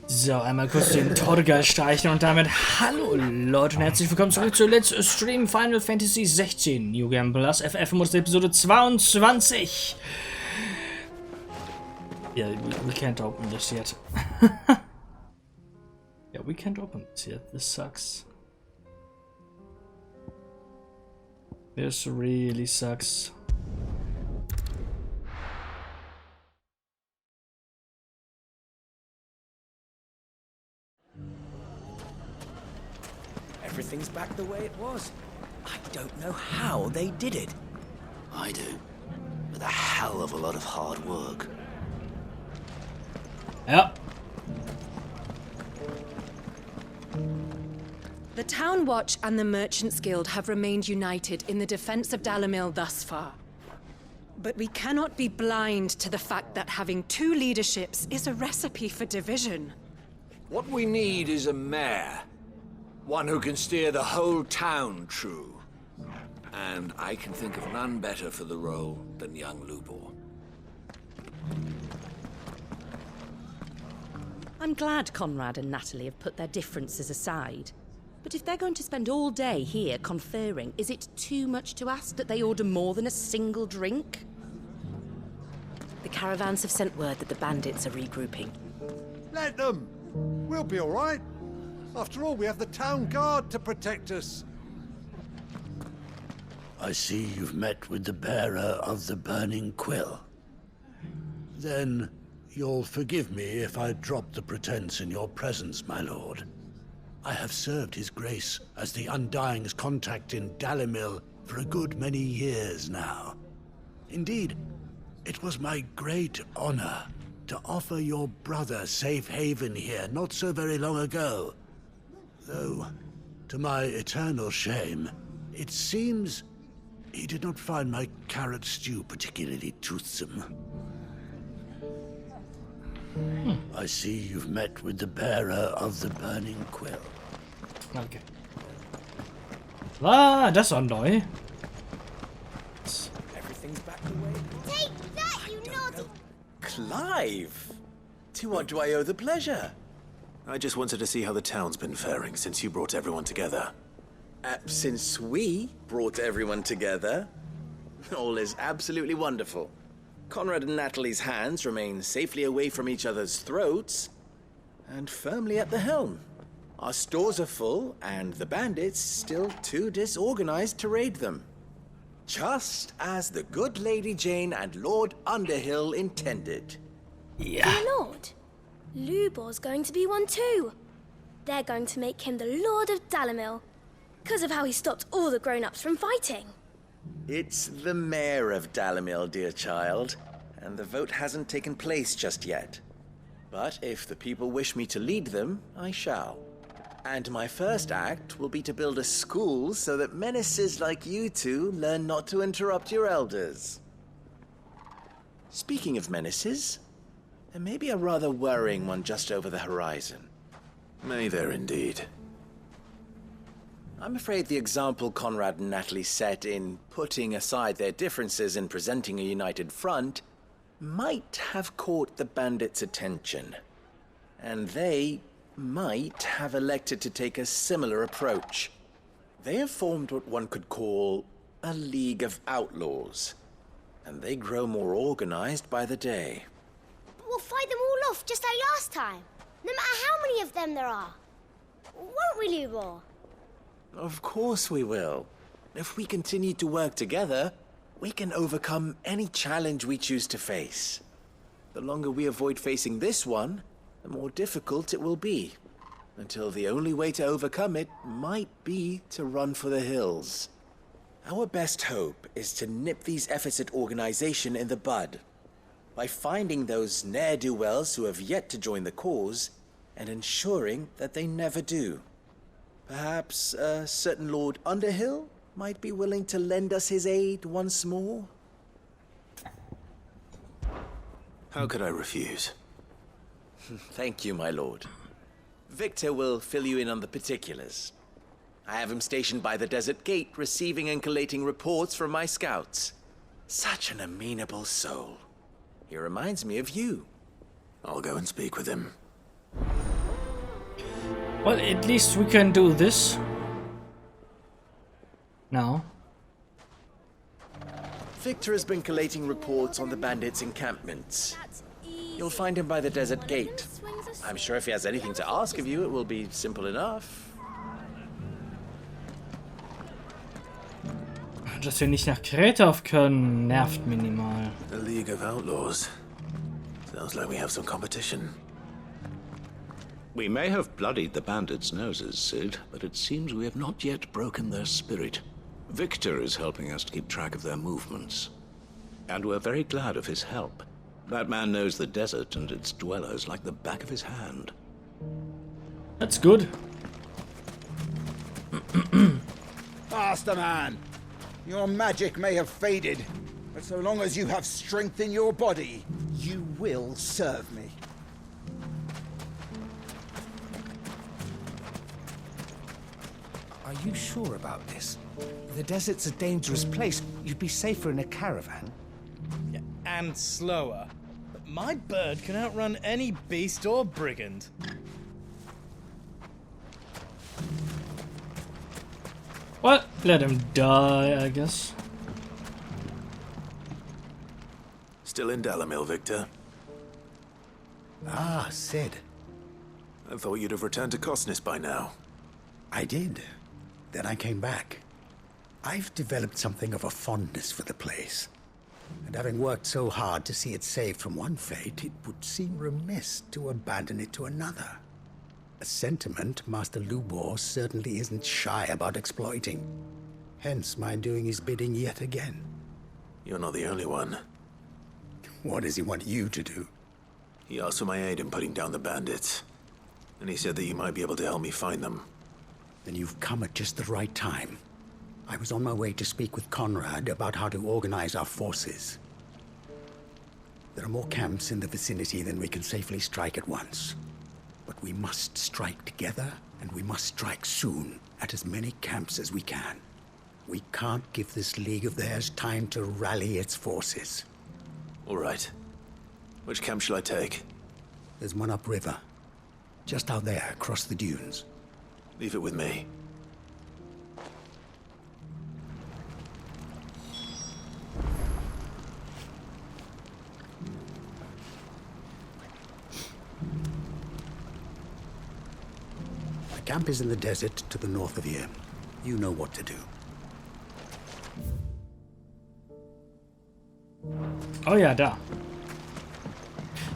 So, einmal kurz den Torgal streichen und damit hallo Leute und herzlich willkommen zurück zu Let's Stream Final Fantasy 16 New Game Plus FF Modus Episode 22. Yeah, we can't open this yet. Yeah, we can't open this yet. This sucks. This really sucks. Everything's back the way it was. I don't know how they did it. I do. With a hell of a lot of hard work. Yep. The Town Watch and the Merchants Guild have remained united in the defense of Dalimil thus far. But we cannot be blind to the fact that having two leaderships is a recipe for division. What we need is a mayor. One who can steer the whole town true. And I can think of none better for the role than young Lubor. I'm glad Conrad and Natalie have put their differences aside. But if they're going to spend all day here conferring, is it too much to ask that they order more than a single drink? The caravans have sent word that the bandits are regrouping. Let them! We'll be all right. After all, we have the town guard to protect us. I see you've met with the bearer of the burning quill. Then you'll forgive me if I drop the pretense in your presence, my lord. I have served his grace as the Undying's contact in Dalimil for a good many years now. Indeed, it was my great honor to offer your brother safe haven here not so very long ago. Though, to my eternal shame, it seems he did not find my carrot stew particularly toothsome. I see you've met with the bearer of the burning quill. Okay. Ah, das war neu. Everything's back the way it was. Take that, you naughty... Clive! To what do I owe the pleasure? I just wanted to see how the town's been faring since you brought everyone together. Since we brought everyone together, all is absolutely wonderful. Conrad and Natalie's hands remain safely away from each other's throats and firmly at the helm. Our stores are full, and the bandits still too disorganized to raid them. Just as the good Lady Jane and Lord Underhill intended. Yeah. My lord, Lubor's going to be one too. They're going to make him the Lord of Dalimil, because of how he stopped all the grown-ups from fighting. It's the mayor of Dalimil, dear child, and the vote hasn't taken place just yet. But if the people wish me to lead them, I shall. And my first act will be to build a school so that menaces like you two learn not to interrupt your elders. Speaking of menaces, there may be a rather worrying one just over the horizon. May there indeed. I'm afraid the example Conrad and Natalie set in putting aside their differences and presenting a united front might have caught the bandits' attention. And they might have elected to take a similar approach. They have formed what one could call a League of Outlaws, and they grow more organized by the day. But we'll fight them all off just like last time, no matter how many of them there are. Won't we, Lubor? Of course we will. If we continue to work together, we can overcome any challenge we choose to face. The longer we avoid facing this one, the more difficult it will be, until the only way to overcome it might be to run for the hills. Our best hope is to nip these efforts at organization in the bud, by finding those ne'er-do-wells who have yet to join the cause, and ensuring that they never do. Perhaps a certain Lord Underhill might be willing to lend us his aid once more? How could I refuse? Thank you, my lord. Victor will fill you in on the particulars. I have him stationed by the desert gate, receiving and collating reports from my scouts. Such an amenable soul. He reminds me of you. I'll go and speak with him. Well, at least we can do this. Now. Victor has been collating reports on the bandits' encampments. You'll find him by the desert gate. I'm sure if he has anything to ask of you, it will be simple enough. Dass wir nicht nach Kretov können, nervt minimal. The League of Outlaws. Sounds like we have some competition. We may have bloodied the bandits' noses, Sid, but it seems we have not yet broken their spirit. Victor is helping us to keep track of their movements. And we're very glad of his help. That man knows the desert and its dwellers like the back of his hand. That's good. Faster, man! Your magic may have faded, but so long as you have strength in your body, you will serve me. Are you sure about this? The desert's a dangerous place. You'd be safer in a caravan. Yeah, and slower. But my bird can outrun any beast or brigand. Well, let him die, I guess. Still in Dalamil, Victor? Ah, Sid. I thought you'd have returned to Kosnis by now. I did. Then I came back. I've developed something of a fondness for the place. And having worked so hard to see it saved from one fate, it would seem remiss to abandon it to another. A sentiment Master Lubor certainly isn't shy about exploiting. Hence my doing his bidding yet again. You're not the only one. What does he want you to do? He asked for my aid in putting down the bandits. And he said that you might be able to help me find them. Then you've come at just the right time. I was on my way to speak with Conrad about how to organize our forces. There are more camps in the vicinity than we can safely strike at once. But we must strike together, and we must strike soon at as many camps as we can. We can't give this league of theirs time to rally its forces. All right. Which camp shall I take? There's one upriver. Just out there, across the dunes. Leave it with me. The camp is in the desert to the north of here. You know what to do. Oh ja, da.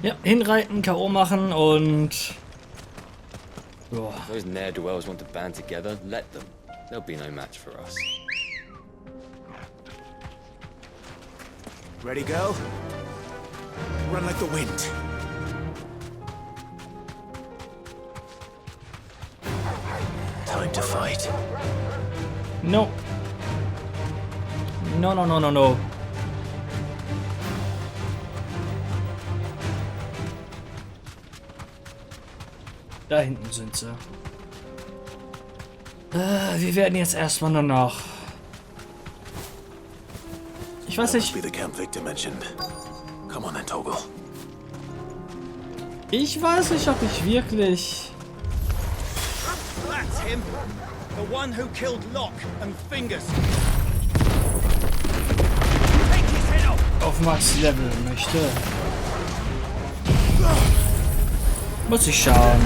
Ja, hinreiten, K.O. machen und... Boah. If those ne'er-do-wells want to band together, let them. They'll be no match for us. Ready, go? Run like the wind. Time to fight. No. No, no, no, no, no. Da hinten sind sie. Wir werden jetzt erstmal nur noch... Ich weiß nicht... Ich weiß nicht, ob ich wirklich... That's him. The one who killed Locke and Fingers. Auf Max Level möchte. Muss ich schauen.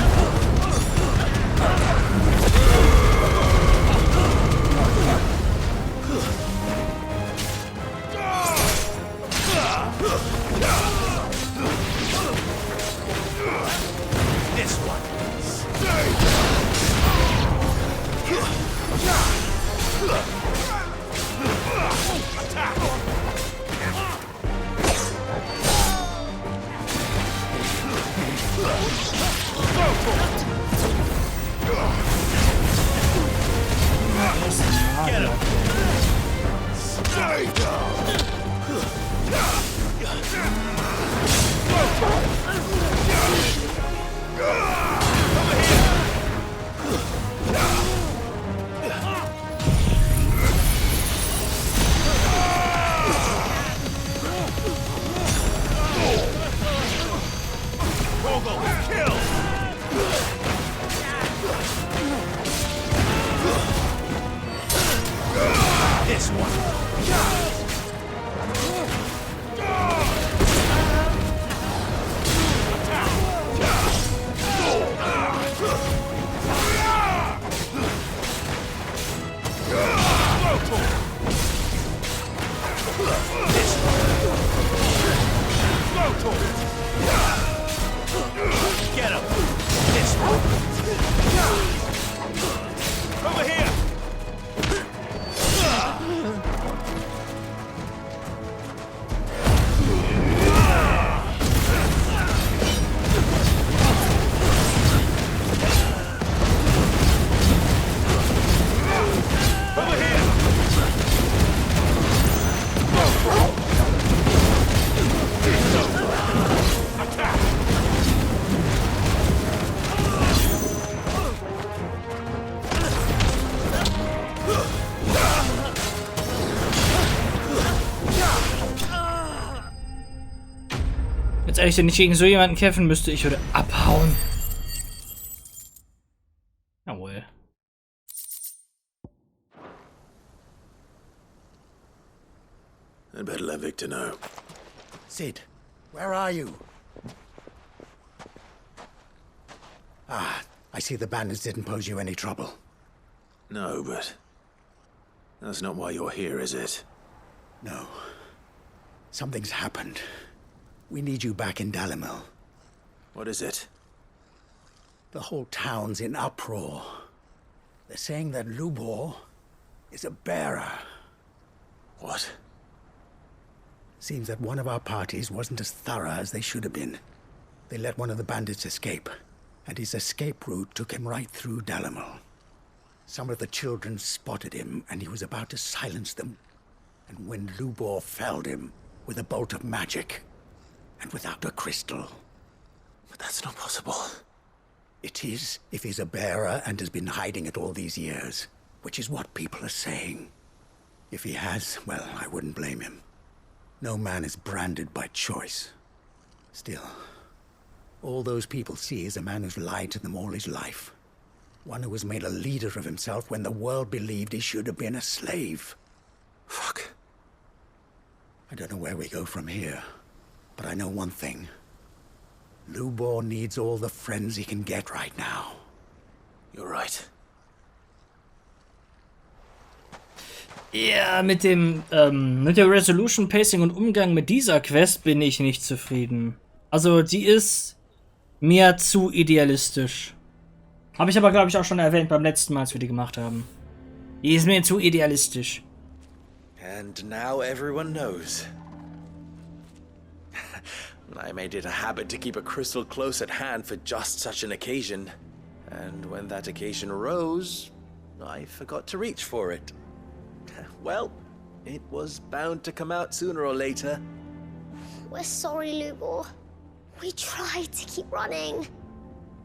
This one. Get him! This one! Over here! Over here! Jetzt ehrlich, wenn ich gegen so jemanden kämpfen müsste, ich würde abhauen. Jawohl. I'd better let Victor know. Sid, where are you? Ah, I see the bandits didn't pose you any trouble. No, but that's not why you're here, is it? No. Something's happened. We need you back in Dalimil. What is it? The whole town's in uproar. They're saying that Lubor is a bearer. What? Seems that one of our parties wasn't as thorough as they should have been. They let one of the bandits escape, and his escape route took him right through Dalimil. Some of the children spotted him, and he was about to silence them. And when Lubor felled him with a bolt of magic, and without a crystal. But that's not possible. It is, if he's a bearer and has been hiding it all these years, which is what people are saying. If he has, well, I wouldn't blame him. No man is branded by choice. Still, all those people see is a man who's lied to them all his life. One who was made a leader of himself when the world believed he should have been a slave. Fuck. I don't know where we go from here, but I know one thing. Lubor needs all the friends he can get right now. You're right. Ja, mit der Resolution, Pacing und Umgang mit dieser Quest bin ich nicht zufrieden. Also, die ist mir zu idealistisch. Habe ich aber, glaube ich, auch schon erwähnt beim letzten Mal, als wir die gemacht haben. Die ist mir zu idealistisch. And now everyone knows. I made it a habit to keep a crystal close at hand for just such an occasion. And when that occasion arose, I forgot to reach for it. Well, it was bound to come out sooner or later. We're sorry, Lubor. We tried to keep running,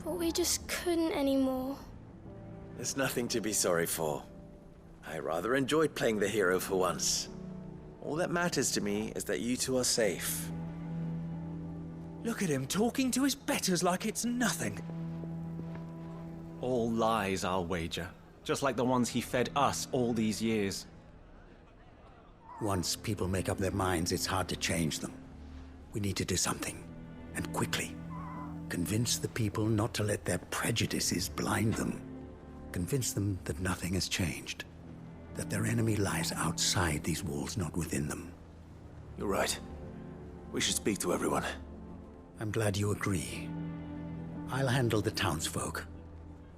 but we just couldn't anymore. There's nothing to be sorry for. I rather enjoyed playing the hero for once. All that matters to me is that you two are safe. Look at him talking to his betters like it's nothing. All lies, I'll wager. Just like the ones he fed us all these years. Once people make up their minds, it's hard to change them. We need to do something, and quickly. Convince the people not to let their prejudices blind them. Convince them that nothing has changed. That their enemy lies outside these walls, not within them. You're right. We should speak to everyone. I'm glad you agree. I'll handle the townsfolk.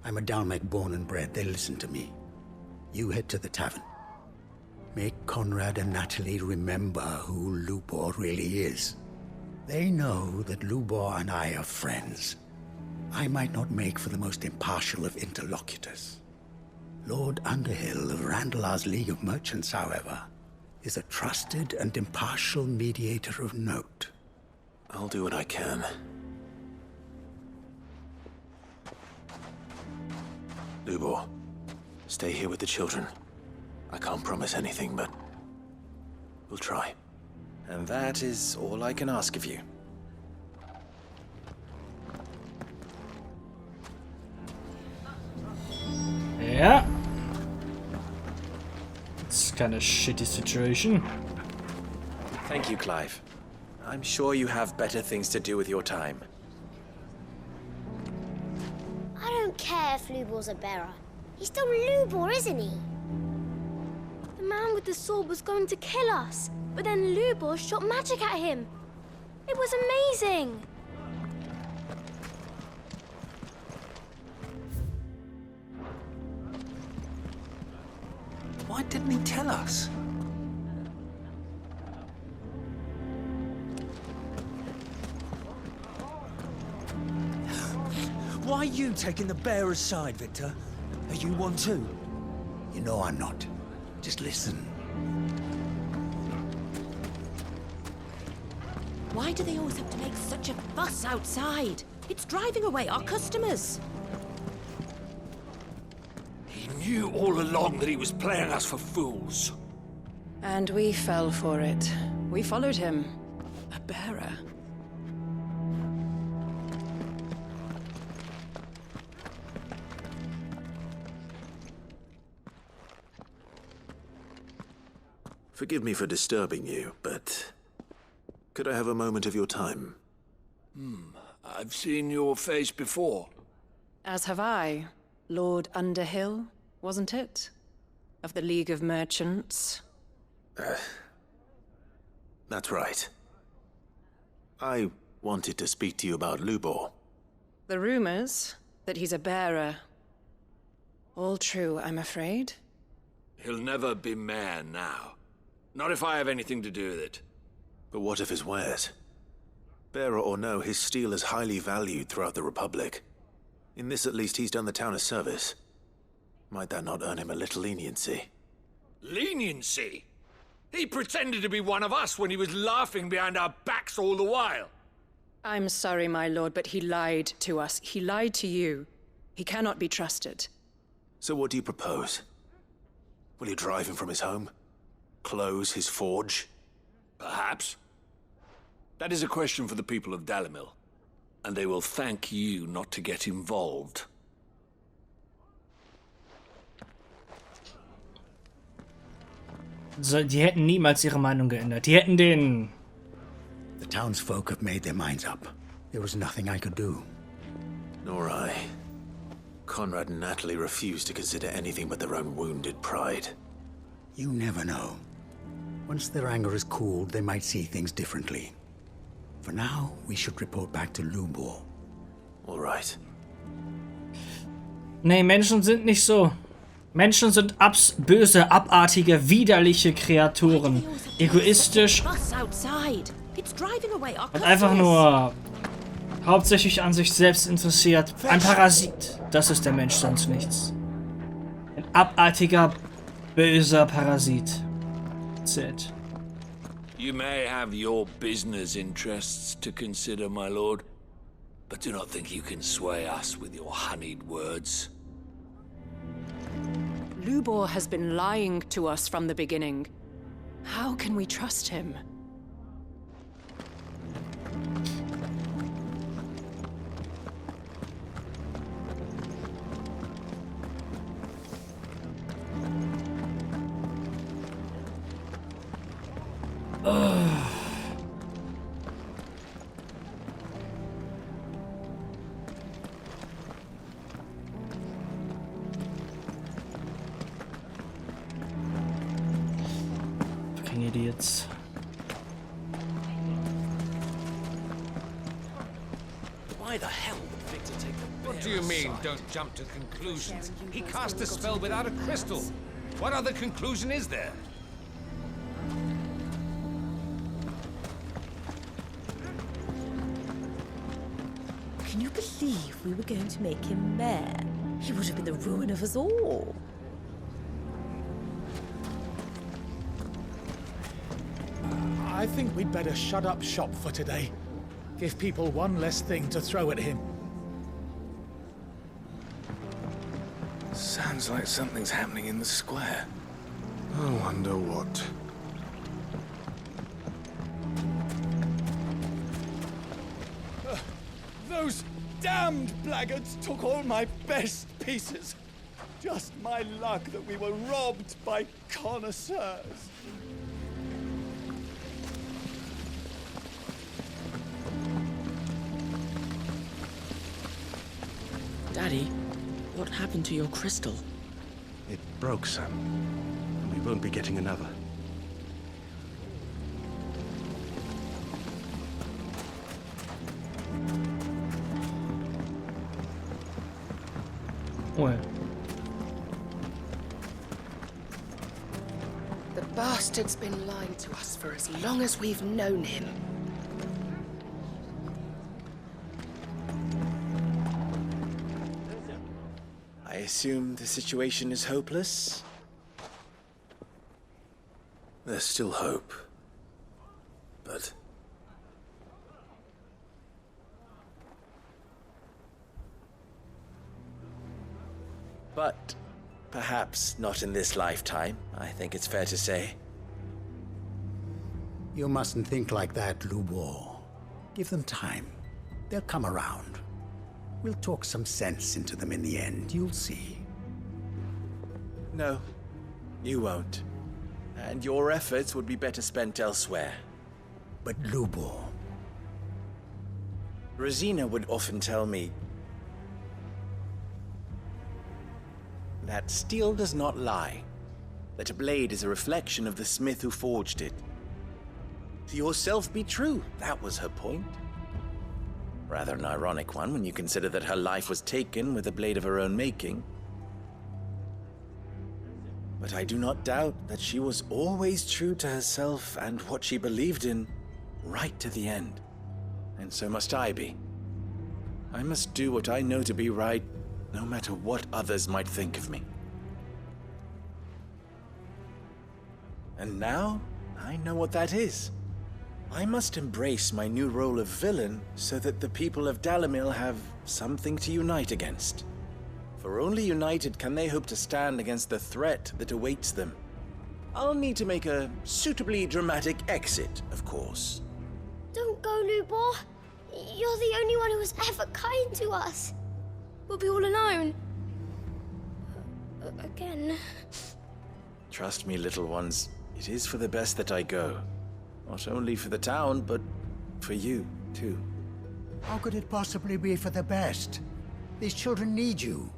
I'm a Dalmek born and bred. They listen to me. You head to the tavern. Make Conrad and Natalie remember who Lubor really is. They know that Lubor and I are friends. I might not make for the most impartial of interlocutors. Lord Underhill of Randalar's League of Merchants, however, is a trusted and impartial mediator of note. I'll do what I can. Lubor, stay here with the children. I can't promise anything, but we'll try. And that is all I can ask of you. Ja. Jetzt kind of shitty situation. Thank you, Clive. I'm sure you have better things to do with your time. I don't care if Lubor's a bearer. He's still Lubor, isn't he? The man with the sword was going to kill us, but then Lubor shot magic at him. It was amazing. Why didn't he tell us? Why are you taking the bearer's side, Victor? Are you one too? You know I'm not. Just listen. Why do they always have to make such a fuss outside? It's driving away our customers. He knew all along that he was playing us for fools. And we fell for it. We followed him. A bearer. Forgive me for disturbing you, but could I have a moment of your time? I've seen your face before. As have I. Lord Underhill, wasn't it? Of the League of Merchants. That's right. I wanted to speak to you about Lubor. The rumors that he's a bearer. All true, I'm afraid. He'll never be mayor now. Not if I have anything to do with it. But what of his wares? Bearer or no, his steel is highly valued throughout the Republic. In this at least, he's done the town a service. Might that not earn him a little leniency? Leniency? He pretended to be one of us when he was laughing behind our backs all the while. I'm sorry, my lord, but he lied to us. He lied to you. He cannot be trusted. So what do you propose? Will you drive him from his home? Close his forge? Perhaps. That is a question for the people of Dalimil. And they will thank you not to get involved. So, die hätten niemals ihre Meinung geändert. Die hätten den... The townsfolk have made their minds up. There was nothing I could do. Nor I. Conrad and Natalie refused to consider anything but their own wounded pride. You never know. Once their anger is cooled, they might see things differently. For now, we should report back to Lubor. All right. Nee, Menschen sind nicht so. Menschen sind böse, abartige, widerliche Kreaturen. Egoistisch. Und einfach nur hauptsächlich an sich selbst interessiert. Ein Parasit. Das ist der Mensch, sonst nichts. Ein abartiger, böser Parasit. That's it. You may have your business interests to consider, my lord, but do not think you can sway us with your honeyed words. Lubor has been lying to us from the beginning. How can we trust him? Fucking idiots. Why the hell would Victor take the What do you mean, don't jump to conclusions? He cast a spell without a crystal. What other conclusion is there? Can you believe we were going to make him mayor? He would have been the ruin of us all. I think we'd better shut up shop for today. Give people one less thing to throw at him. Sounds like something's happening in the square. I wonder what. Those damned blackguards took all my best pieces. Just my luck that we were robbed by connoisseurs. Daddy, what happened to your crystal? It broke, Sam. And we won't be getting another. Well. The bastard's been lying to us for as long as we've known him. I assume the situation is hopeless? There's still hope. But... But perhaps not in this lifetime, I think it's fair to say. You mustn't think like that, Lubor. Give them time. They'll come around. We'll talk some sense into them in the end, you'll see. No, you won't. And your efforts would be better spent elsewhere. But Lubor... Rosina would often tell me that steel does not lie, that a blade is a reflection of the smith who forged it. To yourself be true, that was her point. Rather an ironic one when you consider that her life was taken with a blade of her own making. But I do not doubt that she was always true to herself and what she believed in, right to the end. And so must I be. I must do what I know to be right, no matter what others might think of me. And now, I know what that is. I must embrace my new role of villain so that the people of Dalimil have something to unite against. For only united can they hope to stand against the threat that awaits them. I'll need to make a suitably dramatic exit, of course. Don't go, Lubor. You're the only one who was ever kind to us. We'll be all alone. Again. Trust me, little ones. It is for the best that I go. Not only for the town, but for you, too. How could it possibly be for the best? These children need you.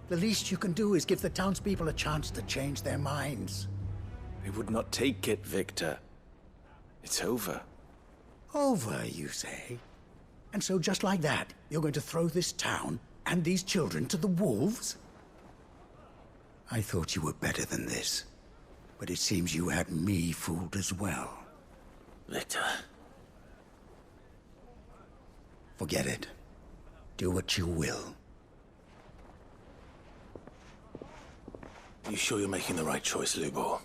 The least you can do is give the townspeople a chance to change their minds. They would not take it, Victor. It's over. Over, you say? And so just like that, you're going to throw this town and these children to the wolves? I thought you were better than this. But it seems you had me fooled as well. Victor. Forget it. Do what you will. You sure you're making the right choice, Lubor?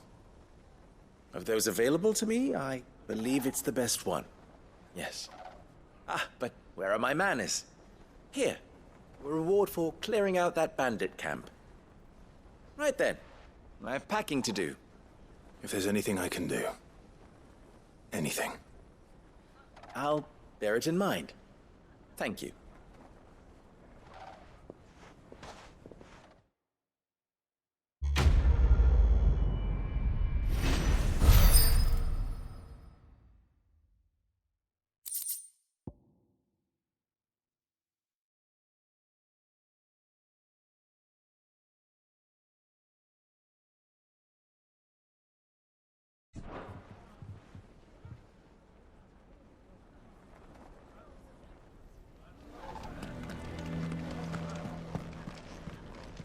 Of those available to me, I believe it's the best one. Yes. Ah, but where are my manners? Here. A reward for clearing out that bandit camp. Right then. I have packing to do. If there's anything I can do. Anything. I'll bear it in mind. Thank you.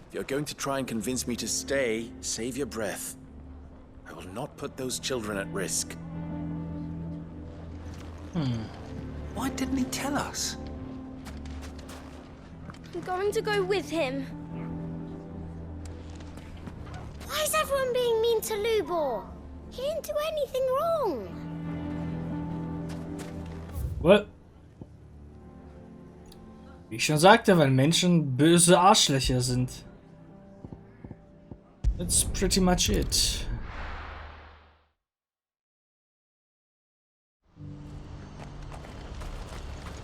If you're going to try and convince me to stay, save your breath. I will not put those children at risk. Why didn't he tell us? I'm going to go with him. Why is everyone being mean to Lubor? He didn't do anything wrong. What? Wie ich schon sagte, weil Menschen böse Arschlöcher sind. That's pretty much it.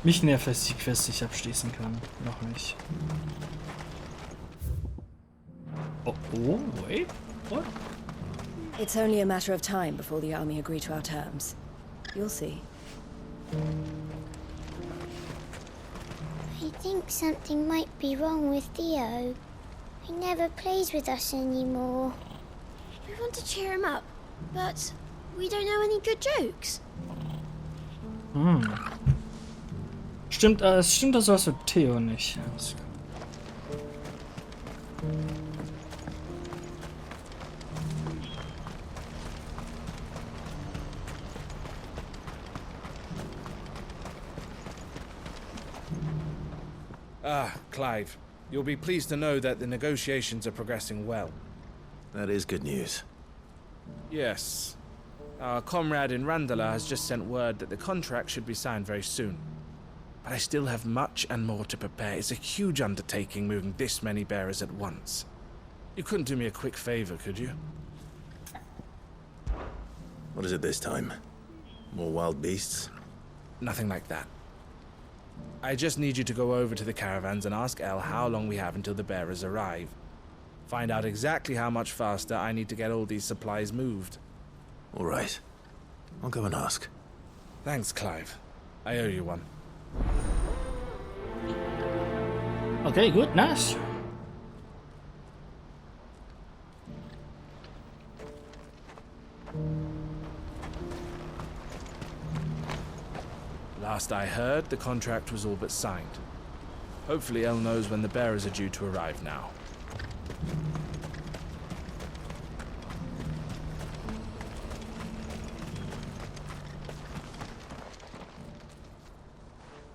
Mich nervt, dass ich die Quest nicht abschließen kann. Noch nicht. Oh, wait. What? It's only a matter of time before the army agree to our terms. You'll see. I think something might be wrong with Theo. He never plays with us anymore. We want to cheer him up, but we don't know any good jokes. Stimmt, es stimmt also was mit Theo nicht. Clive, you'll be pleased to know that the negotiations are progressing well. That is good news. Yes. Our comrade in Randala has just sent word that the contract should be signed very soon. But I still have much and more to prepare. It's a huge undertaking moving this many bearers at once. You couldn't do me a quick favor, could you? What is it this time? More wild beasts? Nothing like that. I just need you to go over to the caravans and ask El how long we have until the bearers arrive. Find out exactly how much faster I need to get all these supplies moved. All right. I'll go and ask. Thanks, Clive. I owe you one. Okay, good, nice. Last I heard, the contract was all but signed. Hopefully El knows when the bearers are due to arrive now.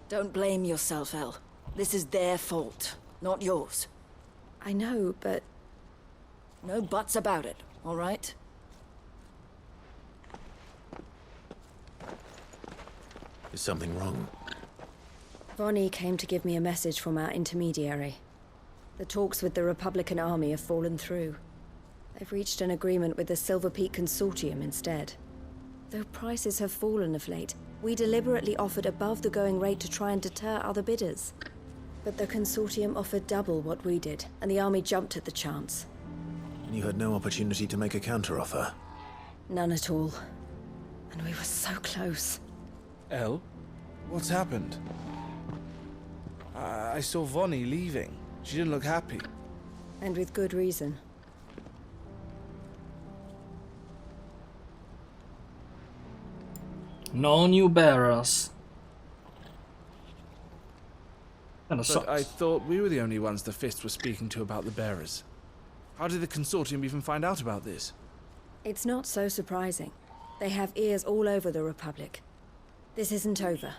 Don't blame yourself, El. This is their fault, not yours. I know, but... no buts about it, all right? Is something wrong? Vonnie came to give me a message from our intermediary. The talks with the Republican Army have fallen through. They've reached an agreement with the Silver Peak Consortium instead. Though prices have fallen of late, we deliberately offered above the going rate to try and deter other bidders. But the Consortium offered double what we did, and the Army jumped at the chance. And you had no opportunity to make a counteroffer? None at all. And we were so close. El? What's happened? I saw Vonnie leaving. She didn't look happy. And with good reason. No new bearers. But I thought we were the only ones the Fist was speaking to about the bearers. How did the Consortium even find out about this? It's not so surprising. They have ears all over the Republic. This isn't over.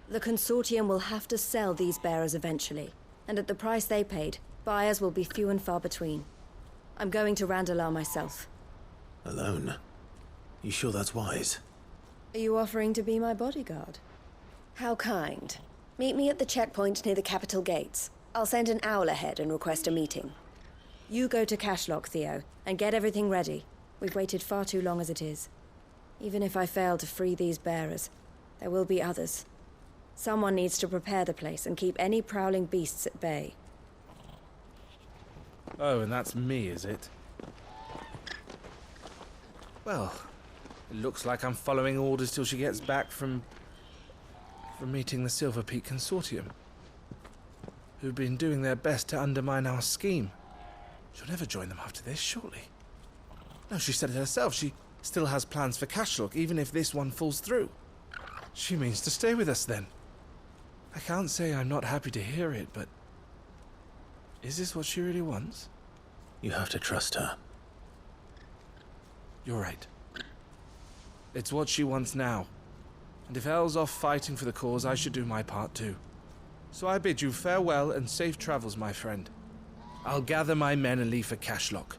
The Consortium will have to sell these bearers eventually, and at the price they paid, buyers will be few and far between. I'm going to Randalar myself. Alone? You sure that's wise? Are you offering to be my bodyguard? How kind. Meet me at the checkpoint near the capital gates. I'll send an owl ahead and request a meeting. You go to Cashlock, Theo, and get everything ready. We've waited far too long as it is. Even if I fail to free these bearers, there will be others. Someone needs to prepare the place and keep any prowling beasts at bay. Oh, and that's me, is it? Well, it looks like I'm following orders till she gets back from meeting the Silver Peak Consortium, who've been doing their best to undermine our scheme. She'll never join them after this, surely. No, she said it herself. She still has plans for Cashlock, even if this one falls through. She means to stay with us, then. I can't say I'm not happy to hear it, but... is this what she really wants? You have to trust her. You're right. It's what she wants now. And if Elle's off fighting for the cause, I should do my part too. So I bid you farewell and safe travels, my friend. I'll gather my men and leave for Cashlock.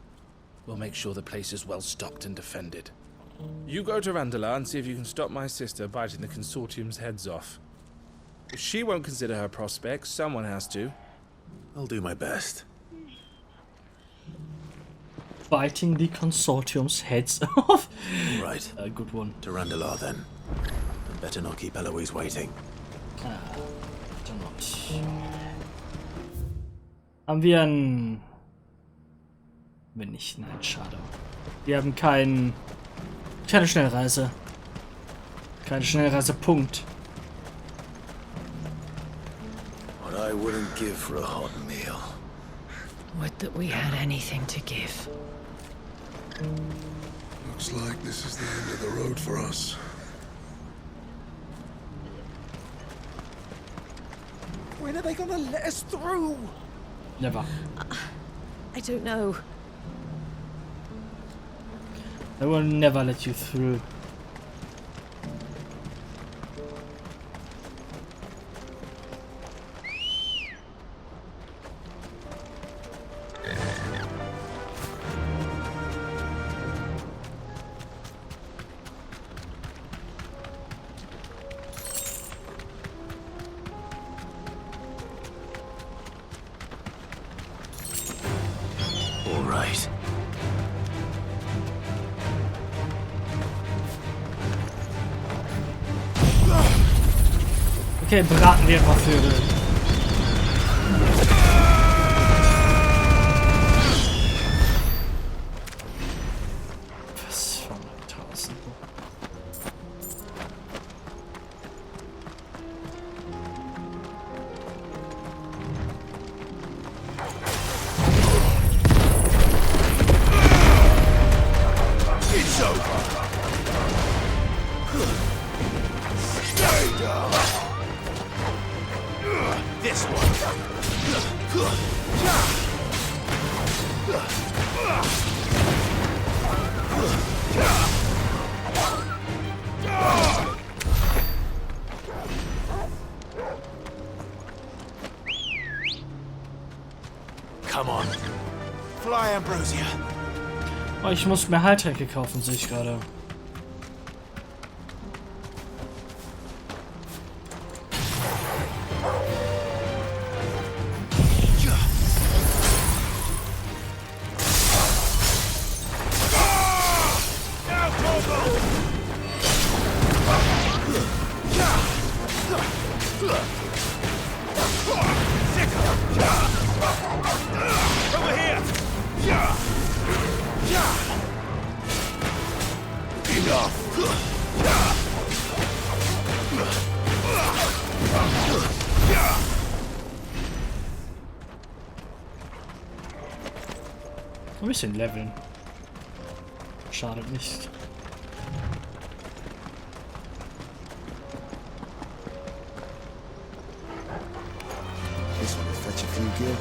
We'll make sure the place is well stocked and defended. You go to Randalar and see if you can stop my sister biting the Consortium's heads off. If she won't consider her prospects, someone has to. I'll do my best. Biting the Consortium's heads off. Right. A good one. To Randalar then. And better not keep Eloise waiting. Better not. Haben wir ein Wenn nicht, nein, schade. Wir haben keine Schnellreise. Keine Schnellreisepunkt. What I wouldn't give for a hot meal. Would that we had anything to give. Looks like this is the end of the road for us. When are they gonna let us through? Never. I don't know. I will never let you through. All right. Okay, braten wir ein paar Vögel. Was von 1000? It's over. Stay down. This one. Come on. Fly, Ambrosia. Oh, ich muss mehr Heiltränke kaufen, sehe ich gerade. Over here! Enough! Ein bisschen leveln. Schadet nicht. This one will fetch a few gil.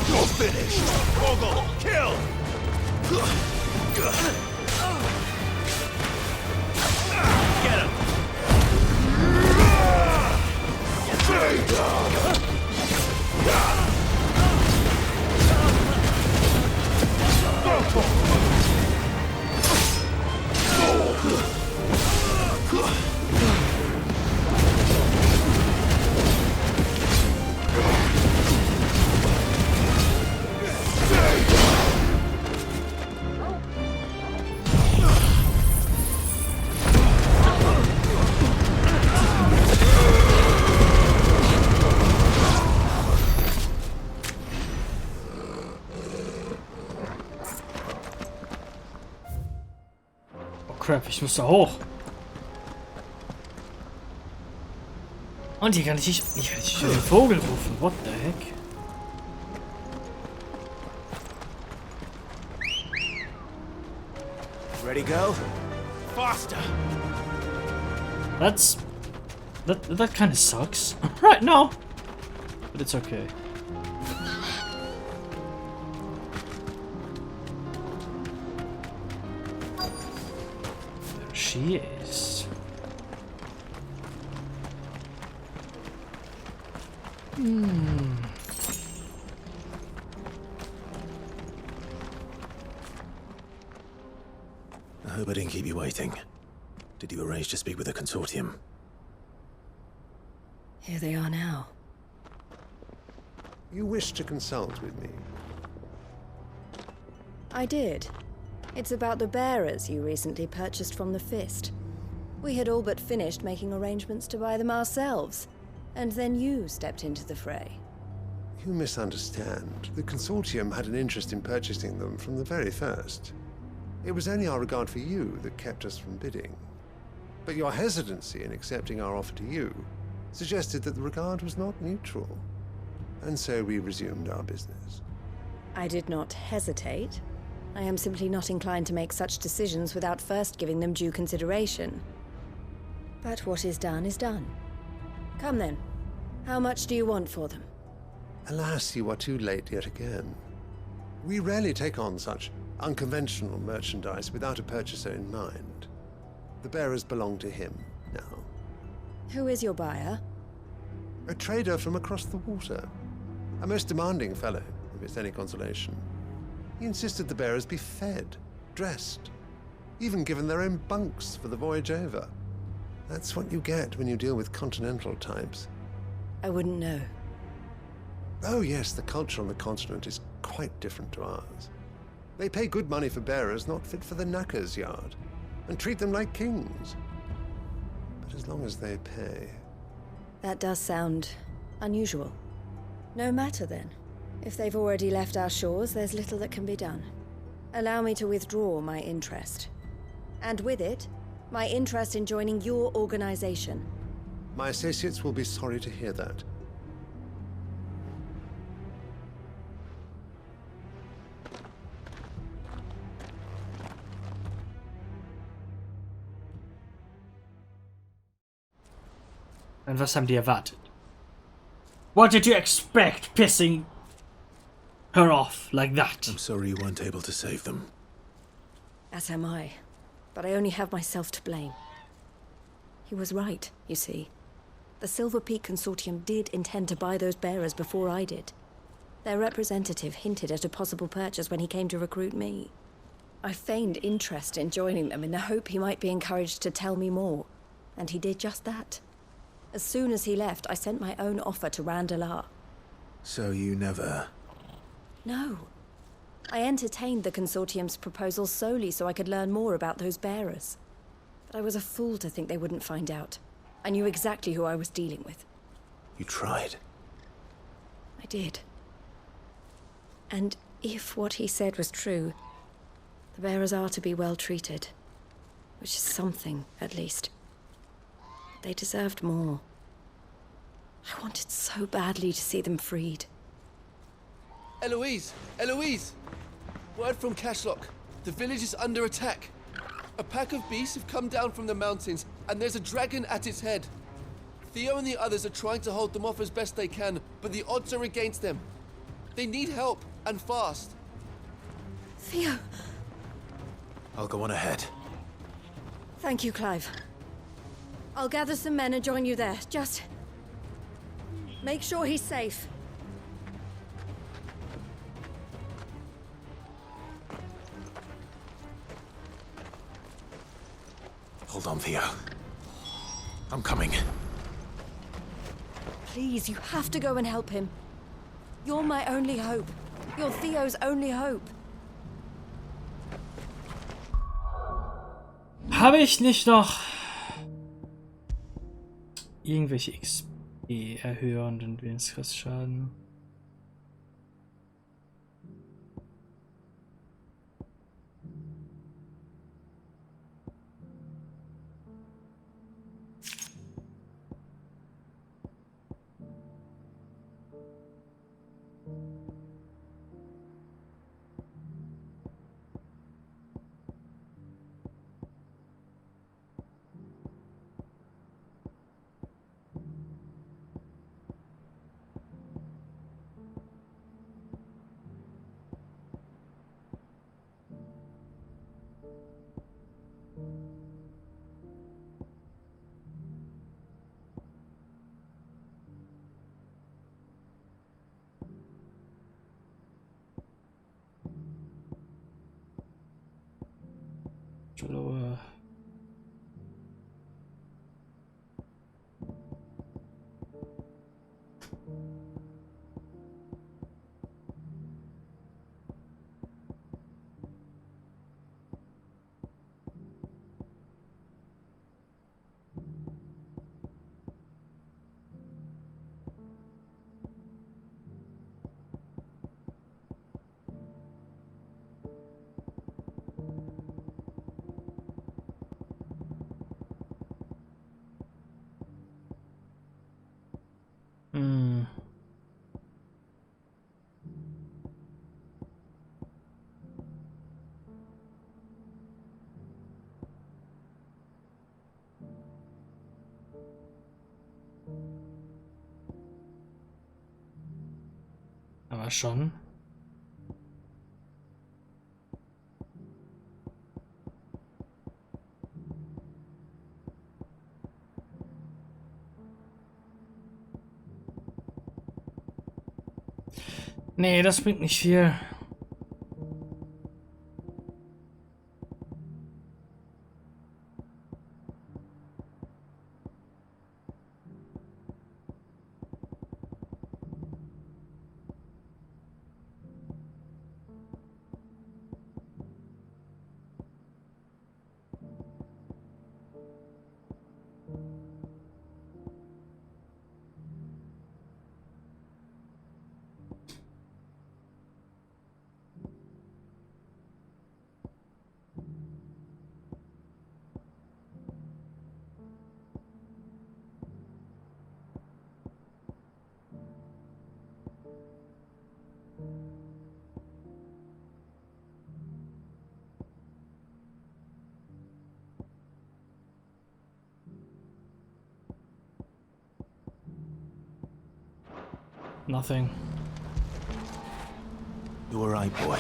You're finished! Ogle! Kill! Get him! Stay down! Crap, ich muss da hoch. Und hier kann ich nicht den Vogel rufen. What the heck? Ready, go? Faster! That kind of sucks. Right, no. But it's okay. There she is. I hope I didn't keep you waiting. Did you arrange to speak with the consortium? Here they are now. You wish to consult with me? I did. It's about the bearers you recently purchased from the Fist. We had all but finished making arrangements to buy them ourselves, and then you stepped into the fray. You misunderstand. The consortium had an interest in purchasing them from the very first. It was only our regard for you that kept us from bidding. But your hesitancy in accepting our offer to you suggested that the regard was not mutual. And so we resumed our business. I did not hesitate. I am simply not inclined to make such decisions without first giving them due consideration. But what is done is done. Come then. How much do you want for them? Alas, you are too late yet again. We rarely take on such unconventional merchandise without a purchaser in mind. The bearers belong to him now. Who is your buyer? A trader from across the water. A most demanding fellow, if it's any consolation. He insisted the bearers be fed, dressed, even given their own bunks for the voyage over. That's what you get when you deal with continental types. I wouldn't know. Oh yes, the culture on the continent is quite different to ours. They pay good money for bearers not fit for the knacker's yard, and treat them like kings. But as long as they pay... That does sound unusual. No matter then. If they've already left our shores, there's little that can be done. Allow me to withdraw my interest. And with it, my interest in joining your organization. My associates will be sorry to hear that. Und was haben die erwartet? What did you expect, pissing her off like that? I'm sorry you weren't able to save them. As am I. But I only have myself to blame. He was right, you see. The Silver Peak Consortium did intend to buy those bearers before I did. Their representative hinted at a possible purchase when he came to recruit me. I feigned interest in joining them in the hope he might be encouraged to tell me more, and he did just that. As soon as he left, I sent my own offer to Randalar. So you never... No. I entertained the Consortium's proposal solely so I could learn more about those bearers. But I was a fool to think they wouldn't find out. I knew exactly who I was dealing with. You tried. I did. And if what he said was true, the bearers are to be well treated. Which is something, at least. They deserved more. I wanted so badly to see them freed. Eloise! Eloise! Word from Cashlock. The village is under attack. A pack of beasts have come down from the mountains, and there's a dragon at its head. Theo and the others are trying to hold them off as best they can, but the odds are against them. They need help, and fast. Theo! I'll go on ahead. Thank you, Clive. I'll gather some men and join you there. Just... make sure he's safe. Hold on, Theo. I'm coming. Please, you have to go and help him. You're my only hope. You're Theo's only hope. Habe ich nicht noch irgendwelche XP erhöhenden Willenskraftschaden? Lower. wir schon. Nee, das bringt nicht viel. Nothing. You all right, boy?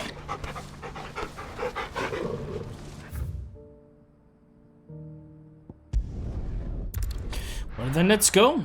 Well, then let's go.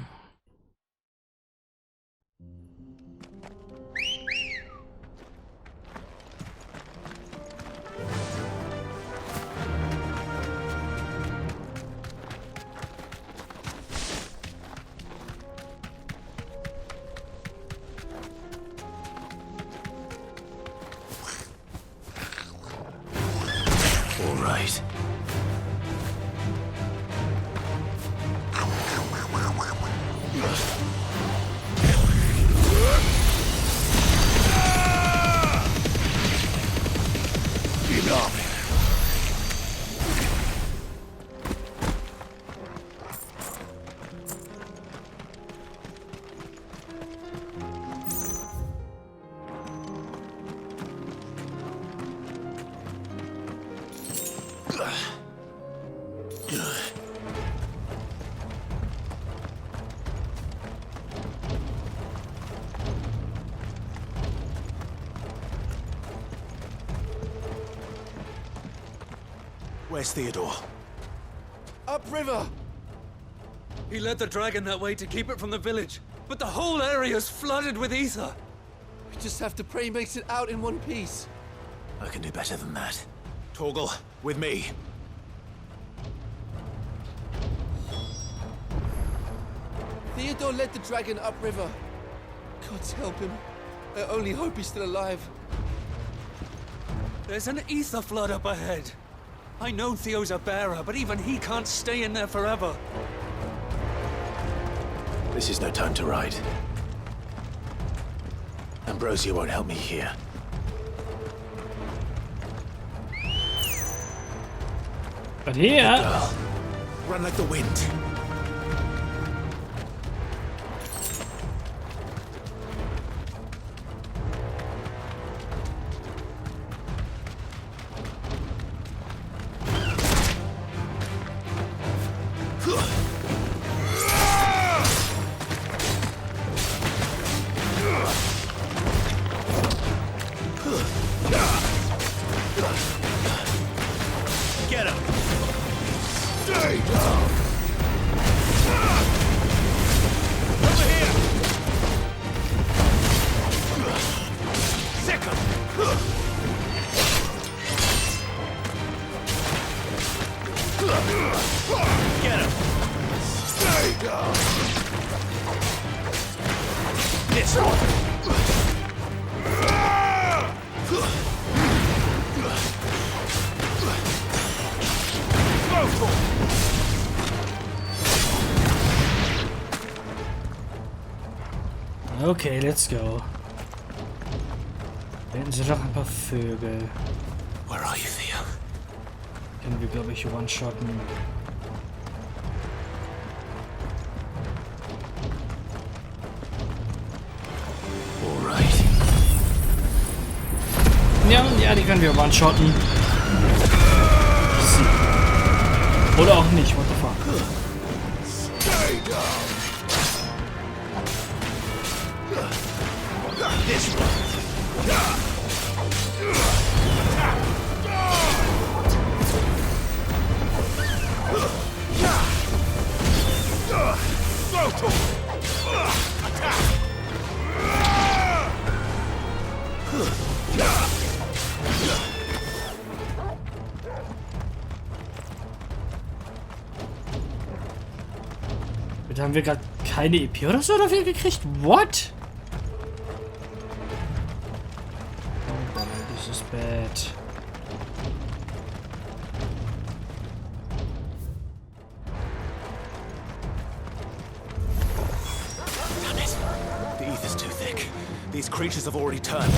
Where's Theodore? Upriver! He led the dragon that way to keep it from the village, but the whole area's flooded with ether. We just have to pray he makes it out in one piece. I can do better than that. Torgal, with me. Theodore led the dragon upriver. God help him. I only hope he's still alive. There's an ether flood up ahead. I know Theo's a bearer, but even he can't stay in there forever. This is no time to ride. Ambrosia won't help me here. But here... Girl, run like the wind. Okay, let's go. Hätten sie doch ein paar Vögel. Where are you, Theo? Können wir, glaube ich, one-shotten. Alright. Ja, die können wir one-shotten. Oder auch nicht, what the fuck. Stay down. This one. Da haben wir gerade keine EP oder so dafür gekriegt. What? Oh, this is bad. Damn it. The ether's too thick. These creatures have already turned.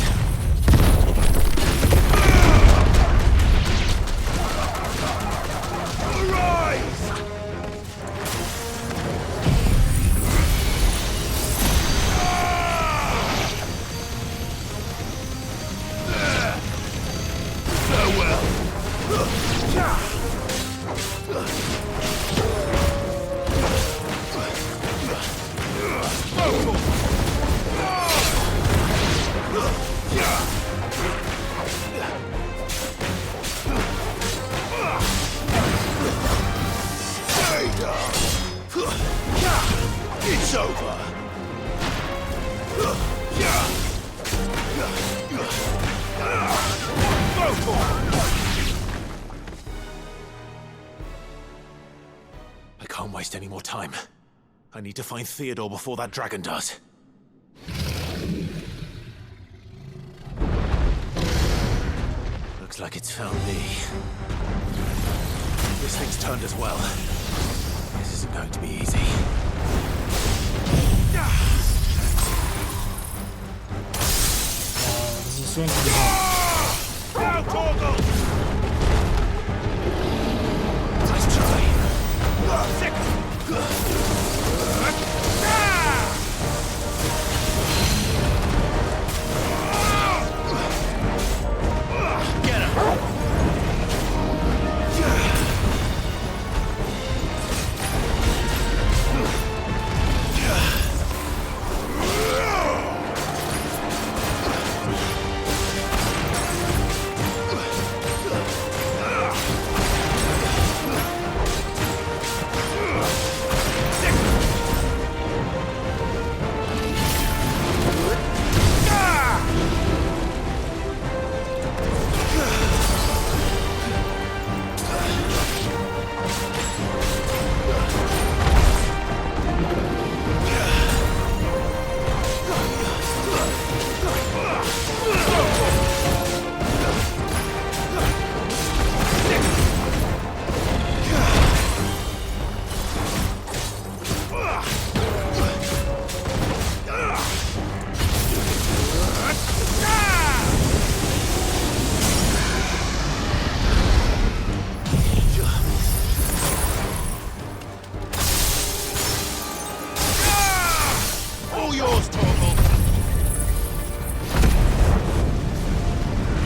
It's over. I can't waste any more time. I need to find Theodore before that dragon does. Looks like it's found me. This thing's turned as well. This isn't going to be easy. Das ist so interessant. Nice try. Get him!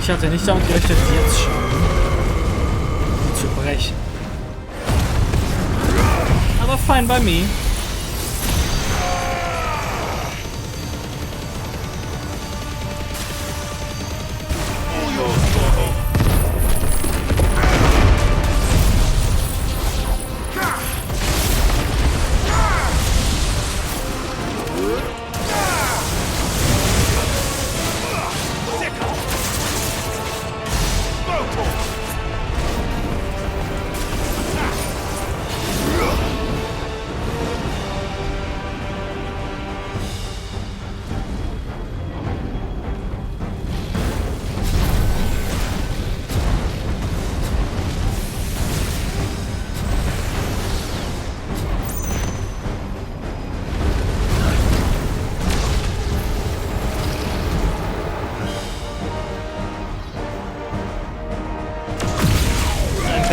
Ich hatte nicht damit gerechnet, jetzt schon zu brechen. Aber fine by me.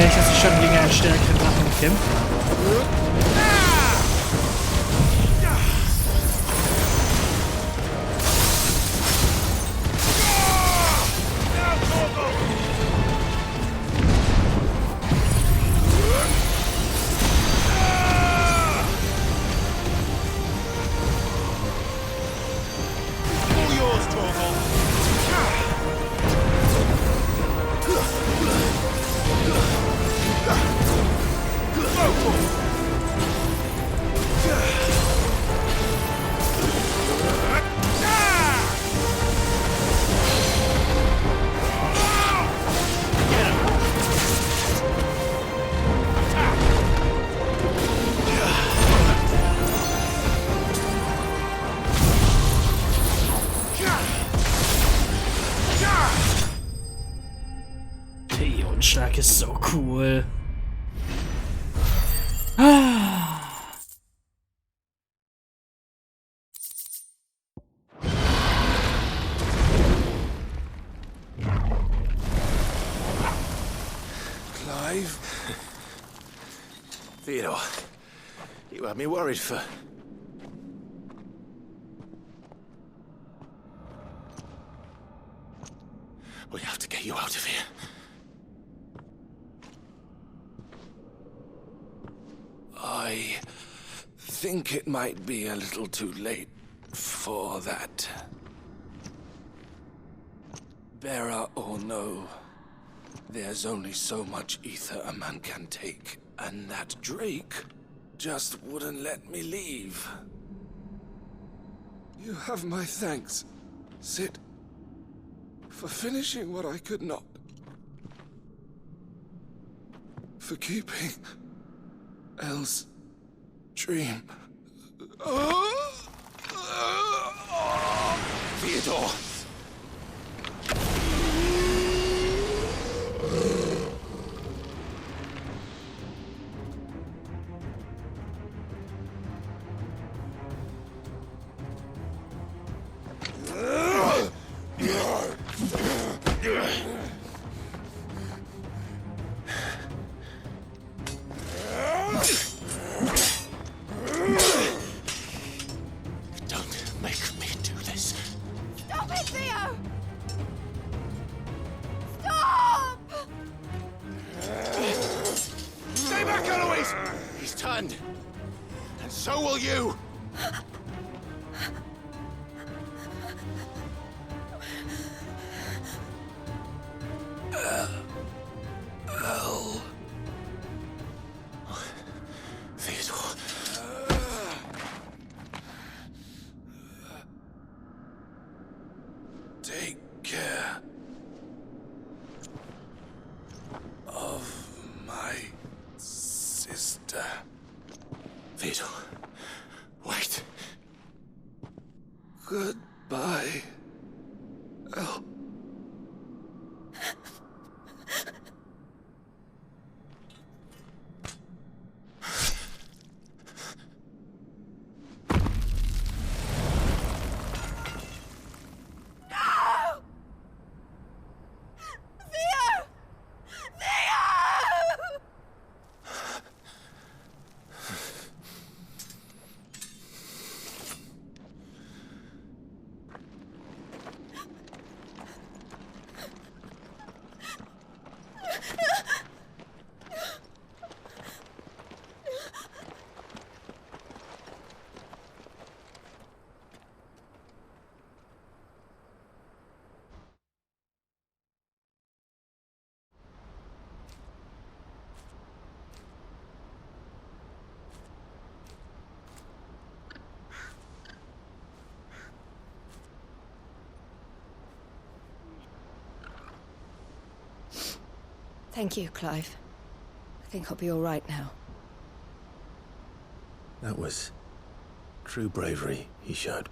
Dass ich schon gegen einen stärkeren Drachen kämpfe. ist so cool. Clive? Theodore, you had me worried for... We have to get you out of here. I think it might be a little too late for that. Bearer or no, there's only so much ether a man can take, and that Drake just wouldn't let me leave. You have my thanks, Sid, for finishing what I could not. For keeping Elle's dream. Theodore! Goodbye, Elle. Thank you, Clive. I think I'll be all right now. That was true bravery he showed.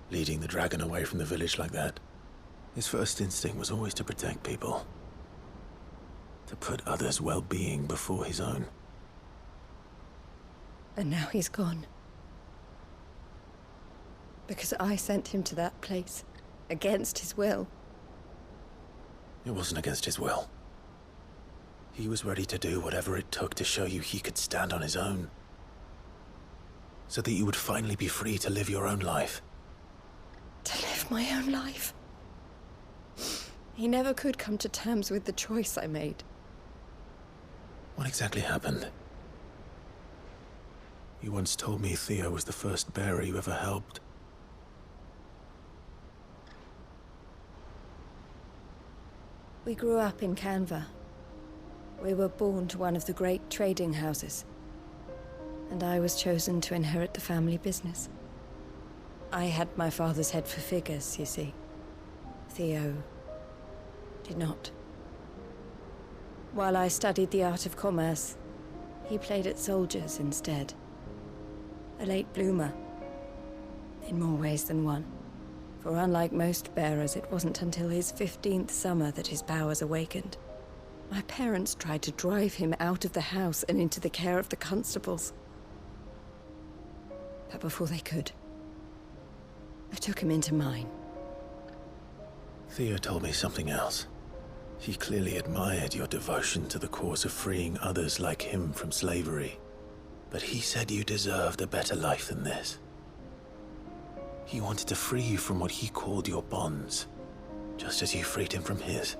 Leading the dragon away from the village like that. His first instinct was always to protect people. To put others' well-being before his own. And now he's gone. Because I sent him to that place, against his will. It wasn't against his will. He was ready to do whatever it took to show you he could stand on his own. So that you would finally be free to live your own life. To live my own life? He never could come to terms with the choice I made. What exactly happened? You once told me Theo was the first bearer you ever helped. We grew up in Canva. We were born to one of the great trading houses. And I was chosen to inherit the family business. I had my father's head for figures, you see. Theo did not. While I studied the art of commerce, he played at soldiers instead. A late bloomer, in more ways than one. For unlike most bearers, it wasn't until his 15th summer that his powers awakened. My parents tried to drive him out of the house and into the care of the constables. But before they could, I took him into mine. Theo told me something else. He clearly admired your devotion to the cause of freeing others like him from slavery. But he said you deserved a better life than this. He wanted to free you from what he called your bonds, just as you freed him from his.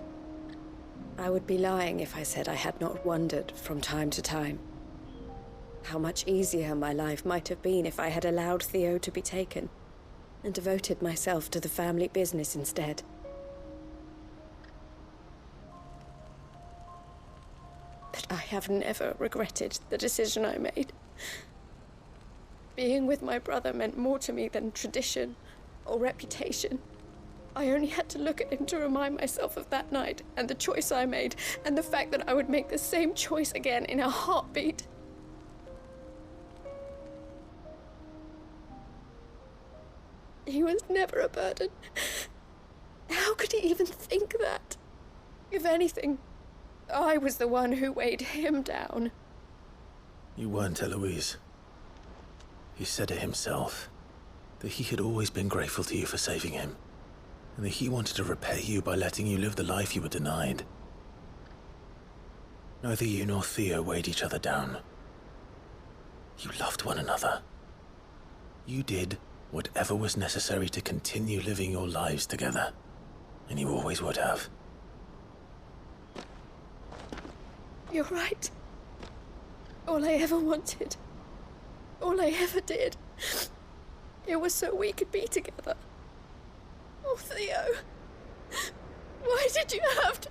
I would be lying if I said I had not wondered from time to time how much easier my life might have been if I had allowed Theo to be taken and devoted myself to the family business instead. But I have never regretted the decision I made. Being with my brother meant more to me than tradition or reputation. I only had to look at him to remind myself of that night and the choice I made and the fact that I would make the same choice again in a heartbeat. He was never a burden. How could he even think that? If anything, I was the one who weighed him down. You weren't, Eloise. He said it himself, that he had always been grateful to you for saving him, and that he wanted to repay you by letting you live the life you were denied. Neither you nor Theo weighed each other down. You loved one another. You did whatever was necessary to continue living your lives together, and you always would have. You're right. All I ever wanted, all I ever did, it was so we could be together. Oh, Theo, why did you have to...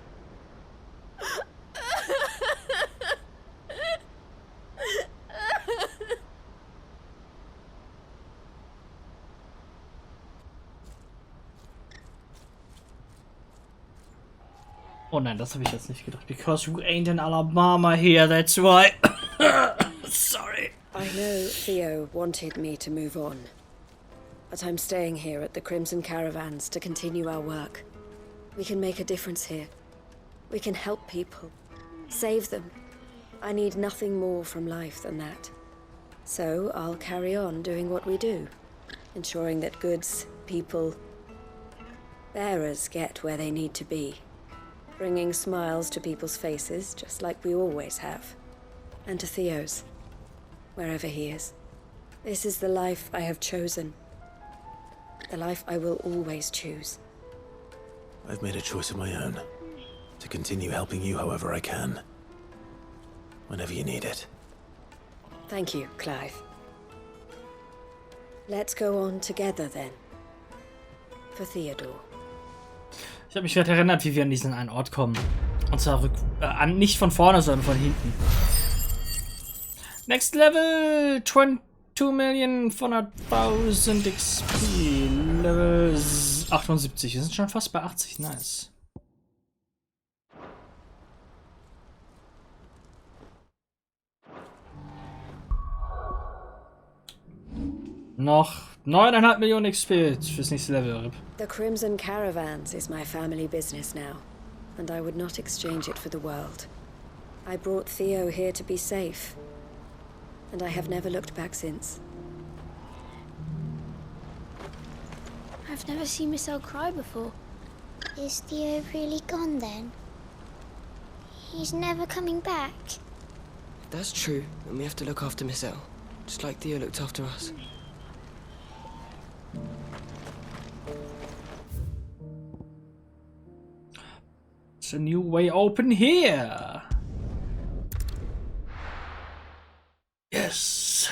Oh nein, das habe ich jetzt nicht gedacht. Because you ain't in Alabama here, that's why. Sorry. I know Theo wanted me to move on, but I'm staying here at the Crimson Caravans to continue our work. We can make a difference here. We can help people, save them. I need nothing more from life than that. So I'll carry on doing what we do, ensuring that goods, people, bearers get where they need to be. Bringing smiles to people's faces, just like we always have. And to Theo's, wherever he is. This is the life I have chosen. The life I will always choose. I've made a choice of my own, to continue helping you however I can. Whenever you need it. Thank you, Clive. Let's go on together then. For Theodore. Ich habe mich gerade erinnert, wie wir an diesen einen Ort kommen. Und zwar nicht von vorne, sondern von hinten. Next Level 22.400.000 XP. Level 78. Wir sind schon fast bei 80. Nice. Noch 9,5 Millionen XP fürs nächste Level. The Crimson Caravans is my family business now, and I would not exchange it for the world. I brought Theo here to be safe, and I have never looked back since. I've never seen Michelle cry before. Is Theo really gone then? He's never coming back? That's true, and we have to look after Michelle, just like Theo looked after us. It's a new way open here. Yes.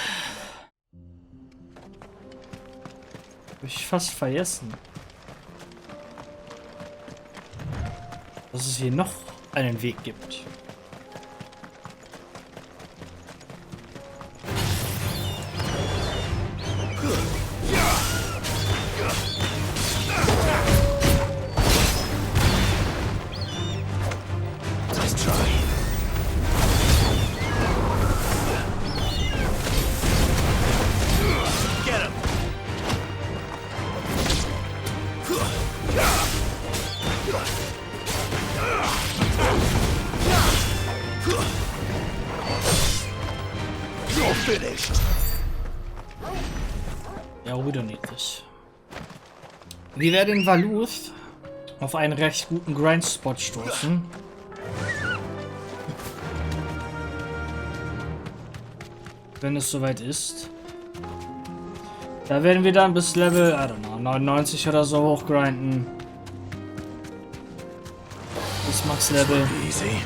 Hab ich fast vergessen, dass es hier noch einen Weg gibt. You're finished. Ja, we don't need this. Wir werden in Valuth auf einen recht guten Grindspot stoßen. Wenn es soweit ist. Da werden wir dann bis Level, I don't know, 99 oder so hochgrinden. Bis Max Level. Easy.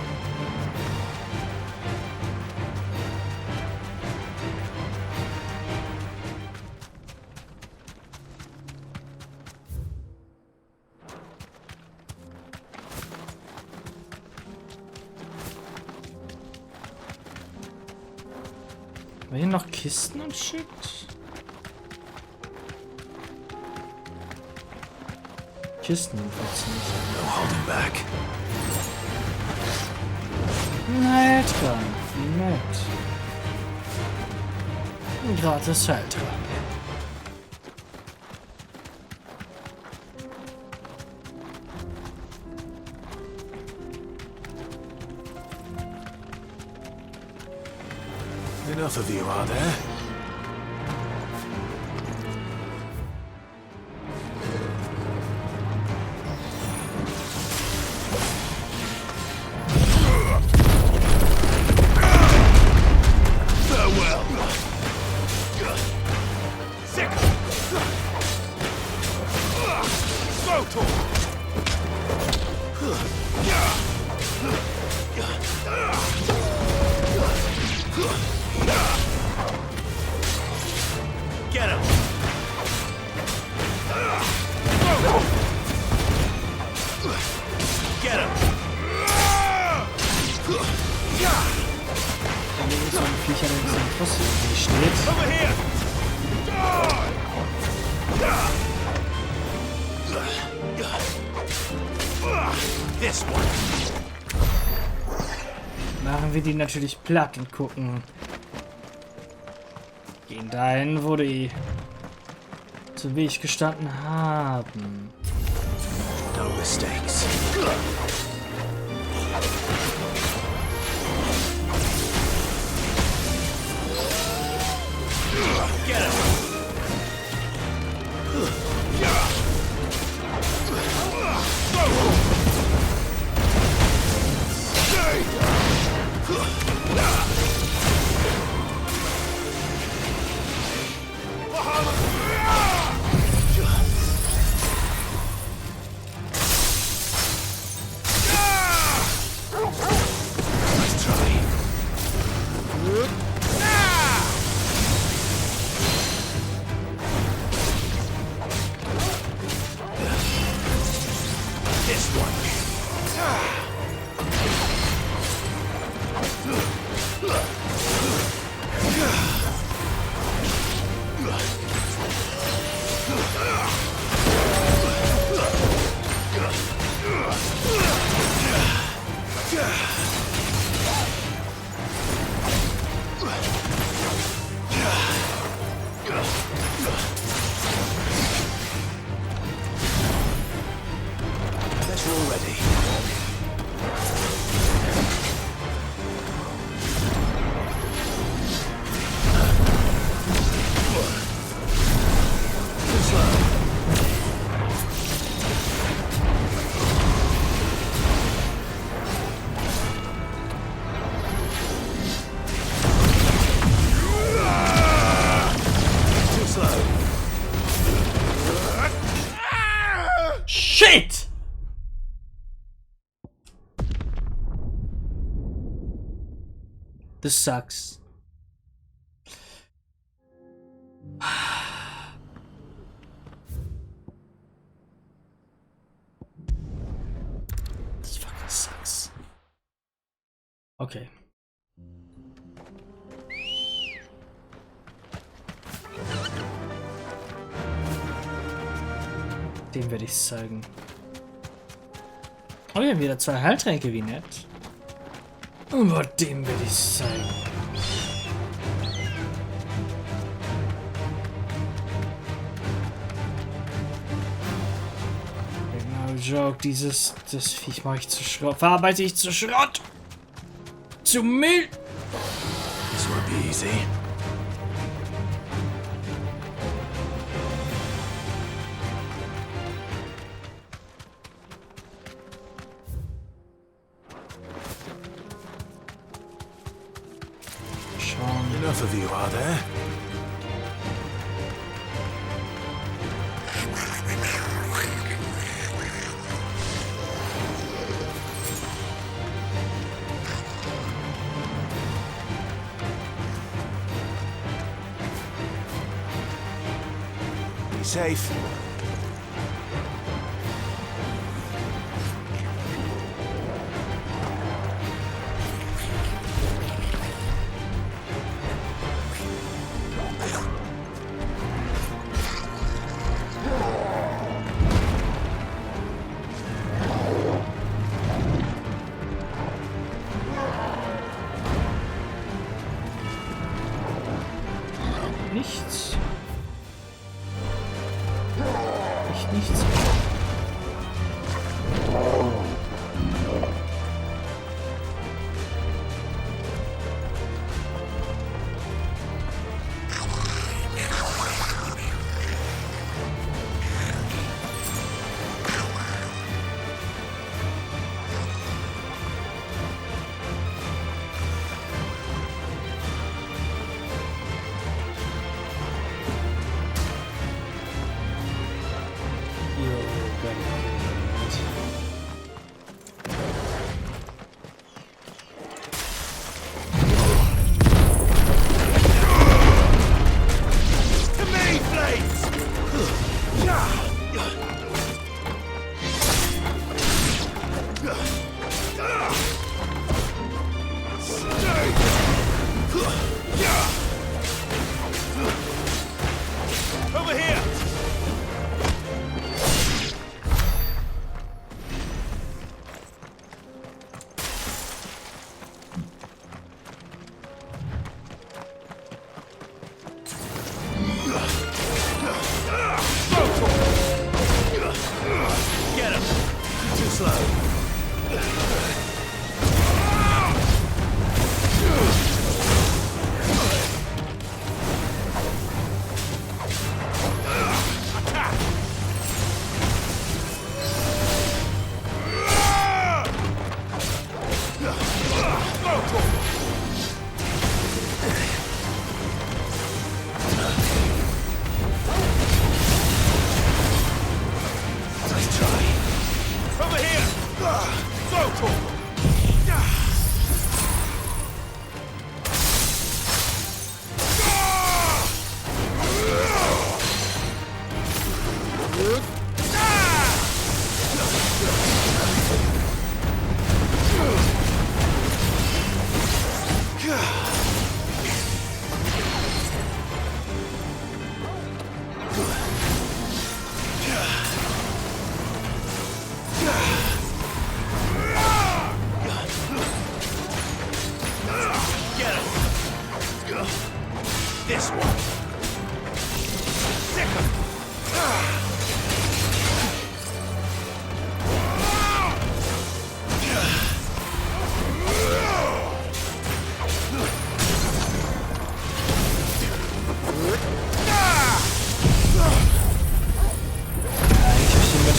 Haben wir hier noch Kisten und Shit? Kisten jedenfalls nicht. No holding back. Nett, wie nett. Ein gratis Heiltrank. Enough of you, are there? Farewell. Sick. Slow Get him! Get him! Dann ist so ein Viecher, der ein bisschen Trost hier steht. Over here! This one. Machen wir die natürlich platt und gucken. Gehen dahin, wo die zum Weg gestanden haben. No mistakes. Get him! Shit! This sucks. This fucking sucks. Okay. Dem werde ich es zeigen. Oh, wir haben wieder 2 Heiltränke, wie nett. Aber dem werde ich es zeigen. No joke, das Viech mache ich zu Schrott. Verarbeite ich zu Schrott! Zu Müll! This won't be easy. both of you, are there? Be safe. Nichts. Echt nichts.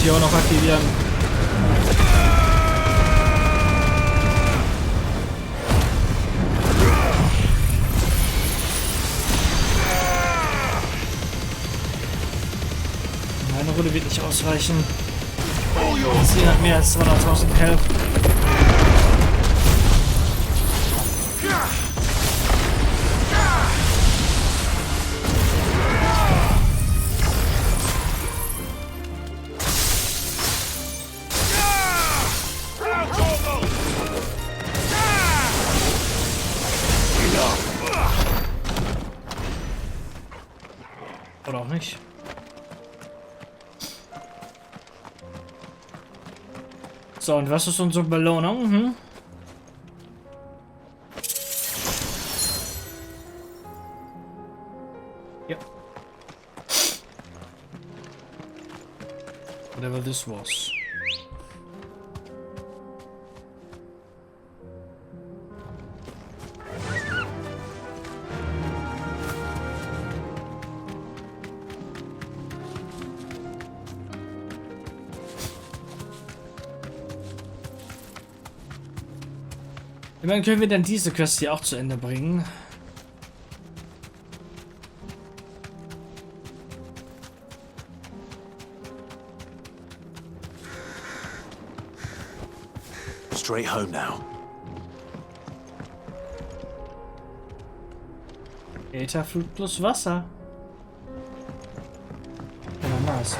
Hier auch noch aktivieren. Meine Runde wird nicht ausreichen. Sie hat mehr als 200.000 Health. Oder auch nicht. So, und was ist unsere Belohnung? Hm? Ja. Whatever this was. Ich meine, können wir dann diese Quest hier auch zu Ende bringen? straight home now. Ätherflug plus Wasser. Ja, nice.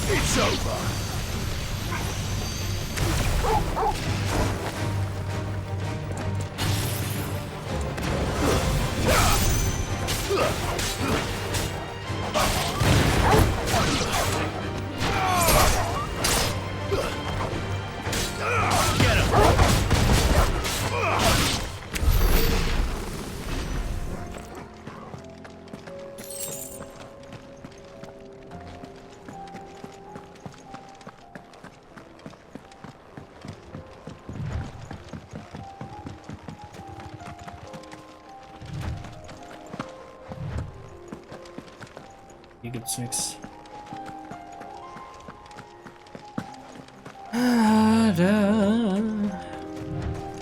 It's over. Hier gibt's nichts. Wir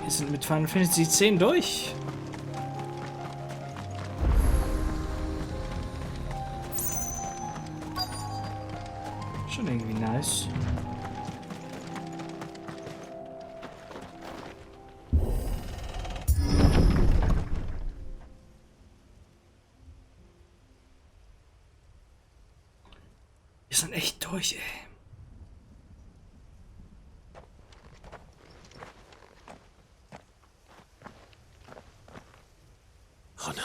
sind mit Final Fantasy X durch. Schon irgendwie nice. Wir sind echt durch, ey. Oh no.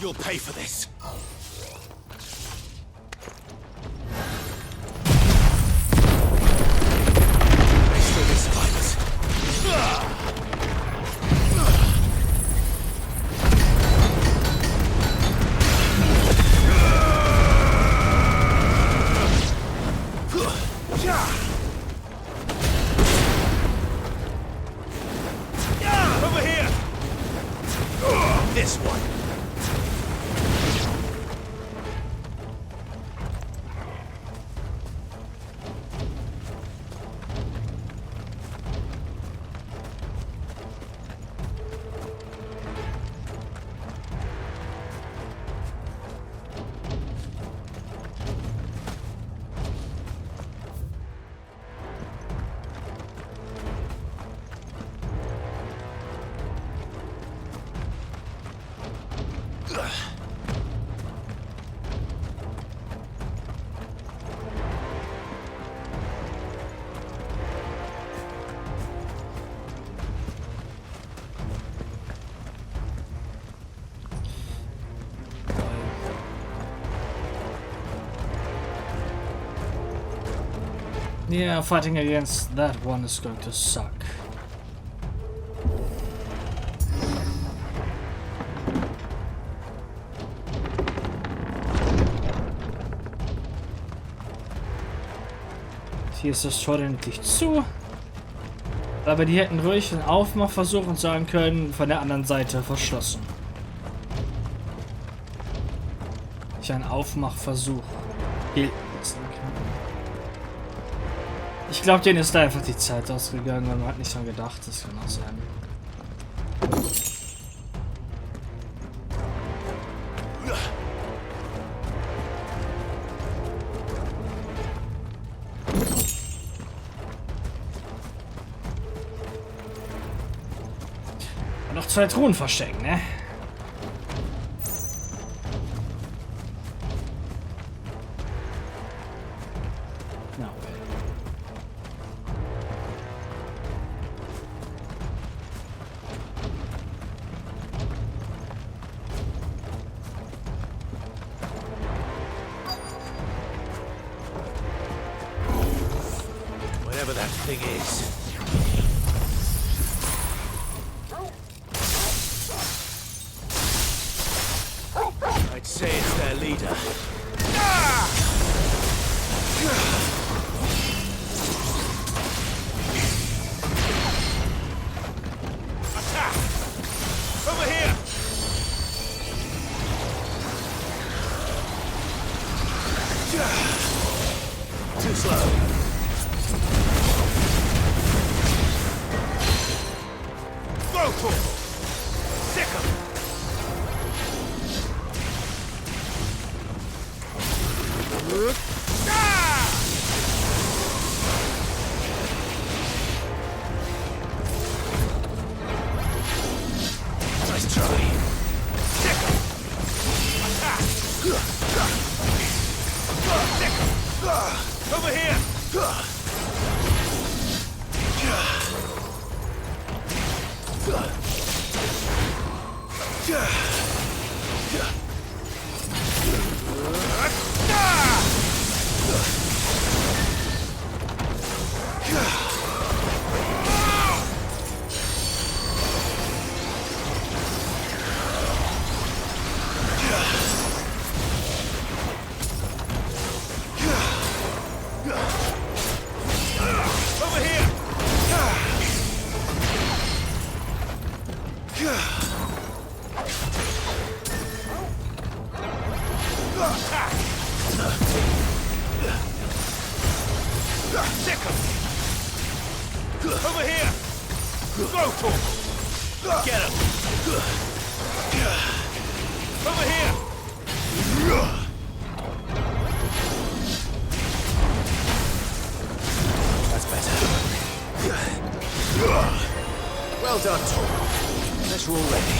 You'll pay for this. They still be survivors. Over here! This one. Yeah, fighting against that one is going to suck. Hier ist das Tor endlich zu. Aber die hätten ruhig einen Aufmachversuch und sagen können, von der anderen Seite verschlossen. Ich ein Aufmachversuch gilt nicht. Ich glaube, denen ist da einfach die Zeit ausgegangen und man hat nicht dran gedacht. Das kann auch sein. Und noch 2 Truhen verstecken, ne? Whatever that thing is. I'd say it's their leader. Attack! Over here! Too slow. Go for it! Over here! Over here! Go, Tor! Get him! Over here! That's better. Well done, Tor. Unless you're all ready.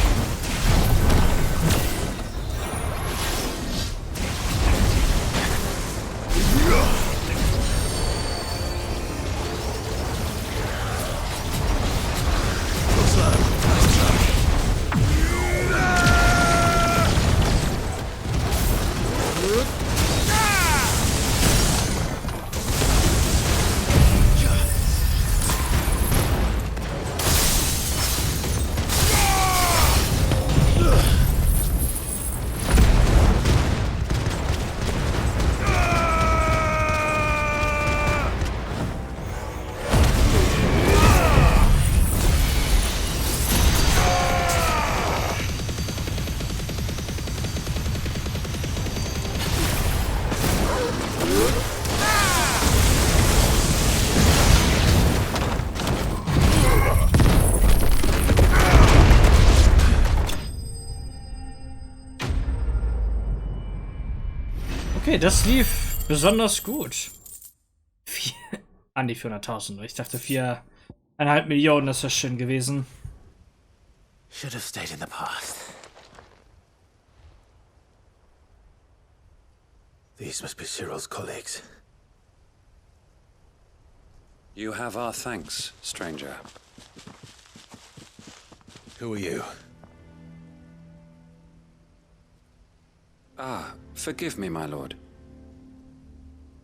Okay, das lief besonders gut. An die 400.000. Ich dachte 4,5 Millionen, das wäre schön gewesen. Should have stayed in the past. These must be Cyril's colleagues. You have our thanks, stranger. Who are you? Ah, forgive me, my lord.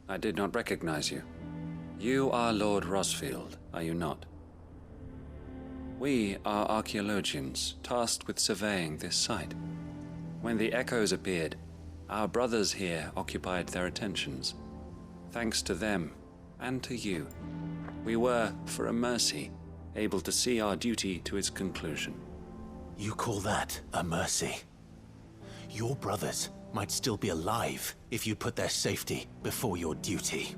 I did not recognize you. You are Lord Rosfield, are you not? We are archaeologians, tasked with surveying this site. When the echoes appeared, our brothers here occupied their attentions. Thanks to them, and to you, we were, for a mercy, able to see our duty to its conclusion. You call that a mercy? Your brothers might still be alive if you put their safety before your duty.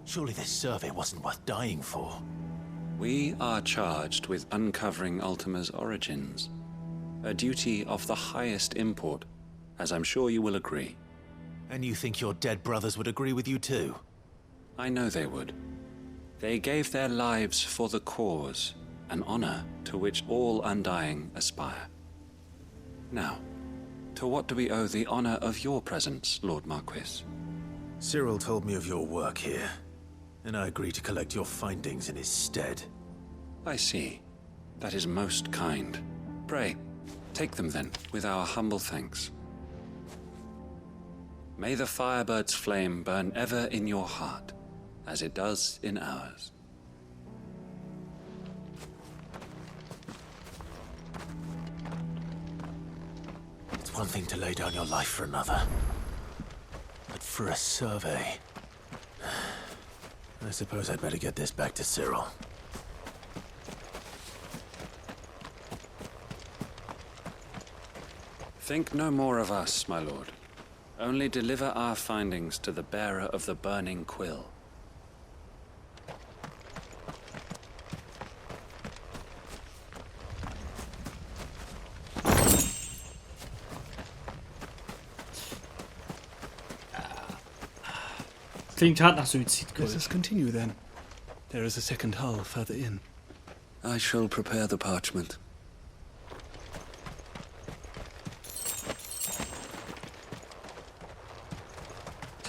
Surely this survey wasn't worth dying for. We are charged with uncovering Ultima's origins. A duty of the highest import, as I'm sure you will agree. And you think your dead brothers would agree with you too? I know they would. They gave their lives for the cause, an honor to which all undying aspire. Now, to what do we owe the honor of your presence, Lord Marquis? Cyril told me of your work here, and I agreed to collect your findings in his stead. I see. That is most kind. Pray, take them then, with our humble thanks. May the Firebird's flame burn ever in your heart, as it does in ours. It's one thing to lay down your life for another, but for a survey... I suppose I'd better get this back to Cyril. Think no more of us, my lord. Only deliver our findings to the bearer of the burning quill. Klingt hart nach Suizid. Let us continue then. There is a second hull further in. I shall prepare the parchment.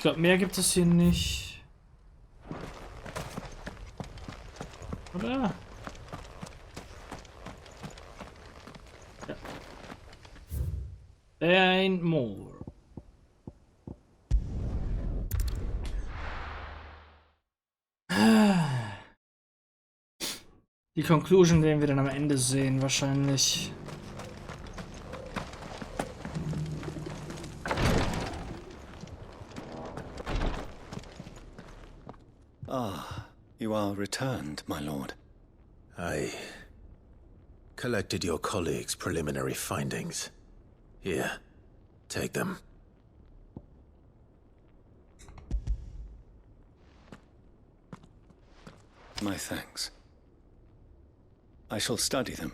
Ich glaube, mehr gibt es hier nicht. Oder? Ja. There ain't more. Die Conclusion werden wir dann am Ende sehen, wahrscheinlich. Ah, you are returned, my lord. I collected your colleagues' preliminary findings. Here, take them. My thanks. I shall study them,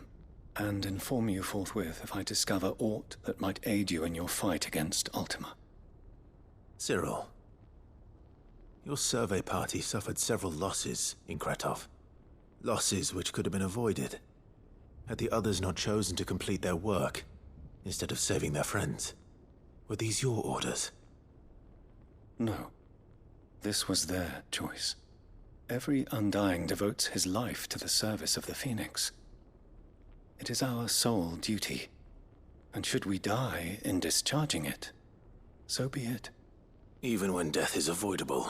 and inform you forthwith if I discover aught that might aid you in your fight against Ultima. Cyril, your survey party suffered several losses in Kretov. Losses which could have been avoided, had the others not chosen to complete their work, instead of saving their friends. Were these your orders? No. This was their choice. Every Undying devotes his life to the service of the Phoenix. It is our sole duty, and should we die in discharging it, so be it. Even when death is avoidable.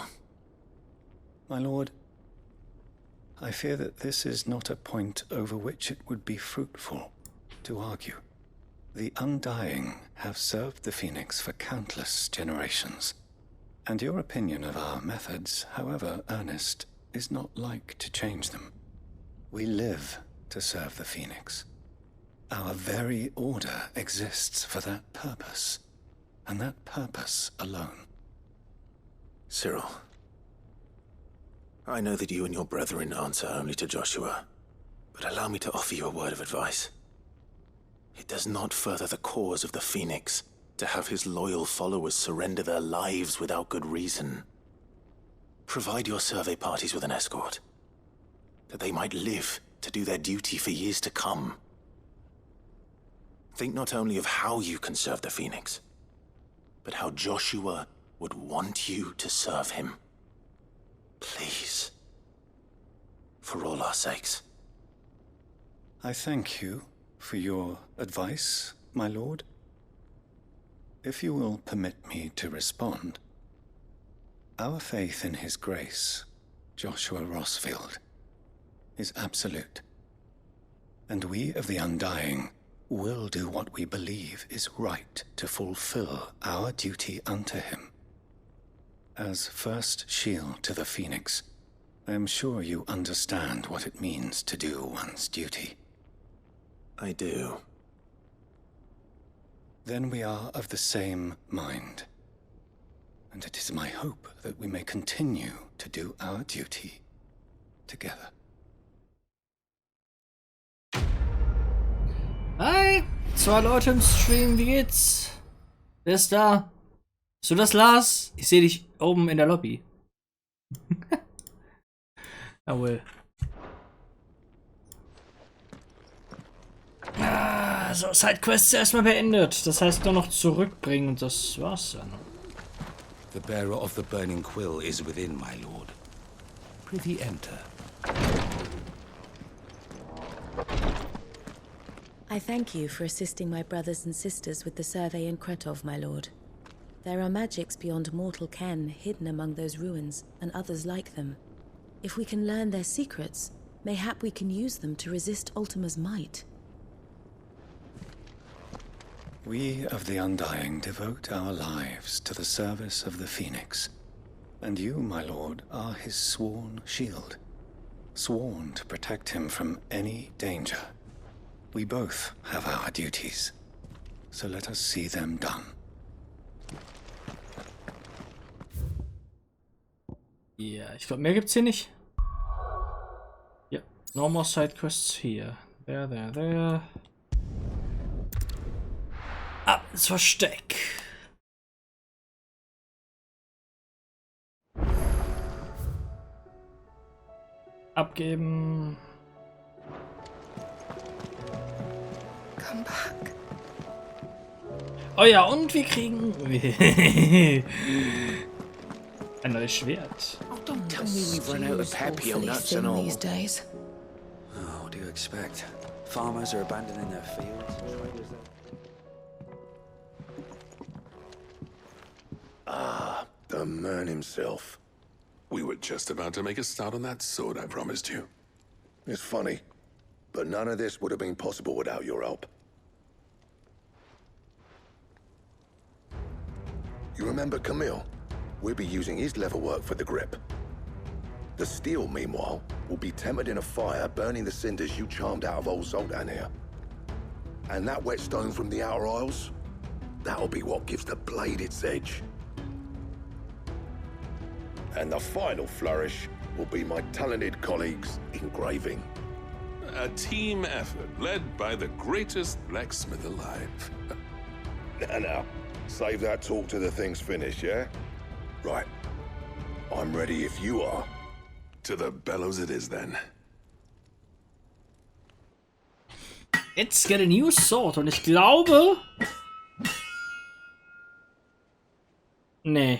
My lord, I fear that this is not a point over which it would be fruitful to argue. The Undying have served the Phoenix for countless generations, and your opinion of our methods, however earnest, is not like to change them. We live to serve the Phoenix. Our very order exists for that purpose, and that purpose alone. Cyril, I know that you and your brethren answer only to Joshua, but allow me to offer you a word of advice. It does not further the cause of the Phoenix to have his loyal followers surrender their lives without good reason. Provide your survey parties with an escort, that they might live to do their duty for years to come. Think not only of how you can serve the Phoenix, but how Joshua would want you to serve him. Please. For all our sakes. I thank you for your advice, my lord. If you will permit me to respond, our faith in his grace, Joshua Rossfield, is absolute. And we of the Undying will do what we believe is right to fulfill our duty unto him. As first shield to the Phoenix, I am sure you understand what it means to do one's duty. I do. Then we are of the same mind. And it is my hope that we may continue to do our duty together. Hi, 2 Leute im Stream, wie geht's? Wer ist da? Bist du das, Lars? Ich sehe dich oben in der Lobby. Jawohl. So, Sidequests erstmal beendet. Das heißt nur noch zurückbringen und das war's dann. The bearer of the burning quill is within, my lord. Prithee enter. I thank you for assisting my brothers and sisters with the survey in Kretov, my lord. There are magics beyond mortal ken hidden among those ruins, and others like them. If we can learn their secrets, mayhap we can use them to resist Ultima's might. We of the Undying devote our lives to the service of the Phoenix. And you, my lord, are his sworn shield. Sworn to protect him from any danger. We both have our duties, so let us see them done. Ja, ich glaube, mehr gibt's hier nicht. Ja, no more side quests hier. There. Ab ins Versteck. Abgeben. Come back. Oh ja, und wir kriegen... Ein neues Schwert. Oh, don't tell me we've run out of Pepio nuts and all. These days. Oh, what do you expect? Farmers are abandoning their fields. Traders The man himself. We were just about to make a start on that sword I promised you. It's funny, but none of this would have been possible without your help. You remember Camille? We'll be using his leatherwork for the grip. The steel, meanwhile, will be tempered in a fire, burning the cinders you charmed out of old Zoltan here. And that whetstone from the Outer Isles, that'll be what gives the blade its edge. And the final flourish will be my talented colleagues' engraving. A team effort led by the greatest blacksmith alive. Now, save that talk till the thing's finished, yeah? Right. I'm ready if you are. To the bellows it is then. It's get a new sword und ich glaube... Nee.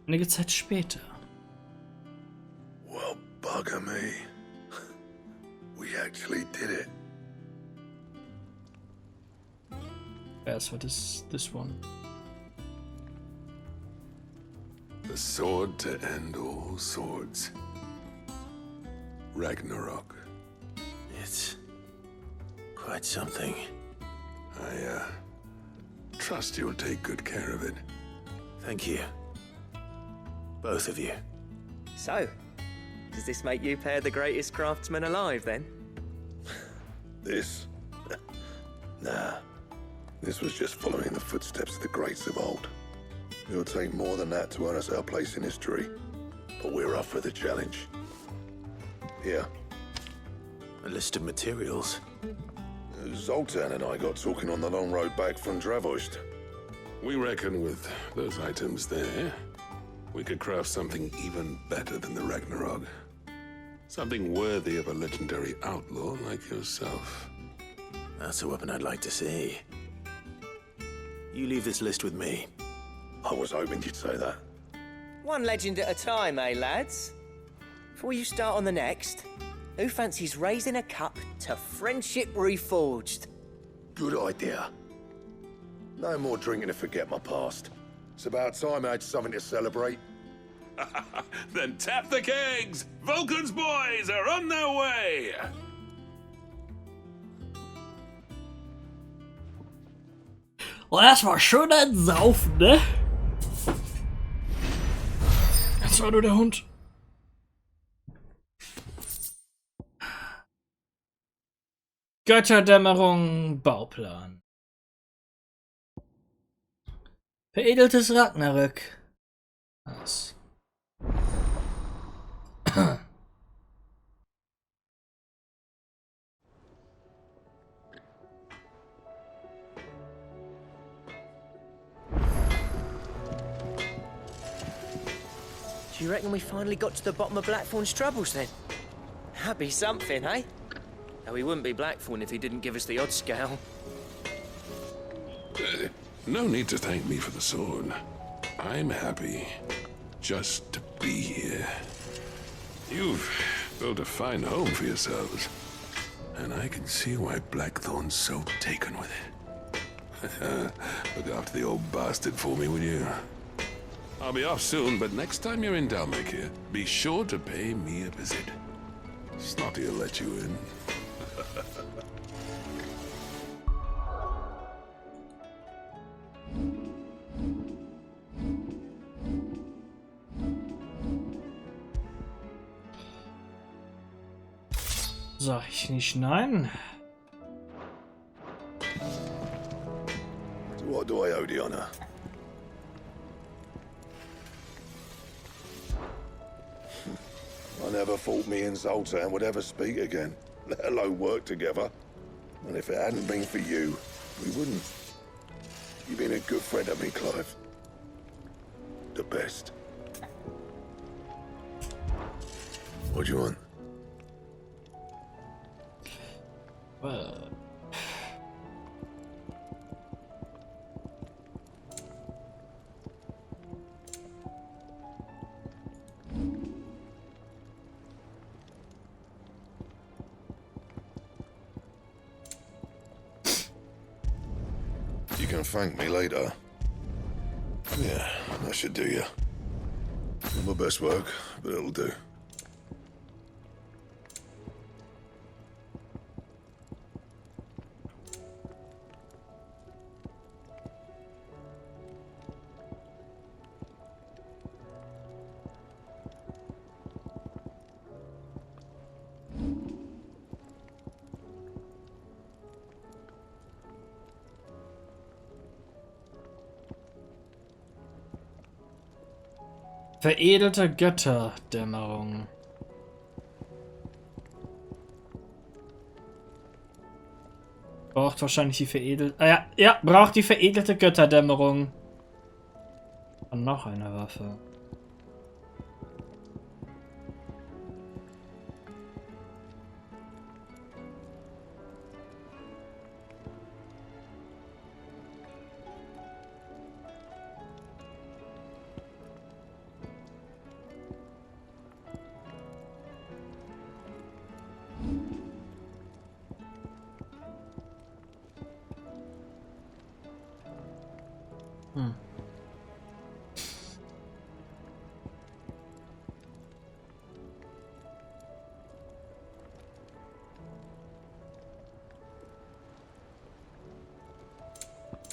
Einige Zeit später. Well, bugger me. We actually did it. Yes, what is this one? The sword to end all swords. Ragnarok. It's quite something. I trust you'll take good care of it. Thank you. Both of you. So, does this make you pair the greatest craftsman alive, then? This? Nah. This was just following the footsteps of the greats of old. It'll take more than that to earn us our place in history. But we're up for the challenge. Here. A list of materials. Zoltan and I got talking on the long road back from Dravoist. We reckon with those items there, we could craft something even better than the Ragnarok. Something worthy of a legendary outlaw like yourself. That's a weapon I'd like to see. You leave this list with me. I was hoping you'd say that. One legend at a time, eh, lads? Before you start on the next, who fancies raising a cup to friendship reforged? Good idea. No more drinking to forget my past. It's about time I had something to celebrate. Then tap the kegs! Vulcan's boys are on their way! Und erstmal schön einsaufen, ne? Das war nur der Hund. Götterdämmerung, Bauplan. Veredeltes Ragnarök. Was? Do you reckon we finally got to the bottom of Blackthorn's troubles, then? That'd be something, eh? Though he wouldn't be Blackthorn if he didn't give us the odd scale. No need to thank me for the sword. I'm happy just to be here. You've built a fine home for yourselves, and I can see why Blackthorn's so taken with it. Look after the old bastard for me, will you? I'll be off soon, but next time you're in Dalmekir, be sure to pay me a visit. Snotty will let you in. Sag ich nicht nein? So what do I owe the honor? I never thought me and Zoltan would ever speak again, let alone work together. And if it hadn't been for you, we wouldn't. You've been a good friend to me, Clive. The best. What do you want? can thank me later. Yeah, that should do you. Not my best work, but it'll do. Veredelte Götterdämmerung. Braucht wahrscheinlich die veredelte... ja, braucht die veredelte Götterdämmerung. Und noch eine Waffe.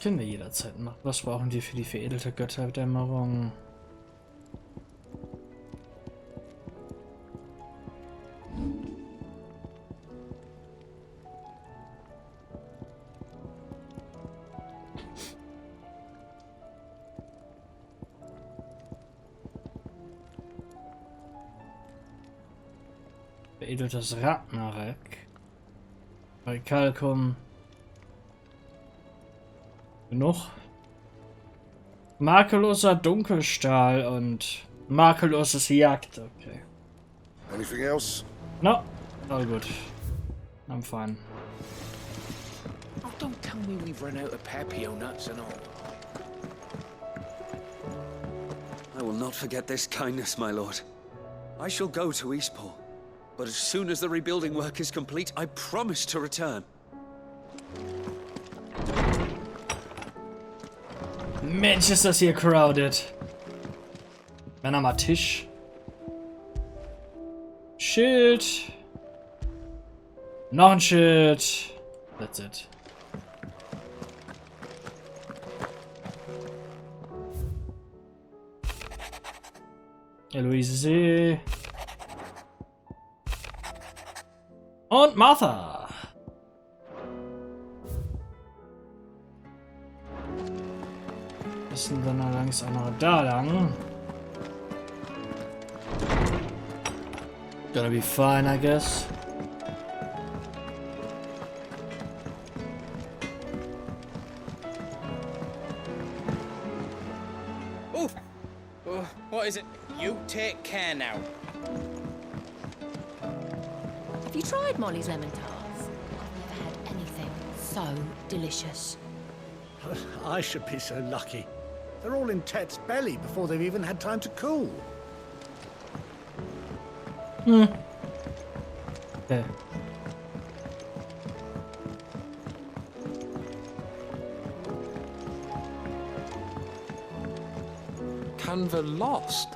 Können wir jederzeit machen. Was brauchen die für die veredelte Götterdämmerung? Veredeltes Ragnarök. Kalkum. Genug. Makelloser Dunkelstahl und makelloses Jagd. Okay. Anything else? No. All good. I'm fine. Oh, don't tell me we've run out of Pepio nuts and all. I will not forget this kindness, my lord. I shall go to Eastport, but as soon as the rebuilding work is complete, I promise to return. Mensch, ist das hier crowded. Männer mal Tisch. Schild. Noch ein Schild. That's it. Eloise. Und Martha. Müssen dann langsam noch da lang. Gonna be fine, I guess. Oh, what is it? You take care now. Have you tried Molly's lemon tarts? I've never had anything so delicious. I should be so lucky. They're all in Tet's belly before they've even had time to cool. Okay. Canva lost?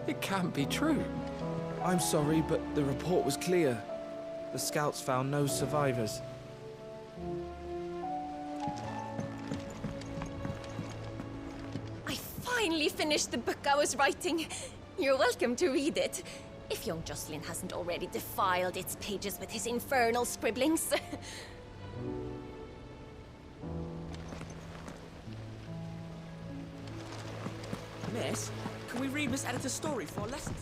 It can't be true. I'm sorry, but the report was clear. The scouts found no survivors. I finally finished the book I was writing. You're welcome to read it. If young Jocelyn hasn't already defiled its pages with his infernal scribblings. Miss, can we read Miss Editor's story for our lessons?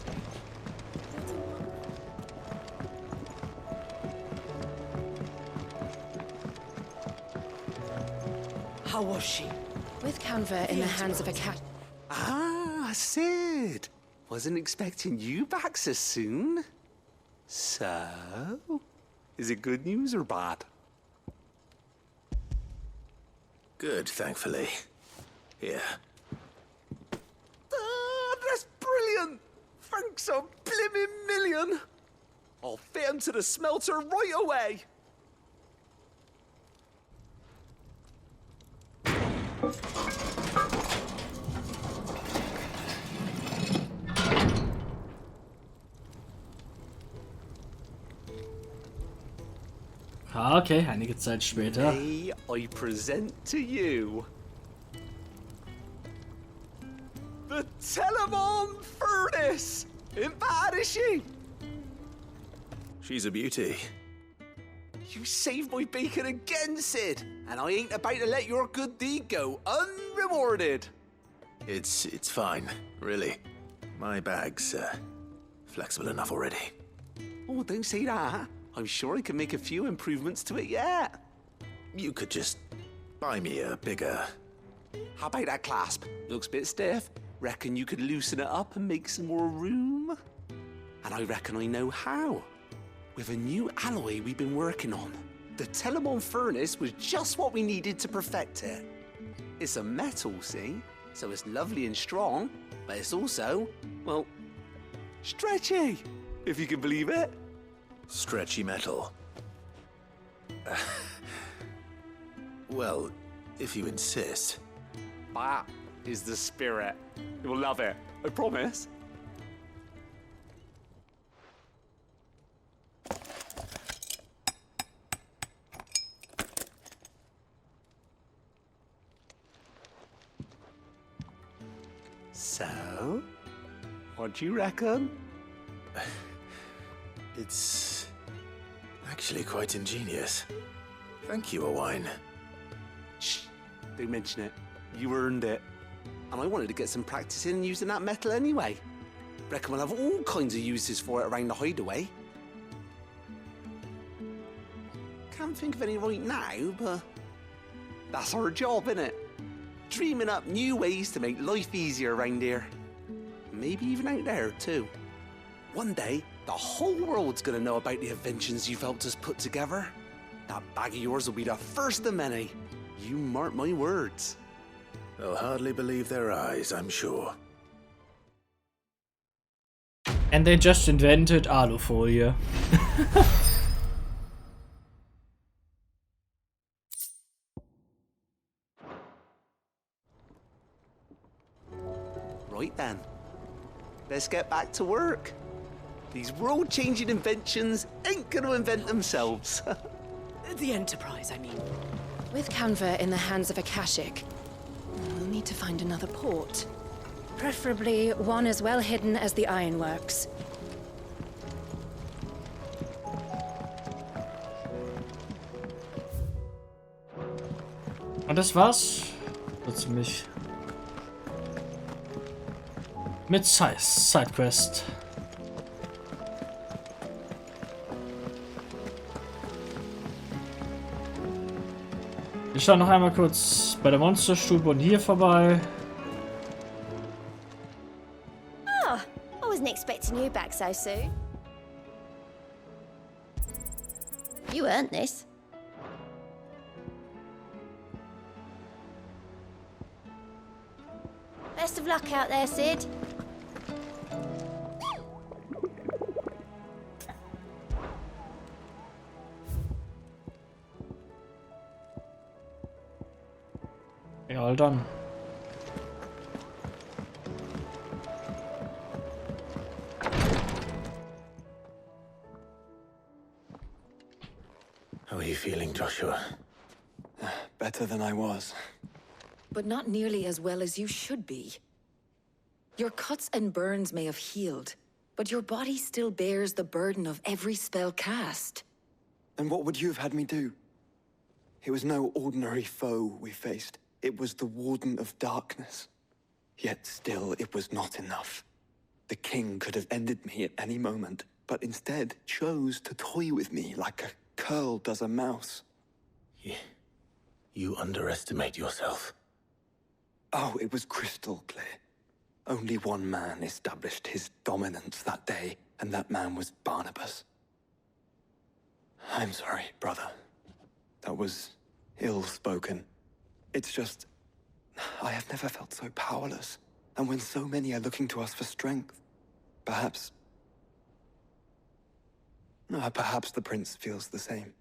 How was she? With Canva in the hands of a cat. Ah, Sid. Wasn't expecting you back so soon. So, is it good news or bad? Good, thankfully. Here. Ah, that's brilliant! Thanks a blimmin' million! I'll fit 'em to the smelter right away! Okay, einige Zeit später. May I present to you the Telemon Furnace! Ain't bad, is she? She's a beauty. You saved my bacon again, Sid, and I ain't about to let your good deed go unrewarded. It's fine, really. My bag's flexible enough already. Oh, don't say that. I'm sure I can make a few improvements to it yet. You could just buy me a bigger... How about that clasp? Looks a bit stiff. Reckon you could loosen it up and make some more room? And I reckon I know how. With a new alloy we've been working on. The Telemon Furnace was just what we needed to perfect it. It's a metal, see? So it's lovely and strong, but it's also, well, stretchy, if you can believe it. Stretchy metal. Well, if you insist. That is the spirit. You'll love it, I promise. So, what do you reckon? It's actually quite ingenious. Thank you, Owain. Shh, don't mention it. You earned it. And I wanted to get some practice in using that metal anyway. Reckon we'll have all kinds of uses for it around the hideaway. Can't think of any right now, but that's our job, innit? Dreaming up new ways to make life easier around here. Maybe even out there, too. One day, the whole world's gonna know about the inventions you've helped us put together. That bag of yours will be the first of many. You mark my words. They'll hardly believe their eyes, I'm sure. And they just invented Alufolie. Right then, let's get back to work. These world-changing inventions ain't gonna invent themselves. The Enterprise, I mean. With Canva in the hands of Akashic, we'll need to find another port. Preferably one as well hidden as the Ironworks. Und das war's. Jetzt mich mit Sidequest. Ich schaue noch einmal kurz bei der Monsterstube und hier vorbei. Oh, I wasn't expecting you back so soon. You earned this. Best of luck out there, Sid. Ja, all done. How are you feeling, Joshua? Better than I was. But not nearly as well as you should be. Your cuts and burns may have healed, but your body still bears the burden of every spell cast. And what would you have had me do? It was no ordinary foe we faced. It was the Warden of Darkness. Yet still, it was not enough. The king could have ended me at any moment, but instead chose to toy with me like a curl does a mouse. You underestimate yourself. Oh, it was crystal clear. Only one man established his dominance that day, and that man was Barnabas. I'm sorry, brother. That was ill-spoken. It's just, I have never felt so powerless. And when so many are looking to us for strength, perhaps the prince feels the same.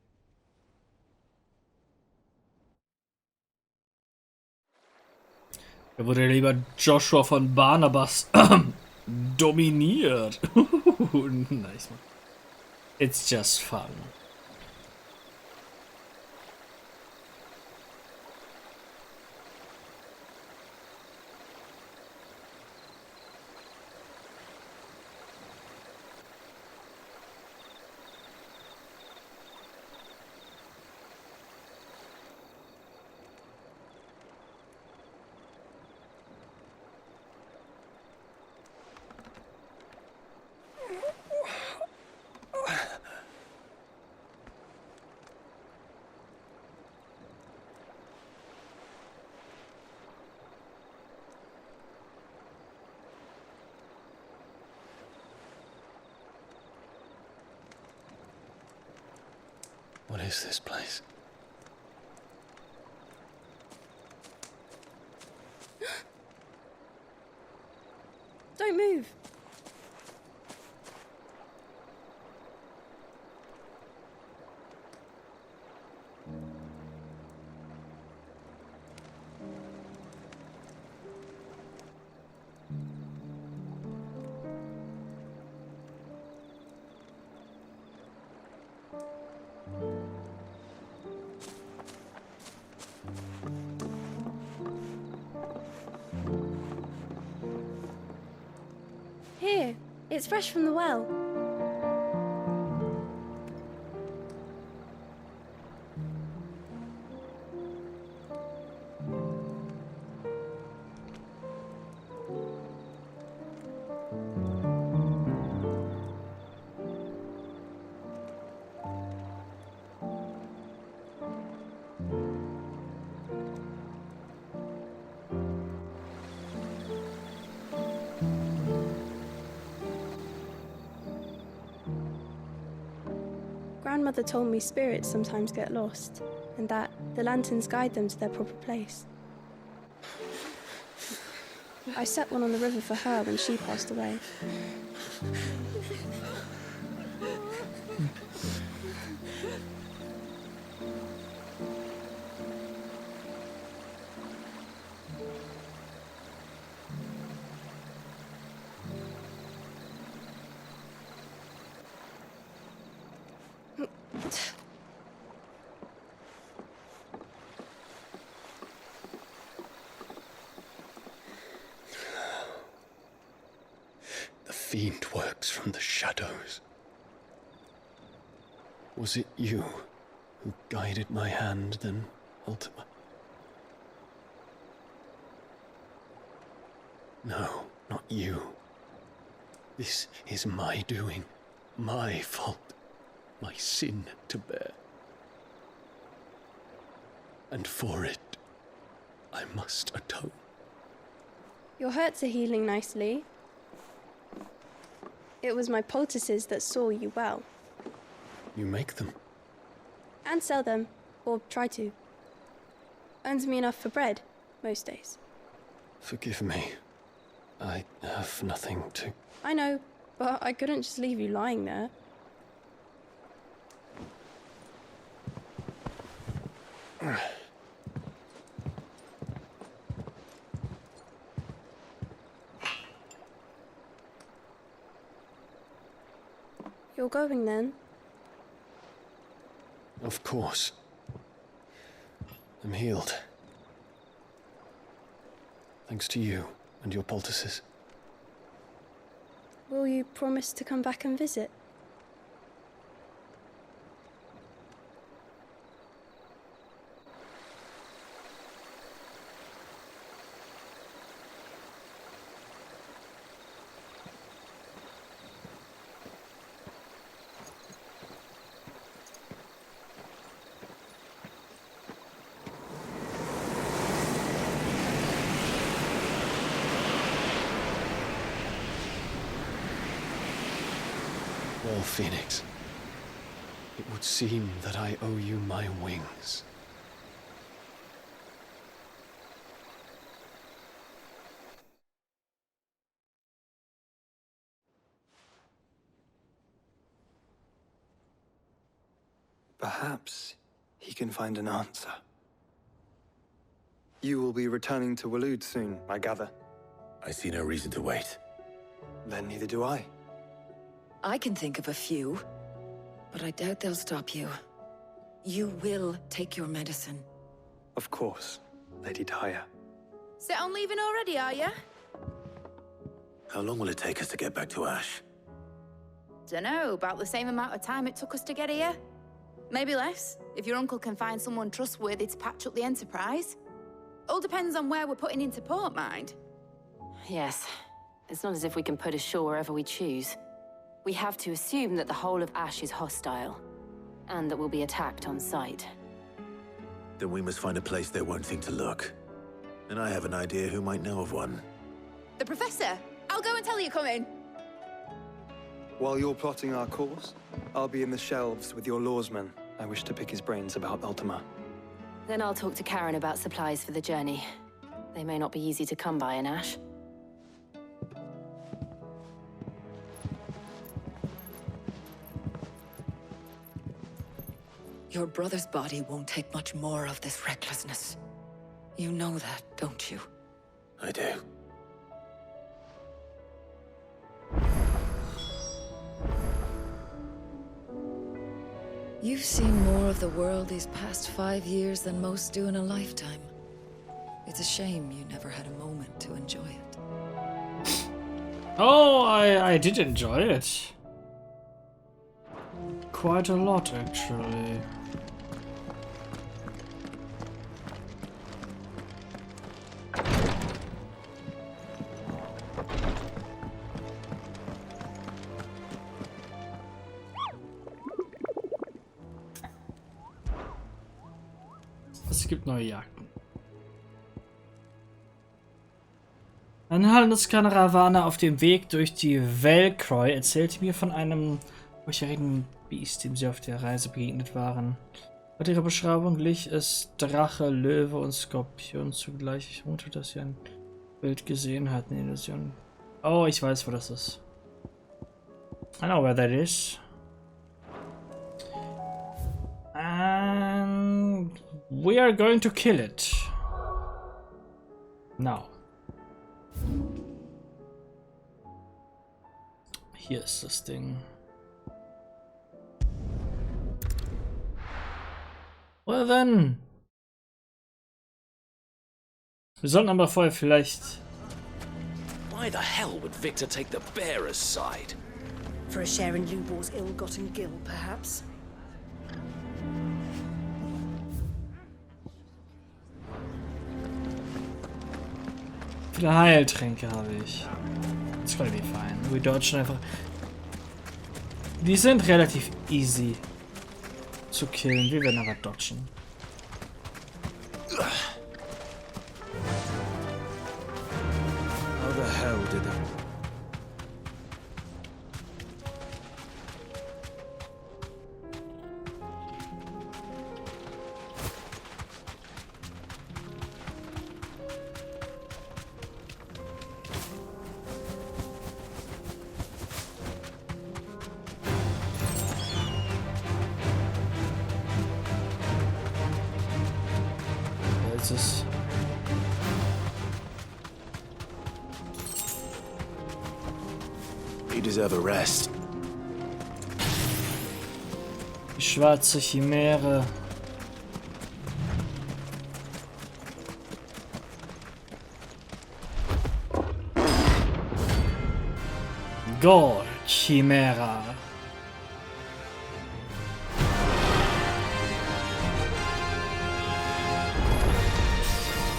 Da wurde lieber Joshua von Barnabas dominiert. Nice, man. It's just fun. What is this place? Don't move. Here, it's fresh from the well. Grandmother told me spirits sometimes get lost, and that the lanterns guide them to their proper place. I set one on the river for her when she passed away. The fiend works from the shadows. Was it you who guided my hand, then ultimately? No, not you. This is my doing, my fault, my sin to bear. And for it, I must atone. Your hurts are healing nicely. It was my poultices that saw you well. You make them? And sell them, or try to. Earns me enough for bread, most days. Forgive me. I have nothing to... I know, but I couldn't just leave you lying there. You're going then? Of course. I'm healed. Thanks to you and your poultices. Will you promise to come back and visit? Well, Phoenix, it would seem that I owe you my wings. Perhaps he can find an answer. You will be returning to Waloed soon, I gather. I see no reason to wait. Then neither do I. I can think of a few, but I doubt they'll stop you. You will take your medicine. Of course, Lady Daya. Set on leaving already, are you? How long will it take us to get back to Ash? Dunno, about the same amount of time it took us to get here. Maybe less, if your uncle can find someone trustworthy to patch up the Enterprise. All depends on where we're putting into port, mind. Yes. It's not as if we can put ashore wherever we choose. We have to assume that the whole of Ash is hostile, and that we'll be attacked on sight. Then we must find a place they won't think to look. And I have an idea who might know of one. The Professor! I'll go and tell you coming! While you're plotting our course, I'll be in the shelves with your lawsmen, I wish to pick his brains about Ultima. Then I'll talk to Karen about supplies for the journey. They may not be easy to come by in Ash. Your brother's body won't take much more of this recklessness. You know that, don't you? I do. You've seen more of the world these past 5 years than most do in a lifetime. It's a shame you never had a moment to enjoy it. Oh, I did enjoy it. Quite a lot, actually. Es gibt neue Jagden. Eine Handelskarawane auf dem Weg durch die Velcroy erzählte mir von einem furchterregenden Biest, dem sie auf der Reise begegnet waren. Bei ihrer Beschreibung glich es Drache, Löwe und Skorpion zugleich. Ich vermute, dass sie ein Bild gesehen hatten. Illusion. Oh, ich weiß, wo das ist. I know where that is. And we are going to kill it. Now. Hier ist das Ding. Well then. Wir sollten aber vorher vielleicht... Why the hell would Victor take the bearer's side? For a share in Lubor's ill-gotten gil, perhaps? Viele Heiltränke habe ich. It's gonna be fine. Wir dodgen einfach. Die sind relativ easy zu killen. Wir werden aber dodgen. How the hell did that? You deserve a rest. Die schwarze Chimäre. Gold Chimera.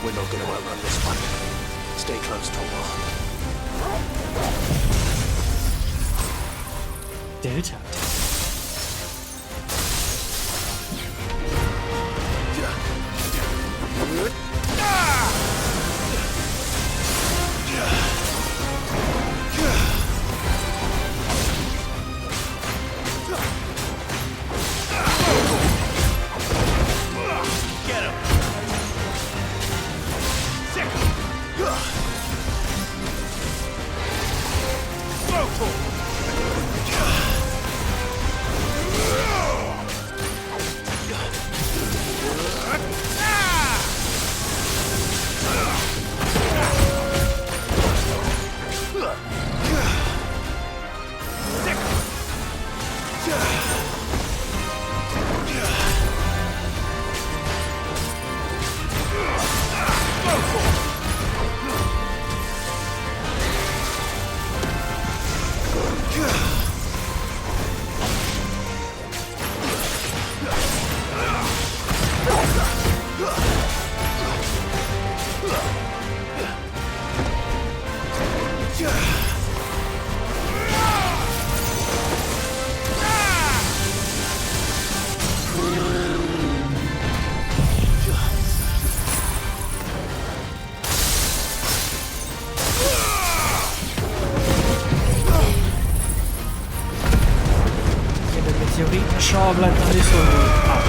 We're not gonna outrun this one. Stay close, Tomahawk. Delta. der Schauer bleibt noch nicht so aus.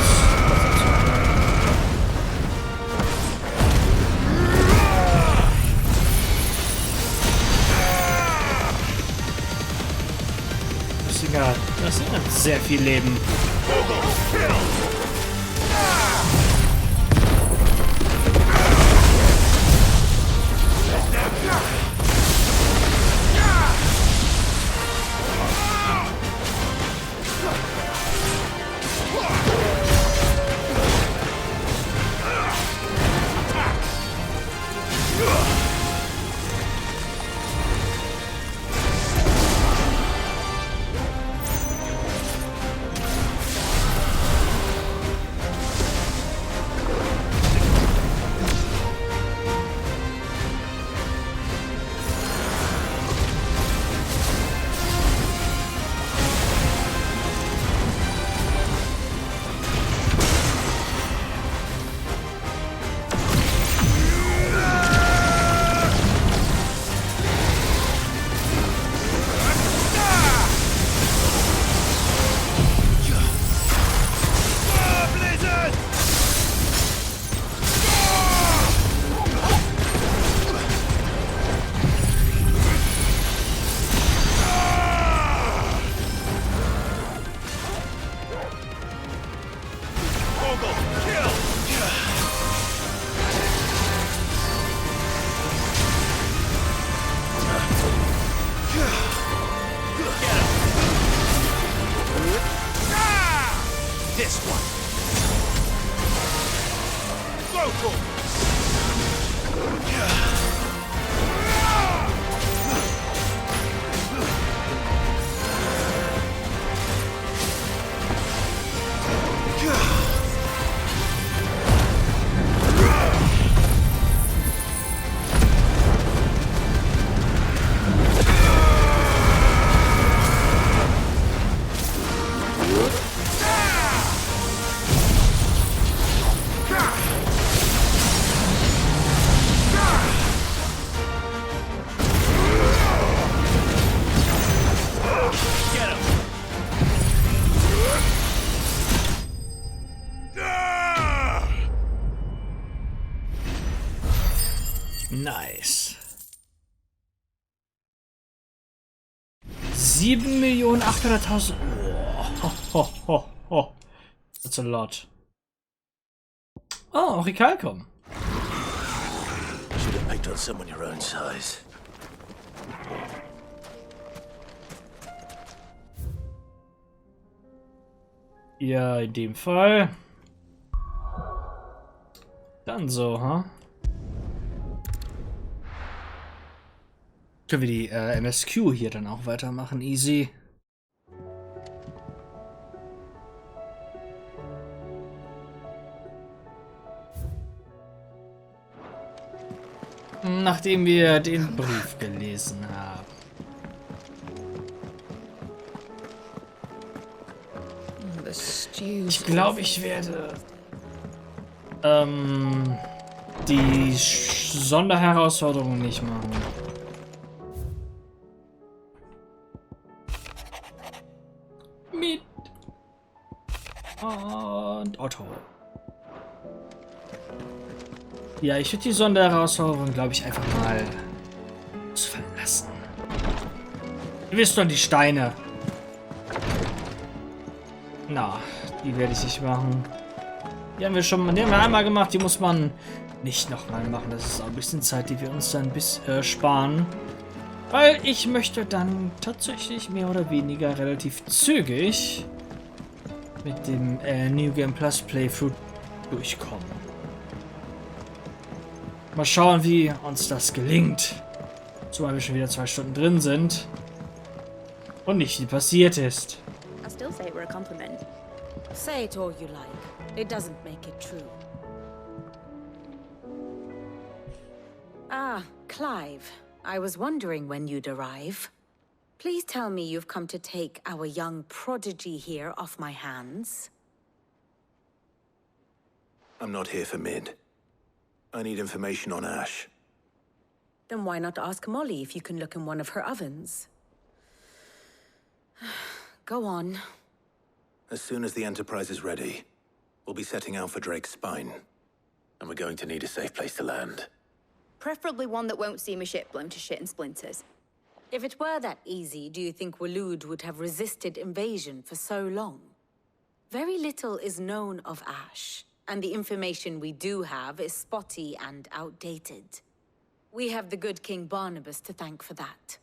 Ist egal. Das ist sehr viel Leben. Nice. 7.800.000. Oh. That's a lot. Oh, Regal kommen. Should have picked on someone your own size. Ja, in dem Fall. Dann so, ha? Können wir die MSQ hier dann auch weitermachen, easy. Nachdem wir den Brief gelesen haben. Ich glaube, ich werde die Sonderherausforderung nicht machen. Mit und Otto. Ja, ich würde die Sonderherausforderung, glaube ich, einfach mal verlassen. Ihr wisst doch, die Steine. Na, die werde ich nicht machen. Die haben wir schon die haben wir einmal gemacht, die muss man nicht nochmal machen. Das ist auch ein bisschen Zeit, die wir uns dann sparen. Weil ich möchte dann tatsächlich mehr oder weniger relativ zügig mit dem New Game Plus Playthrough durchkommen. Mal schauen, wie uns das gelingt. Zumal wir schon wieder 2 Stunden drin sind. Und nicht viel passiert ist. I still say it were a compliment. Say it all you like. It doesn't make it true. Ah, Clive. I was wondering when you'd arrive. Please tell me you've come to take our young prodigy here off my hands. I'm not here for Mid. I need information on Ash. Then why not ask Molly if you can look in one of her ovens? Go on. As soon as the Enterprise is ready, we'll be setting out for Drake's spine. And we're going to need a safe place to land. Preferably one that won't see my ship blown to shit and splinters. If it were that easy, do you think Waloed would have resisted invasion for so long? Very little is known of Ash, and the information we do have is spotty and outdated. We have the good King Barnabas to thank for that.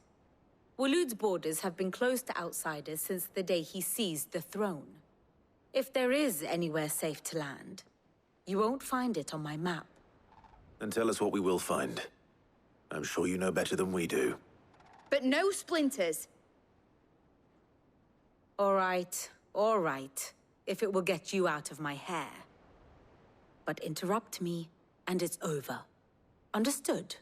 Waloed's borders have been closed to outsiders since the day he seized the throne. If there is anywhere safe to land, you won't find it on my map. Then tell us what we will find. I'm sure you know better than we do. But no splinters! All right, if it will get you out of my hair. But interrupt me, and it's over. Understood?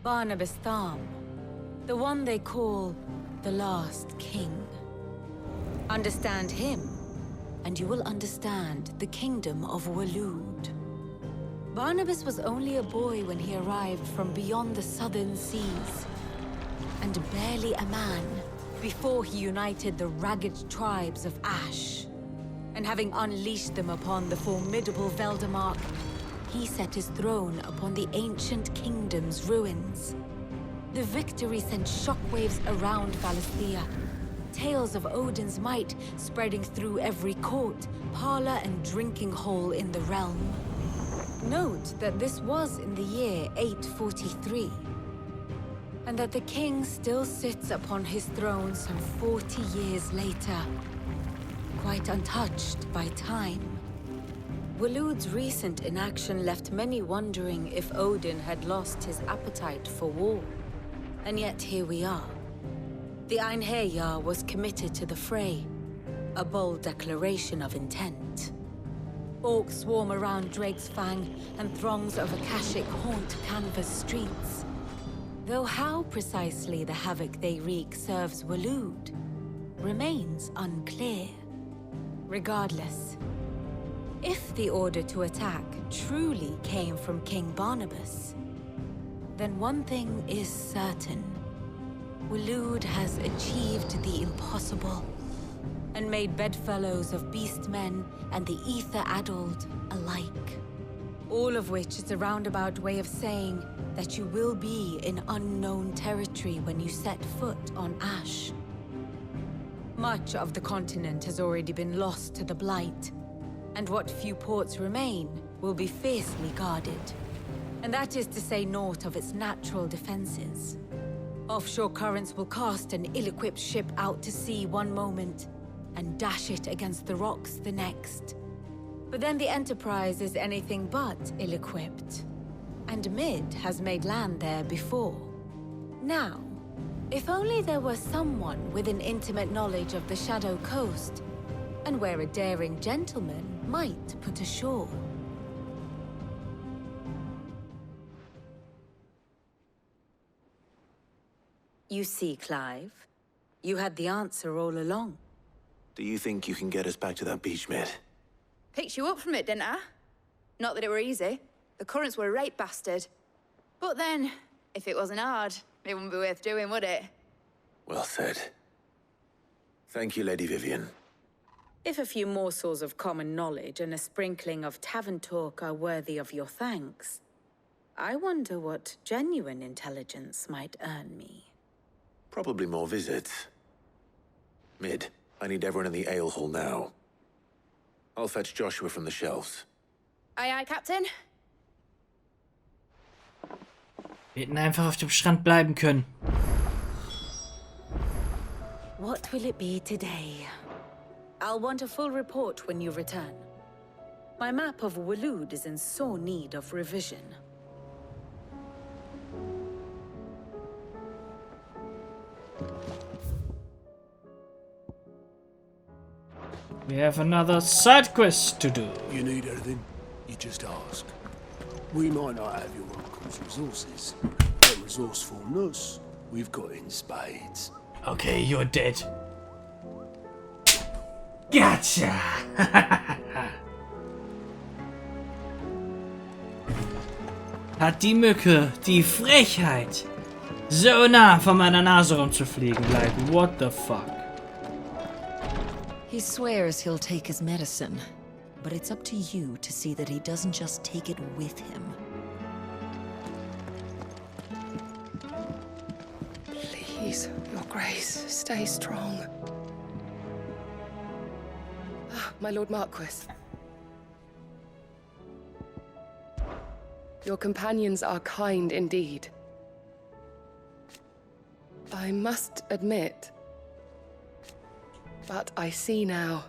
Barnabas Tham, the one they call the Last King. Understand him, and you will understand the kingdom of Waloed. Barnabas was only a boy when he arrived from beyond the southern seas, and barely a man before he united the ragged tribes of Ash. And having unleashed them upon the formidable Veldamark, he set his throne upon the ancient kingdom's ruins. The victory sent shockwaves around Valisthea, tales of Odin's might spreading through every court, parlor, and drinking hole in the realm. Note that this was in the year 843, and that the king still sits upon his throne some 40 years later, quite untouched by time. Waloed's recent inaction left many wondering if Odin had lost his appetite for war. And yet here we are. The Einherjar was committed to the fray, a bold declaration of intent. Orcs swarm around Drake's Fang, and throngs of Akashic haunt Canva's streets. Though how precisely the havoc they wreak serves Waloed remains unclear. Regardless, if the order to attack truly came from King Barnabas, then one thing is certain. Waloed has achieved the impossible, and made bedfellows of beastmen and the ether-addled alike. All of which is a roundabout way of saying that you will be in unknown territory when you set foot on Ash. Much of the continent has already been lost to the Blight, and what few ports remain will be fiercely guarded. And that is to say naught of its natural defenses. Offshore currents will cast an ill-equipped ship out to sea one moment, and dash it against the rocks the next. But then the Enterprise is anything but ill-equipped. And Mid has made land there before. Now, if only there were someone with an intimate knowledge of the Shadow Coast, and where a daring gentleman might put ashore. You see, Clive, you had the answer all along. Do you think you can get us back to that beach, Mid? Picked you up from it, didn't I? Not that it were easy. The currents were a right bastard. But then, if it wasn't hard, it wouldn't be worth doing, would it? Well said. Thank you, Lady Vivian. If a few morsels of common knowledge and a sprinkling of tavern talk are worthy of your thanks, I wonder what genuine intelligence might earn me. Probably more visits. Mid, I need everyone in the ale hall now. I'll fetch Joshua from the shelves. Aye, aye, Captain. Wir hätten einfach auf dem Strand bleiben können. What will it be today? I'll want a full report when you return. My map of Waloed is in sore need of revision. We have another side quest to do. You need anything, you just ask. We might not have your uncle's resources, but resourcefulness, we've got in spades. Okay, you're dead. Gotcha! hat die Mücke die Frechheit, so nah von meiner Nase rumzufliegen. Like, what the fuck? He swears he'll take his medicine, but it's up to you to see that he doesn't just take it with him. Please, Your Grace, stay strong. Ah, my Lord Marquis. Your companions are kind indeed. I must admit, but I see now.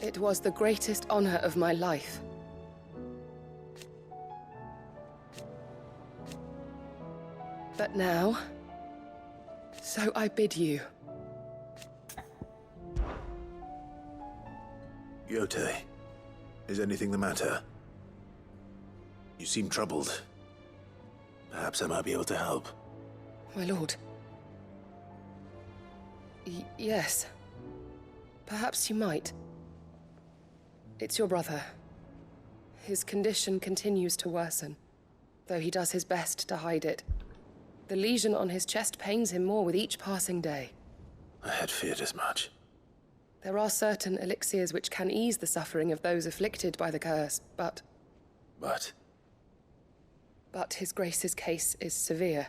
It was the greatest honor of my life. But now, so I bid you. Yote, is anything the matter? You seem troubled. Perhaps I might be able to help. My lord. Yes. Perhaps you might. It's your brother. His condition continues to worsen, though he does his best to hide it. The lesion on his chest pains him more with each passing day. I had feared as much. There are certain elixirs which can ease the suffering of those afflicted by the curse, but... But His Grace's case is severe.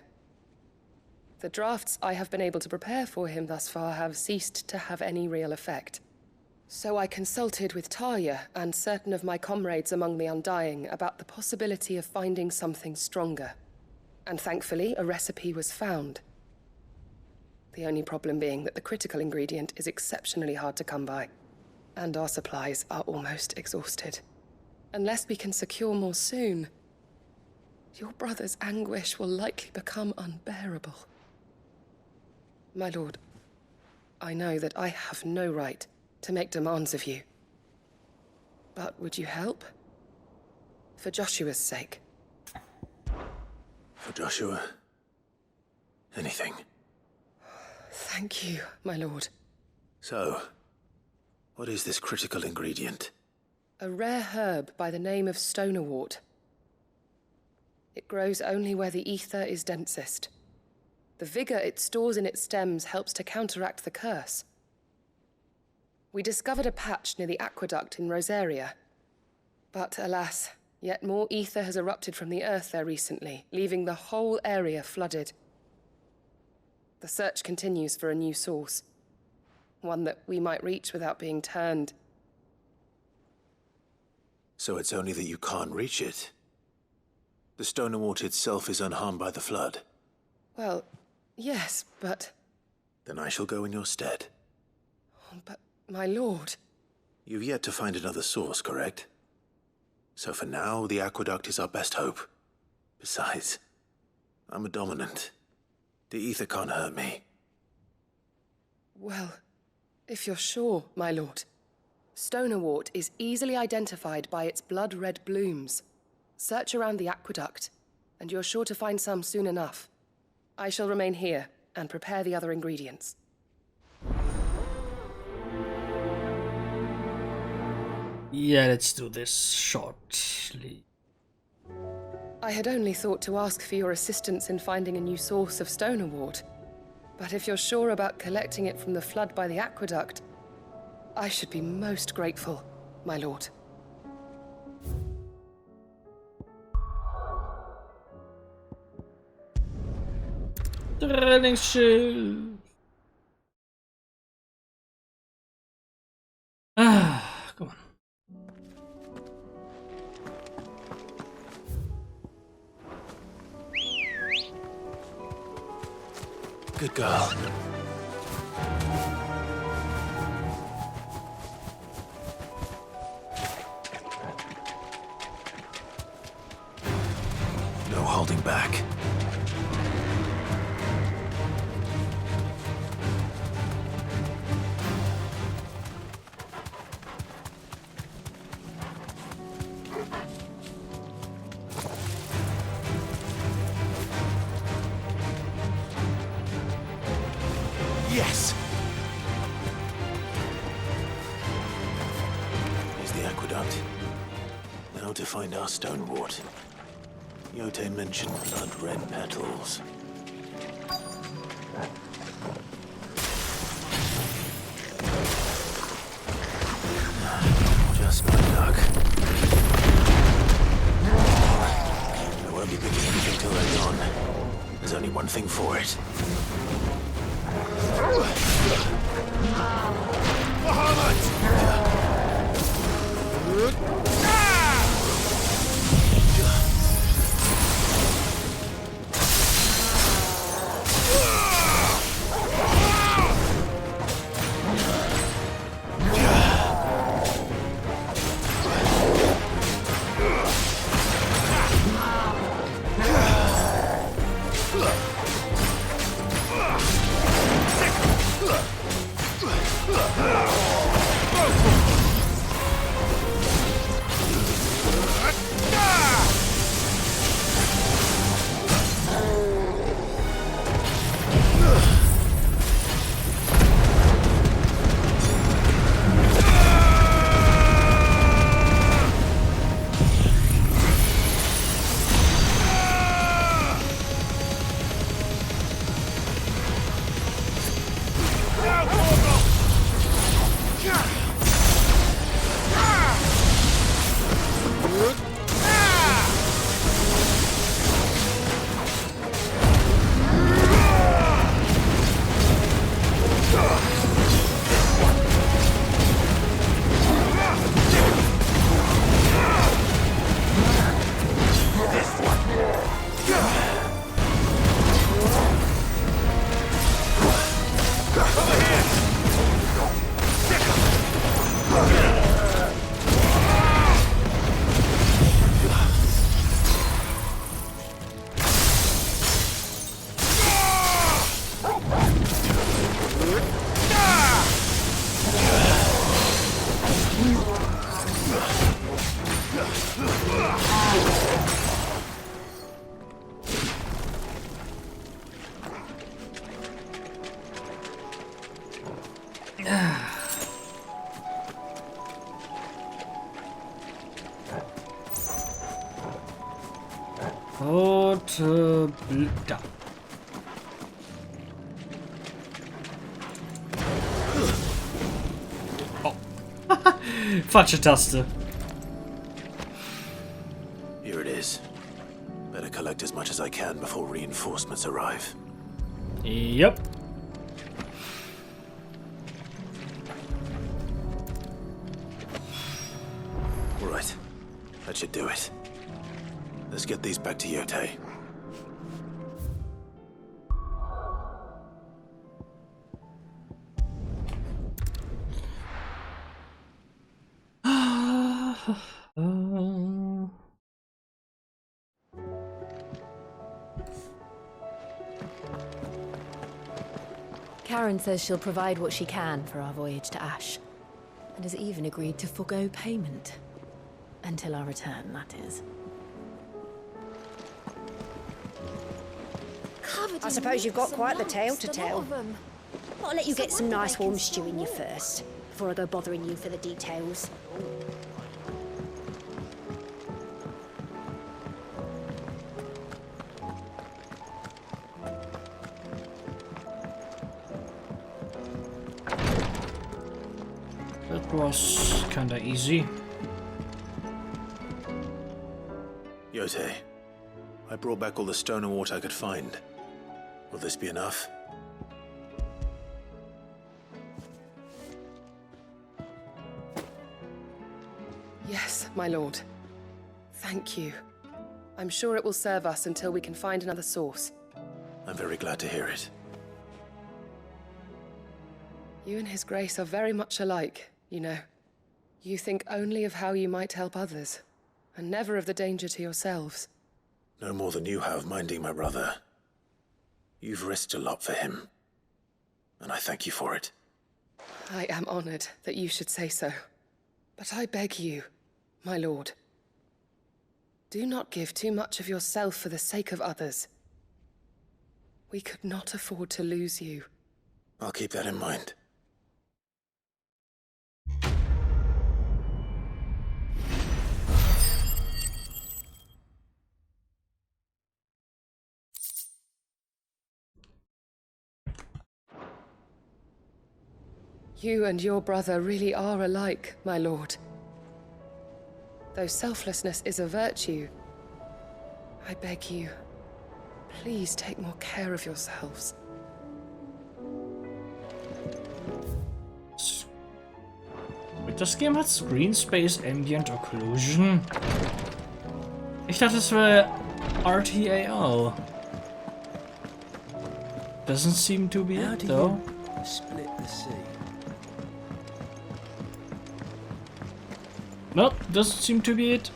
The drafts I have been able to prepare for him thus far have ceased to have any real effect. So I consulted with Talia and certain of my comrades among the Undying about the possibility of finding something stronger. And thankfully, a recipe was found. The only problem being that the critical ingredient is exceptionally hard to come by, and our supplies are almost exhausted. Unless we can secure more soon, your brother's anguish will likely become unbearable. My lord, I know that I have no right to make demands of you. But would you help? For Joshua's sake. For Joshua? Anything. Thank you, my lord. So, what is this critical ingredient? A rare herb by the name of stonerwort. It grows only where the ether is densest. The vigor it stores in its stems helps to counteract the curse. We discovered a patch near the aqueduct in Rosaria. But alas, yet more ether has erupted from the earth there recently, leaving the whole area flooded. The search continues for a new source. One that we might reach without being turned. So it's only that you can't reach it? The stonerwort itself is unharmed by the flood? Well, yes, but... Then I shall go in your stead. But, my lord... You've yet to find another source, correct? So for now, the aqueduct is our best hope. Besides, I'm a dominant. The ether can't hurt me. Well, if you're sure, my lord. Stonerwort is easily identified by its blood-red blooms. Search around the aqueduct, and you're sure to find some soon enough. I shall remain here and prepare the other ingredients. Yeah, let's do this shortly. I had only thought to ask for your assistance in finding a new source of stonerwort. But if you're sure about collecting it from the flood by the aqueduct, I should be most grateful, my lord. Trainingsschild. Ah, come on. Good girl. No holding back. Yes! Here's the aqueduct. How to find our stonewort. Yote mentioned blood-red petals. Just my luck. I won't be picking anything till they're gone. There's only one thing for it. Da. Oh. Falsche Taste. Here it is. Better collect as much as I can before reinforcements arrive. Yep. All right. That should do it. Let's get these back to Yote. Karen says she'll provide what she can for our voyage to Ash, and has even agreed to forgo payment. Until our return, that is. I suppose you've got quite the tale to tell. I'll let you get some nice warm stew in you first, before I go bothering you for the details. That was kinda easy. Yote, I brought back all the stone and water I could find. Will this be enough? Yes, my lord. Thank you. I'm sure it will serve us until we can find another source. I'm very glad to hear it. You and His Grace are very much alike, you know. You think only of how you might help others, and never of the danger to yourselves. No more than you have minding my brother. You've risked a lot for him, and I thank you for it. I am honored that you should say so. But I beg you, my lord, do not give too much of yourself for the sake of others. We could not afford to lose you. I'll keep that in mind. You and your brother really are alike, my lord. Though selflessness is a virtue, I beg you, please take more care of yourselves. Wait, das Game hat Screen Space Ambient Occlusion? Ich dachte, es wäre RTAL. Doesn't seem to be it, though. Split the sea. Nope, doesn't seem to be it.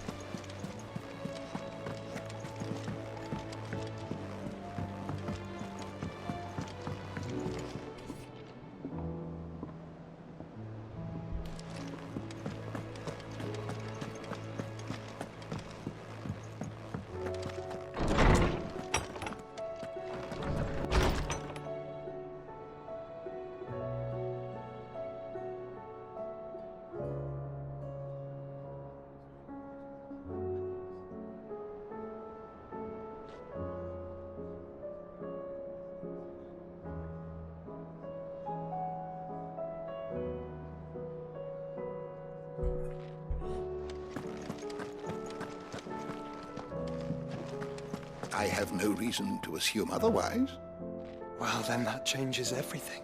I have no reason to assume otherwise. Well, then that changes everything.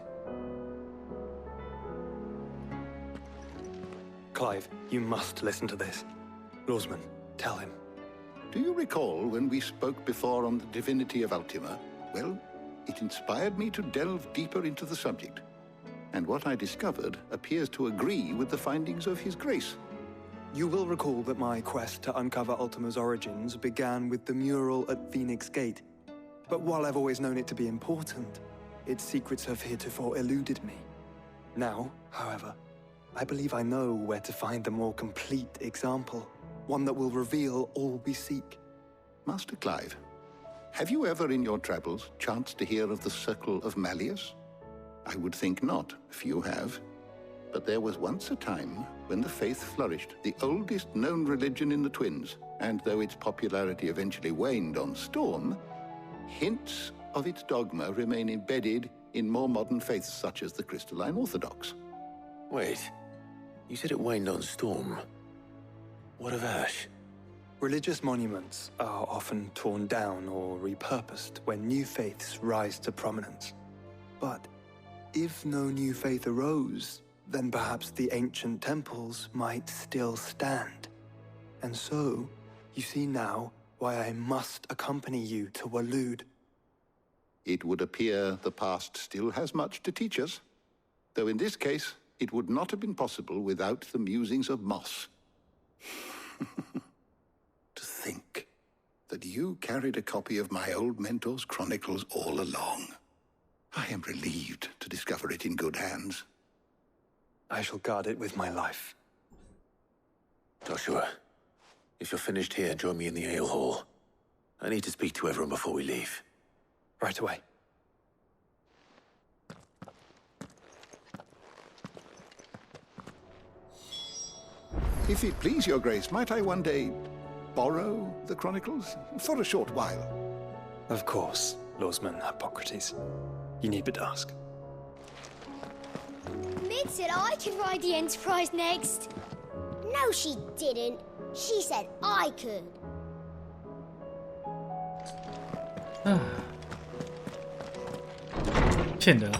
Clive, you must listen to this. Lawsman, tell him. Do you recall when we spoke before on the divinity of Ultima? Well, it inspired me to delve deeper into the subject. And what I discovered appears to agree with the findings of His Grace. You will recall that my quest to uncover Ultima's origins began with the mural at Phoenix Gate. But while I've always known it to be important, its secrets have heretofore eluded me. Now, however, I believe I know where to find the more complete example, one that will reveal all we seek. Master Clive, have you ever in your travels chanced to hear of the Circle of Malleus? I would think not, if you have. But there was once a time when the faith flourished, the oldest known religion in the Twins, and though its popularity eventually waned on storm, hints of its dogma remain embedded in more modern faiths such as the Crystalline Orthodox. Wait, you said it waned on storm. What of Ash? Religious monuments are often torn down or repurposed when new faiths rise to prominence. But if no new faith arose, then perhaps the ancient temples might still stand. And so, you see now why I must accompany you to Waloed. It would appear the past still has much to teach us, though in this case, it would not have been possible without the musings of Moss. To think that you carried a copy of my old mentor's chronicles all along. I am relieved to discover it in good hands. I shall guard it with my life. Joshua, if you're finished here, join me in the ale hall. I need to speak to everyone before we leave. Right away. If it please your grace, might I one day borrow the chronicles? For a short while. Of course, Lawsman Hippocrates. You need but ask. Mid said I could ride the Enterprise next. No, she didn't. She said I could. Kinder.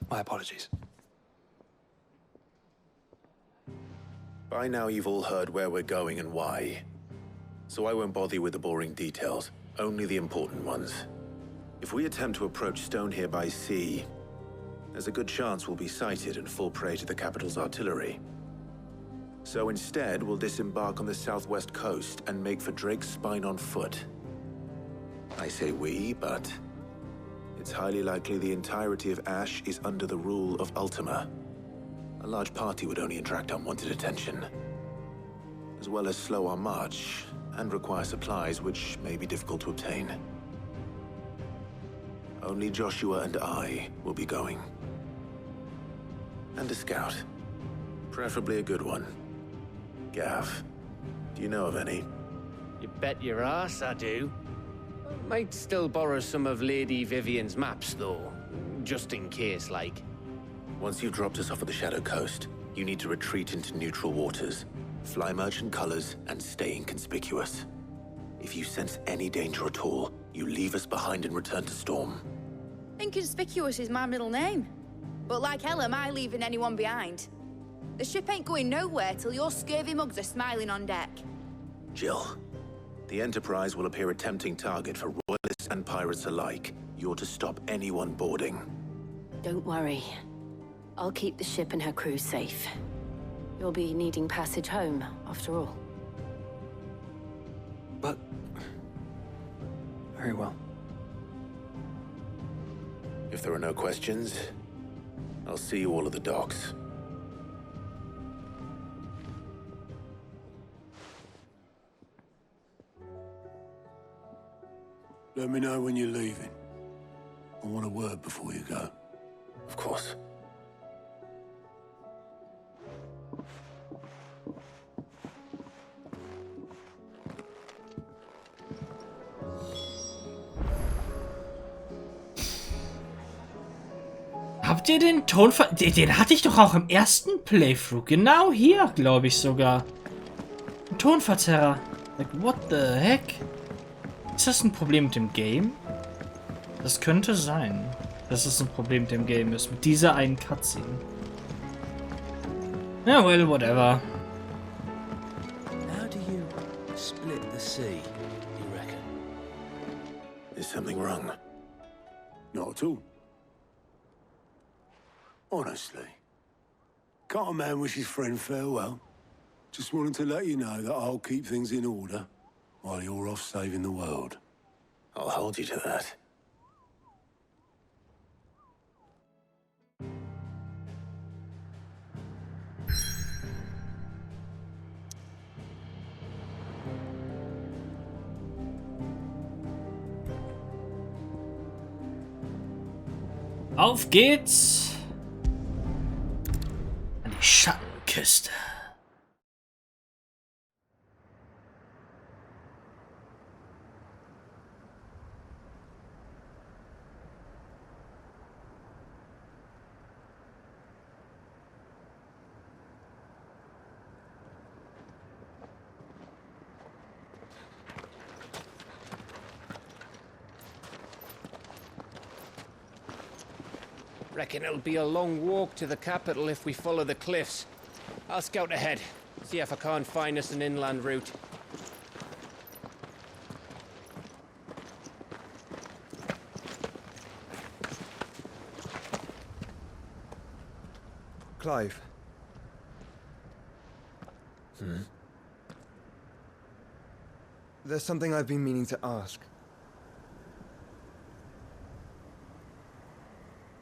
My apologies. By now you've all heard where we're going and why. So I won't bother you with the boring details, only the important ones. If we attempt to approach Stone here by sea, there's a good chance we'll be sighted and fall prey to the capital's artillery. So instead, we'll disembark on the southwest coast and make for Drake's Spine on foot. I say we, but it's highly likely the entirety of Ash is under the rule of Ultima. A large party would only attract unwanted attention, as well as slow our march and require supplies which may be difficult to obtain. Only Joshua and I will be going. And a scout. Preferably a good one. Gav, do you know of any? You bet your ass I do. Might still borrow some of Lady Vivian's maps, though. Just in case, like. Once you've dropped us off at the Shadow Coast, you need to retreat into neutral waters, fly merchant colors, and stay inconspicuous. If you sense any danger at all, you leave us behind and return to Storm. Inconspicuous is my middle name. But like hell am I leaving anyone behind. The ship ain't going nowhere till your scurvy mugs are smiling on deck. Jill, the Enterprise will appear a tempting target for royalists and pirates alike. You're to stop anyone boarding. Don't worry. I'll keep the ship and her crew safe. You'll be needing passage home, after all. But... very well. If there are no questions, I'll see you all at the docks. Let me know when you're leaving. I want a word before you go. Of course. Habt ihr den Den hatte ich doch auch im ersten Playthrough. Genau hier, glaube ich sogar. Ein Tonverzerrer. Like, what the heck? Ist das ein Problem mit dem Game? Das könnte sein, dass es ein Problem mit dem Game ist. Mit dieser einen Cutscene. Ja, well, whatever. How do you split the sea, you reckon? Is something wrong? Not at all. Honestly. Can't a man wish his friend farewell? Just wanted to let you know that I'll keep things in order while you're off saving the world. I'll hold you to that. Auf geht's an die Schattenküste. Reckon it'll be a long walk to the capital if we follow the cliffs. I'll scout ahead, see if I can't find us an inland route. Clive. There's something I've been meaning to ask.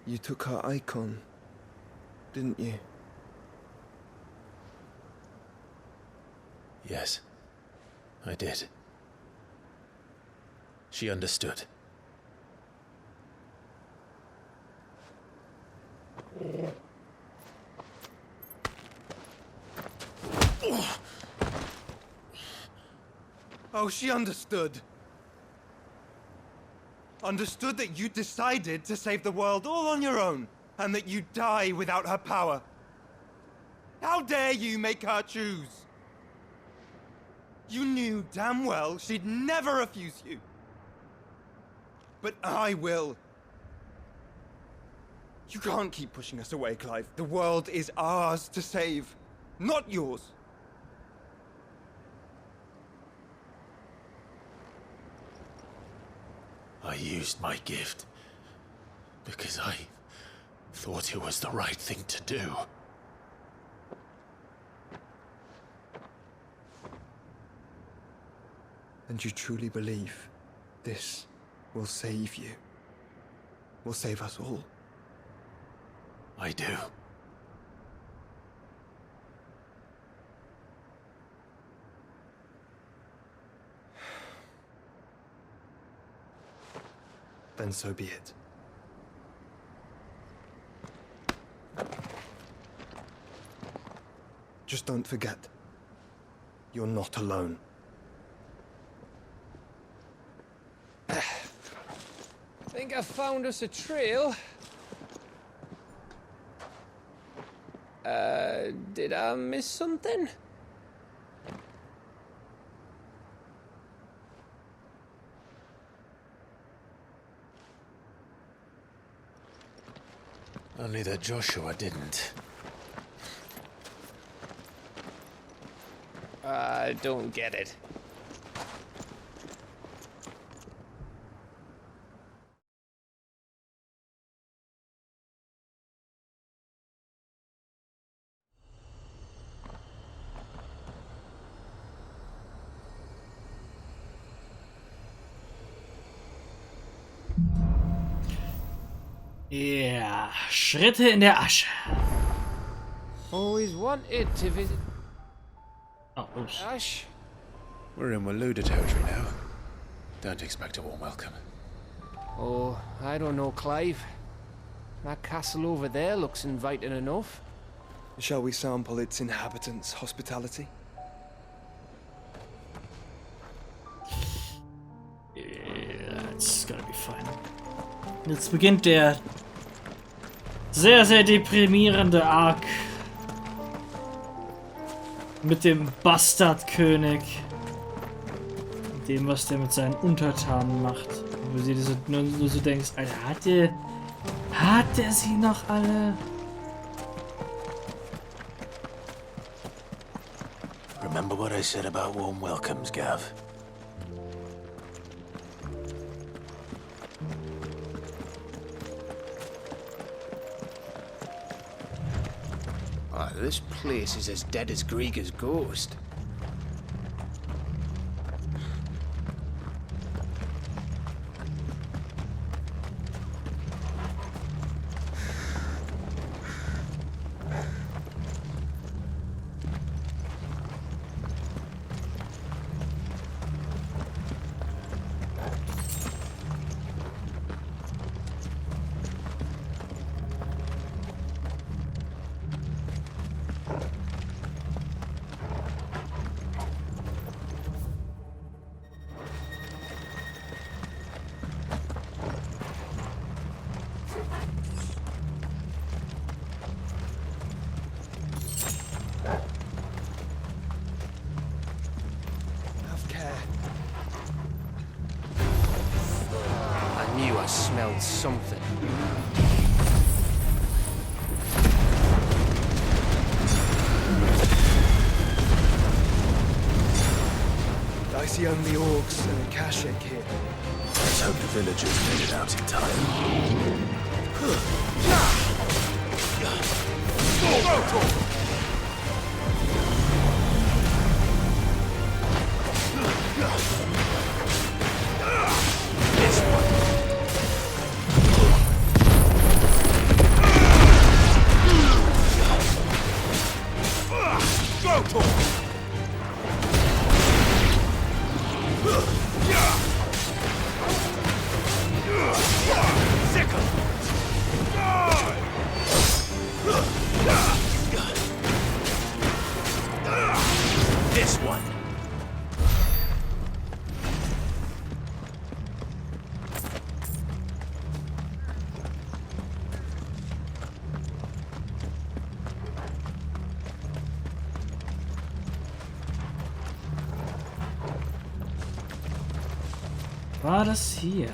You took her icon, didn't you? Yes, I did. She understood. Oh, she understood. Understood that you decided to save the world all on your own, and that you'd die without her power. How dare you make her choose? You knew damn well she'd never refuse you. But I will. You can't keep pushing us away, Clive. The world is ours to save, not yours. I used my gift because I thought it was the right thing to do. And you truly believe this will save you? Will save us all? I do. Then so be it. Just don't forget, you're not alone. Think I found us a trail. Did I miss something? Only that Joshua didn't. I don't get it. Ja, Schritte in der Asche. Always wanted to visit. Oh, oops. Ash. We're in Waluda territory now. Don't expect a warm welcome. Oh, I don't know, Clive. That castle over there looks inviting enough. Shall we sample its inhabitants' hospitality? Yeah, it's gonna be fine. Jetzt beginnt der sehr, sehr deprimierende Arc mit dem Bastardkönig. Dem, was der mit seinen Untertanen macht. Wo sie nur so denkst, Alter, hat der sie noch alle? Remember what I said about warm welcomes, Gav? Oh, this place is as dead as Grieger's ghost. I smelled something. I see only orcs and a Kashik here. Let's hope the villagers made it out in time. This one. This one. War das hier?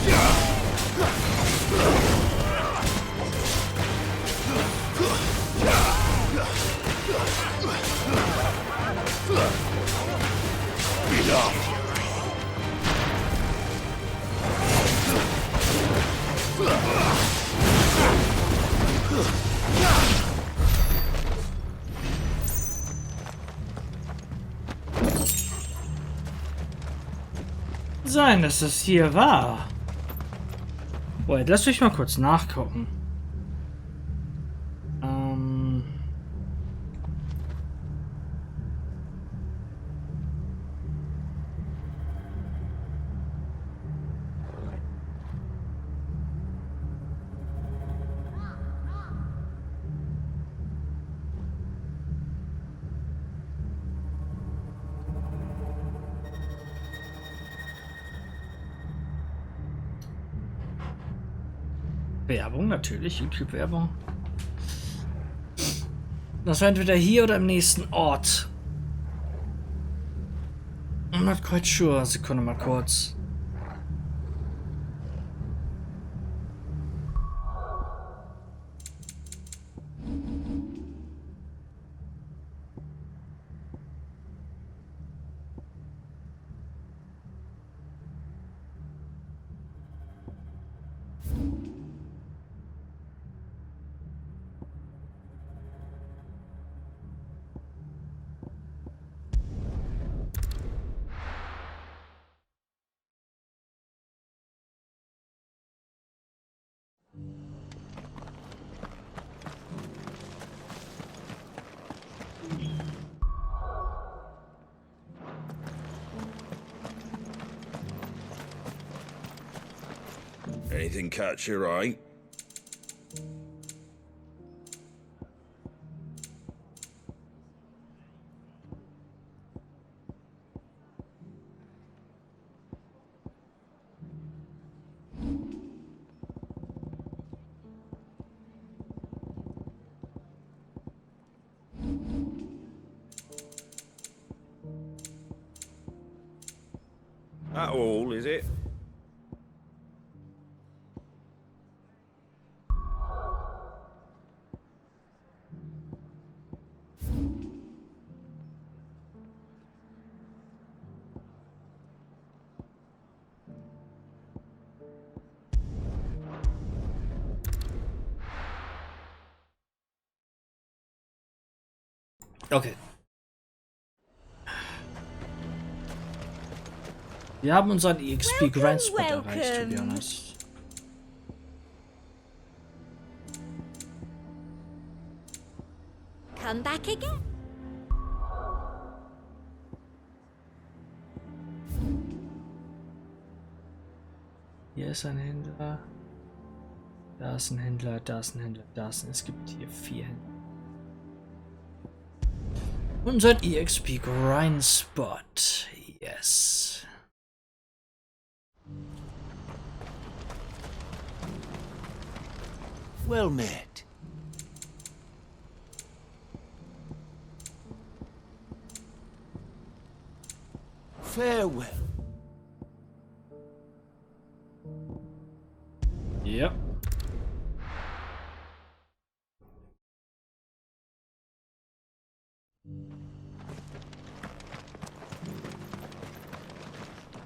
Yeah! sein, dass das hier war. Boah, lass mich mal kurz nachgucken. Werbung, natürlich, YouTube-Werbung. Das war entweder hier oder im nächsten Ort. I'm not quite sure. Sekunde mal kurz. Anything catch your eye? That all, is it? Okay. Wir haben unseren EXP Grind Spot erreicht, to be honest. Come back again. Hier ist ein Händler. Da ist ein Händler, da ist ein Händler, da ist ein... Es gibt hier 4 Händler. Unser EXP Grind Spot. Yes. Well met. Farewell. Yep.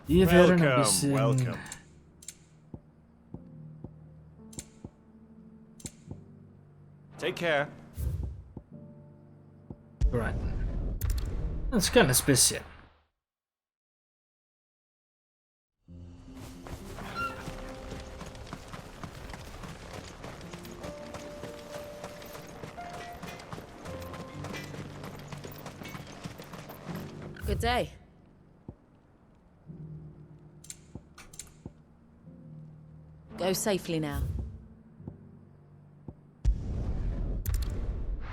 Wir werden ein bisschen... Welcome. Take care. Right. Ein kleines bisschen. Good day. Go safely now.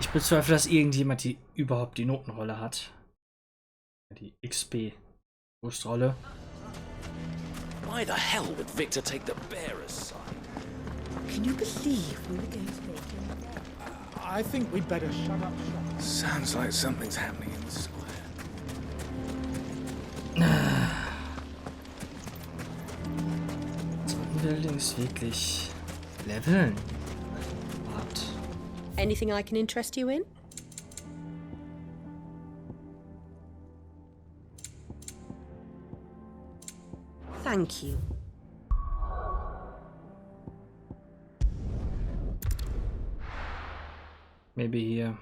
Ich bezweifle, dass irgendjemand überhaupt die Notenrolle hat. Die XP-Brustrolle. Why the hell would Victor take the bearer's side? Can you believe we were going to make him? I think we'd better shut up shop. Sounds like something's happening in the square. Sollten wir allerdings wirklich leveln? Anything I can interest you in? Thank you. Maybe here.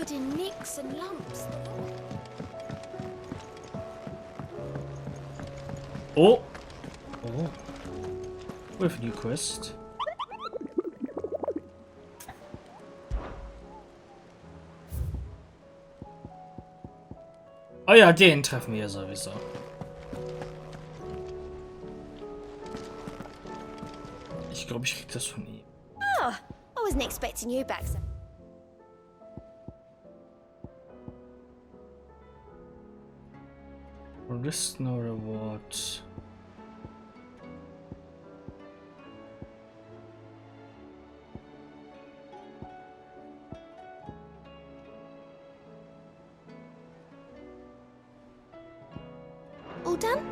covered in nicks and lumps. Oh. Oh. With new quest. Oh ja, den treffen wir sowieso. Ich glaube, ich krieg das von ihm. Oh, I wasn't expecting you back, sir. Risk no reward. All done?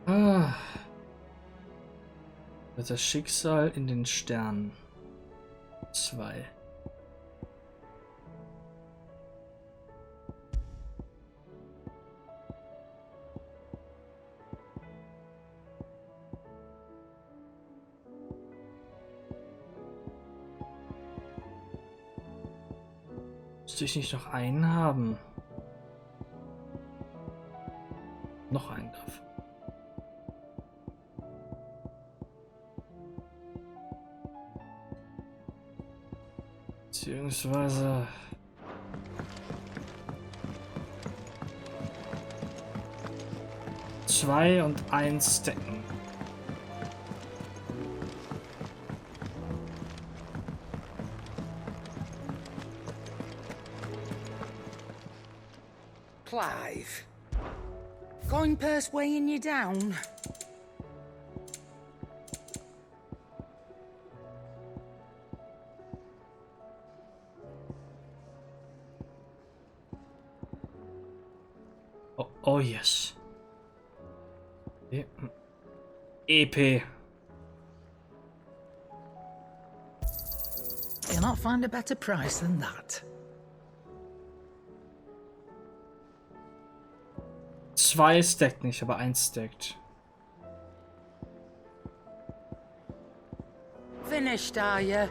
Ah. Das Schicksal in den Sternen. 2. Müsste ich nicht noch einen haben? Noch einen davon. Beziehungsweise... Zwei und eins stacken. Clive, coin purse weighing you down? Oh yes. EP. You'll not find a better price than that. 2 stackt nicht, aber 1 stackt. Finished, are you?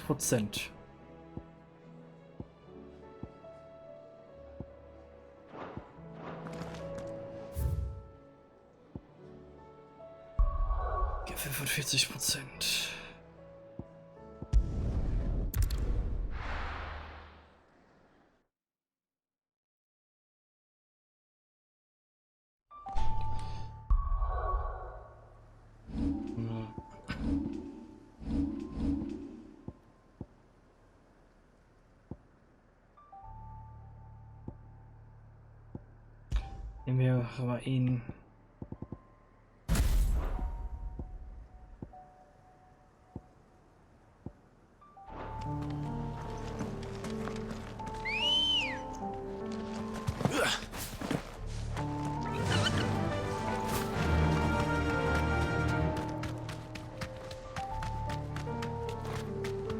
%. Ja, 45%. Nehmen wir aber ihn.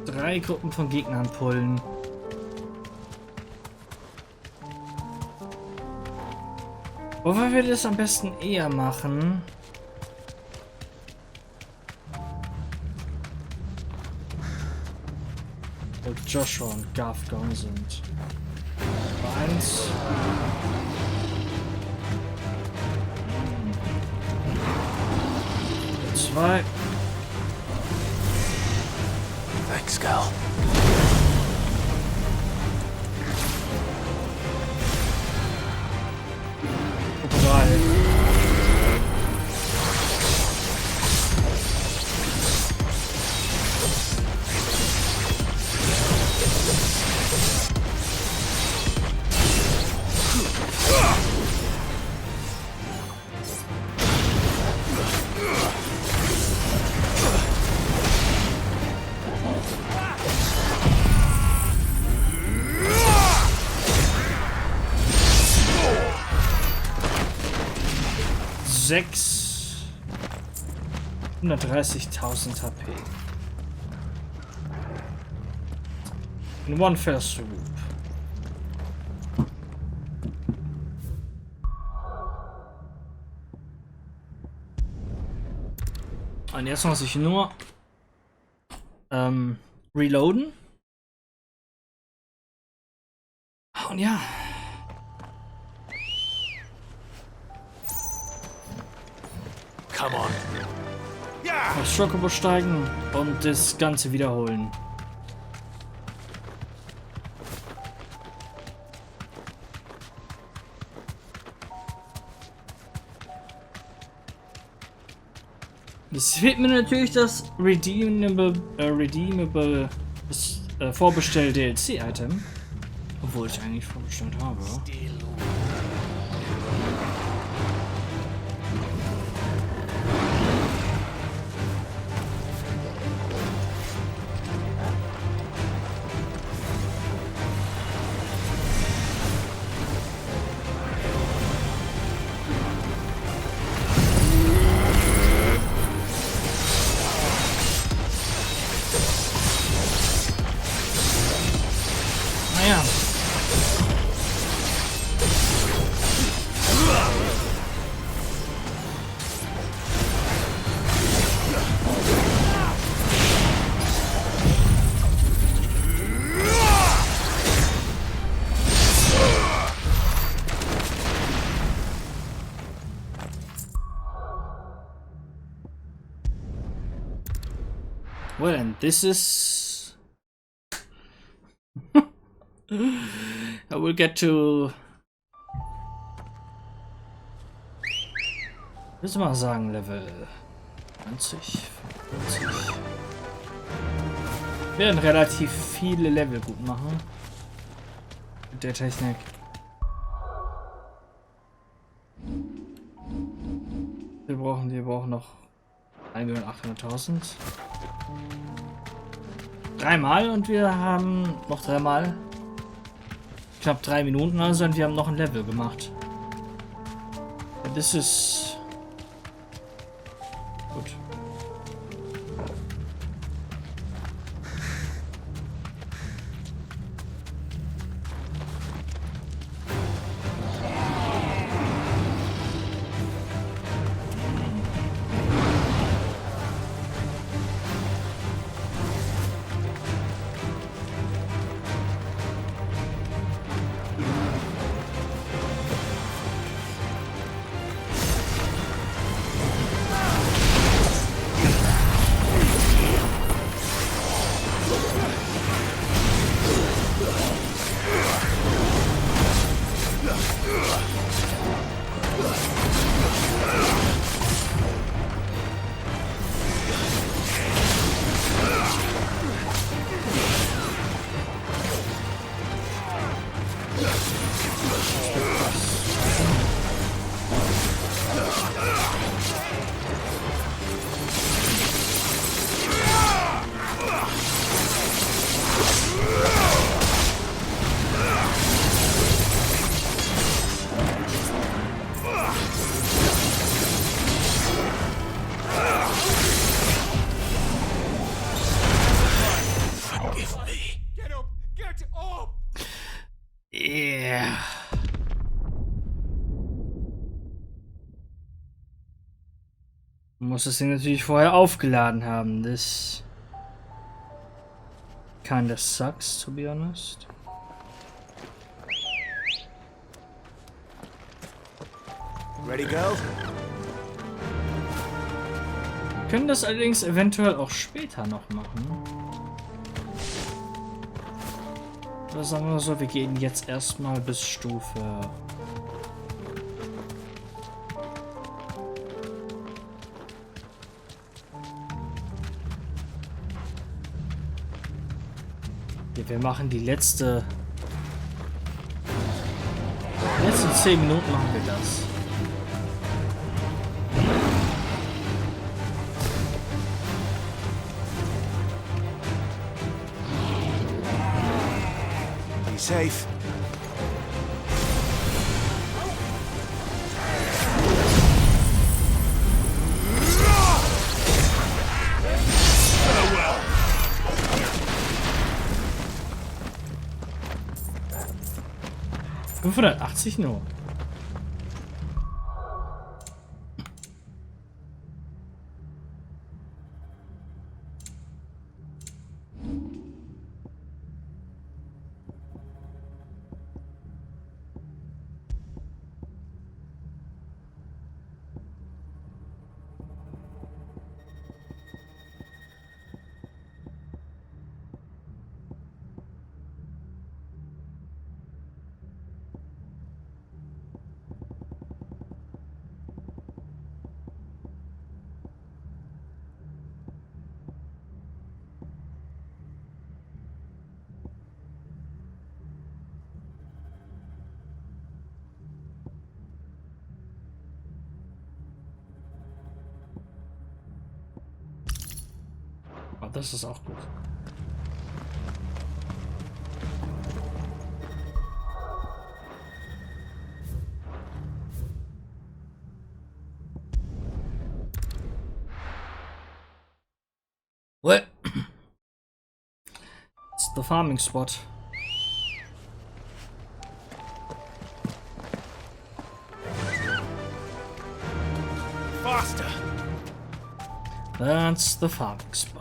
Drei Gruppen von Gegnern pullen. Wo wollen wir das am besten eher machen? Wo Joshua und Garth gone sind. 1. Zwei. Thanks, Gal. 3. 6. 130.000 HP. In one fell swoop. Und jetzt muss ich nur reloaden. Und ja. Come on. Auf Schokobo steigen und das Ganze wiederholen. Es fehlt mir natürlich das redeemable vorbestell DLC-Item. Obwohl ich eigentlich vorbestellt habe. Naja. Well, and this is... I will get to... Willst du mal sagen, Level 90, 50. Wir werden relativ viele Level gut machen. Mit der Technik. Wir brauchen noch 1.800.000. Dreimal und wir haben noch dreimal. Knapp 3 Minuten also und wir haben noch ein Level gemacht. Das ist gut. Yeah. Muss das Ding natürlich vorher aufgeladen haben. Das kinda sucks, to be honest. Ready, go? Wir können das allerdings eventuell auch später noch machen. Oder sagen wir so, wir gehen jetzt erstmal bis Stufe. Wir machen die letzten 10 Minuten machen wir das. Be safe. 580 nur. Oh, das ist auch gut. What? It's the farming spot. Faster. That's the farming spot.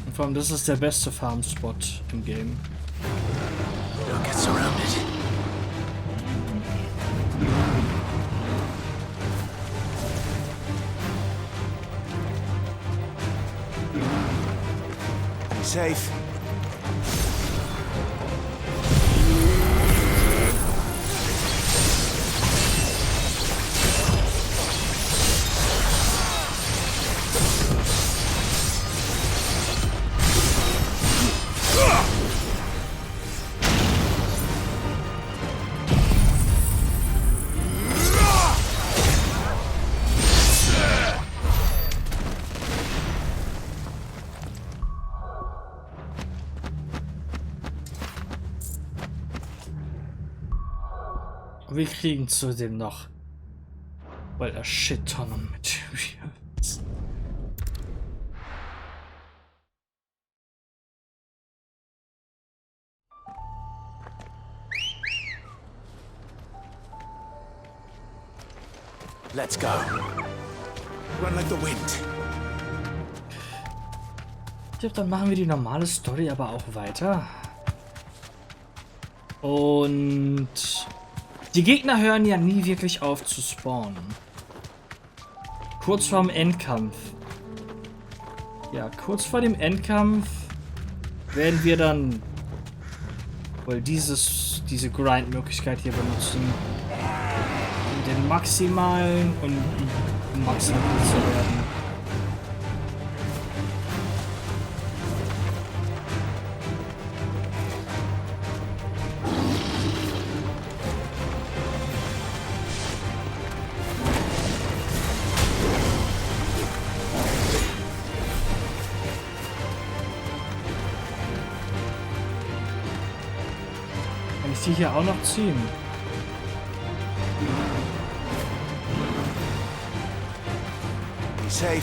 Und vor allem, das ist der beste Farm-Spot im Game. Don't get surrounded. Safe. Wir kriegen zudem noch, weil er Shit-Tonnen Materials. Let's go. Run like the wind. Ich glaube, dann machen wir die normale Story aber auch weiter. Und die Gegner hören ja nie wirklich auf zu spawnen. Kurz vorm Endkampf. Ja, kurz vor dem Endkampf werden wir dann wohl diese Grind-Möglichkeit hier benutzen, um den maximalen und maximal gut zu werden. Die hier auch noch ziehen. Safe.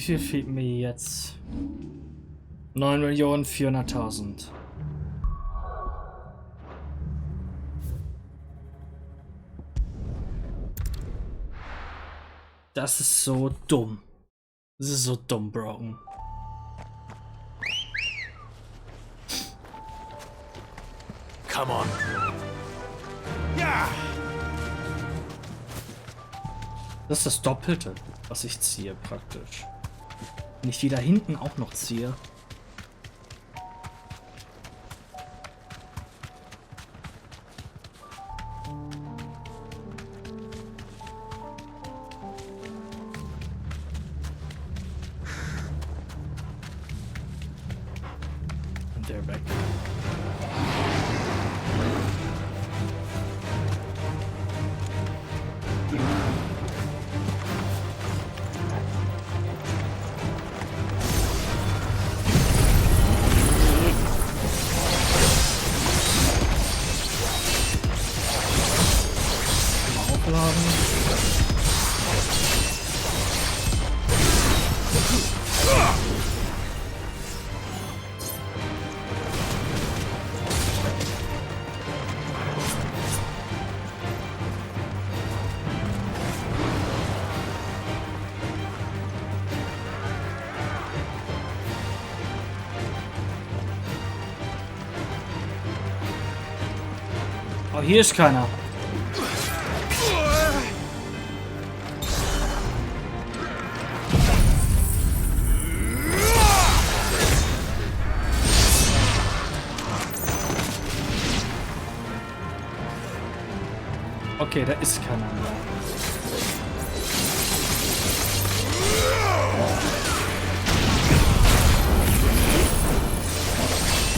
viel fehlt mir jetzt? 9.400.000. Das ist so dumm. Das ist so dumm, Broken. Come on. Ja! Das ist das Doppelte, was ich ziehe, praktisch. Wenn ich die da hinten auch noch ziehe. Und der weg. Oh, hier ist keiner. Okay, da ist keiner mehr.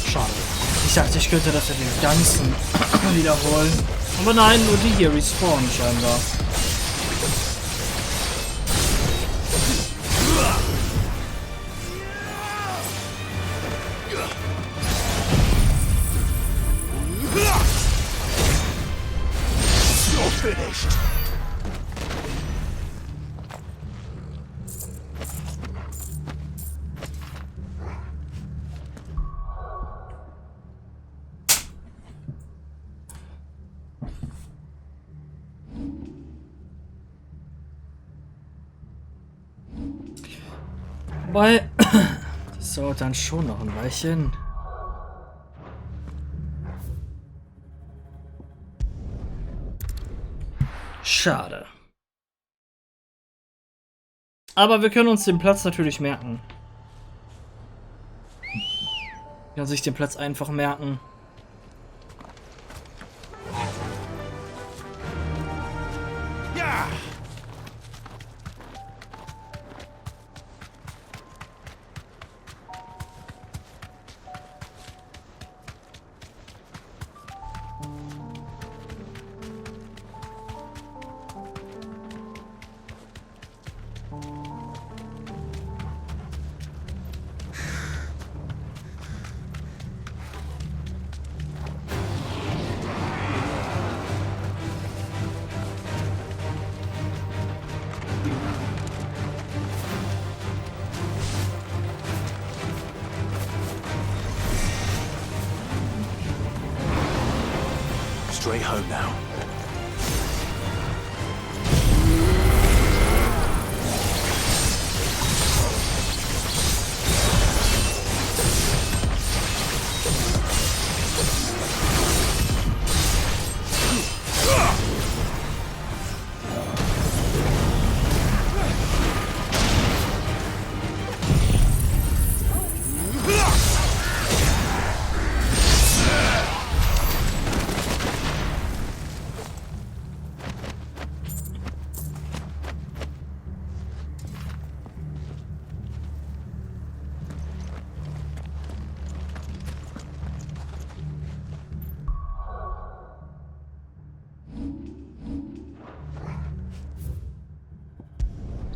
Schade. Ich dachte, ich könnte das ja den ganzen wiederholen. Aber nein, nur die hier respawnen scheinbar. Finished. Weil das dauert dann schon noch ein Weilchen. Schade. Aber wir können uns den Platz natürlich merken. Man kann sich den Platz einfach merken. Ja! Straight home now.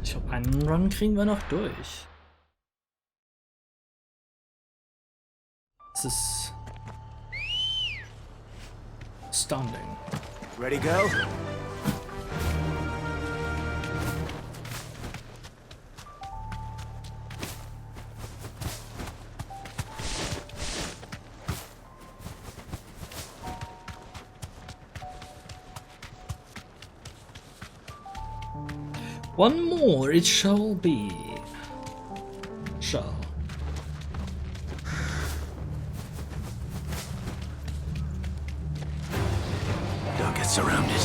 Ich glaube, einen Run kriegen wir noch durch. Das ist astounding. Ready, go? One more it shall be. Shall. Don't get surrounded.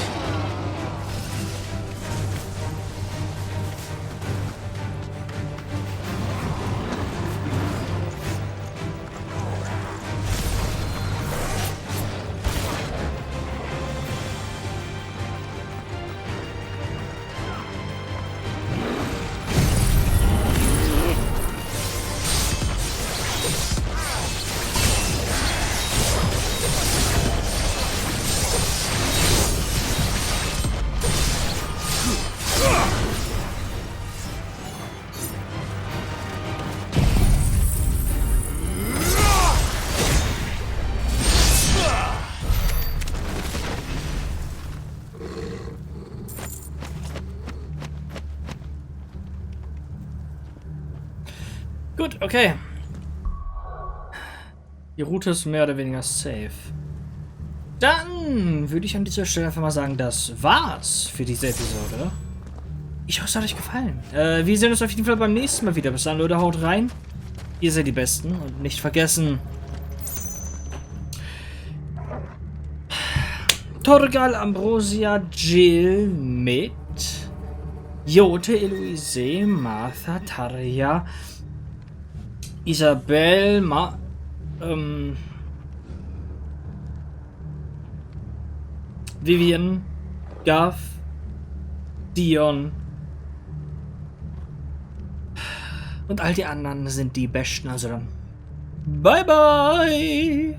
Gut, okay. Die Route ist mehr oder weniger safe. Dann würde ich an dieser Stelle einfach mal sagen, das war's für diese Episode. Ich hoffe, es hat euch gefallen. Wir sehen uns auf jeden Fall beim nächsten Mal wieder. Bis dann, Leute, haut rein. Ihr seid die Besten. Und nicht vergessen... Torgal, Ambrosia, Jill mit... Jote, Eloise, Martha, Tarja... Isabel, Vivian, Gav, Dion und all die anderen sind die Besten. Also dann, bye bye!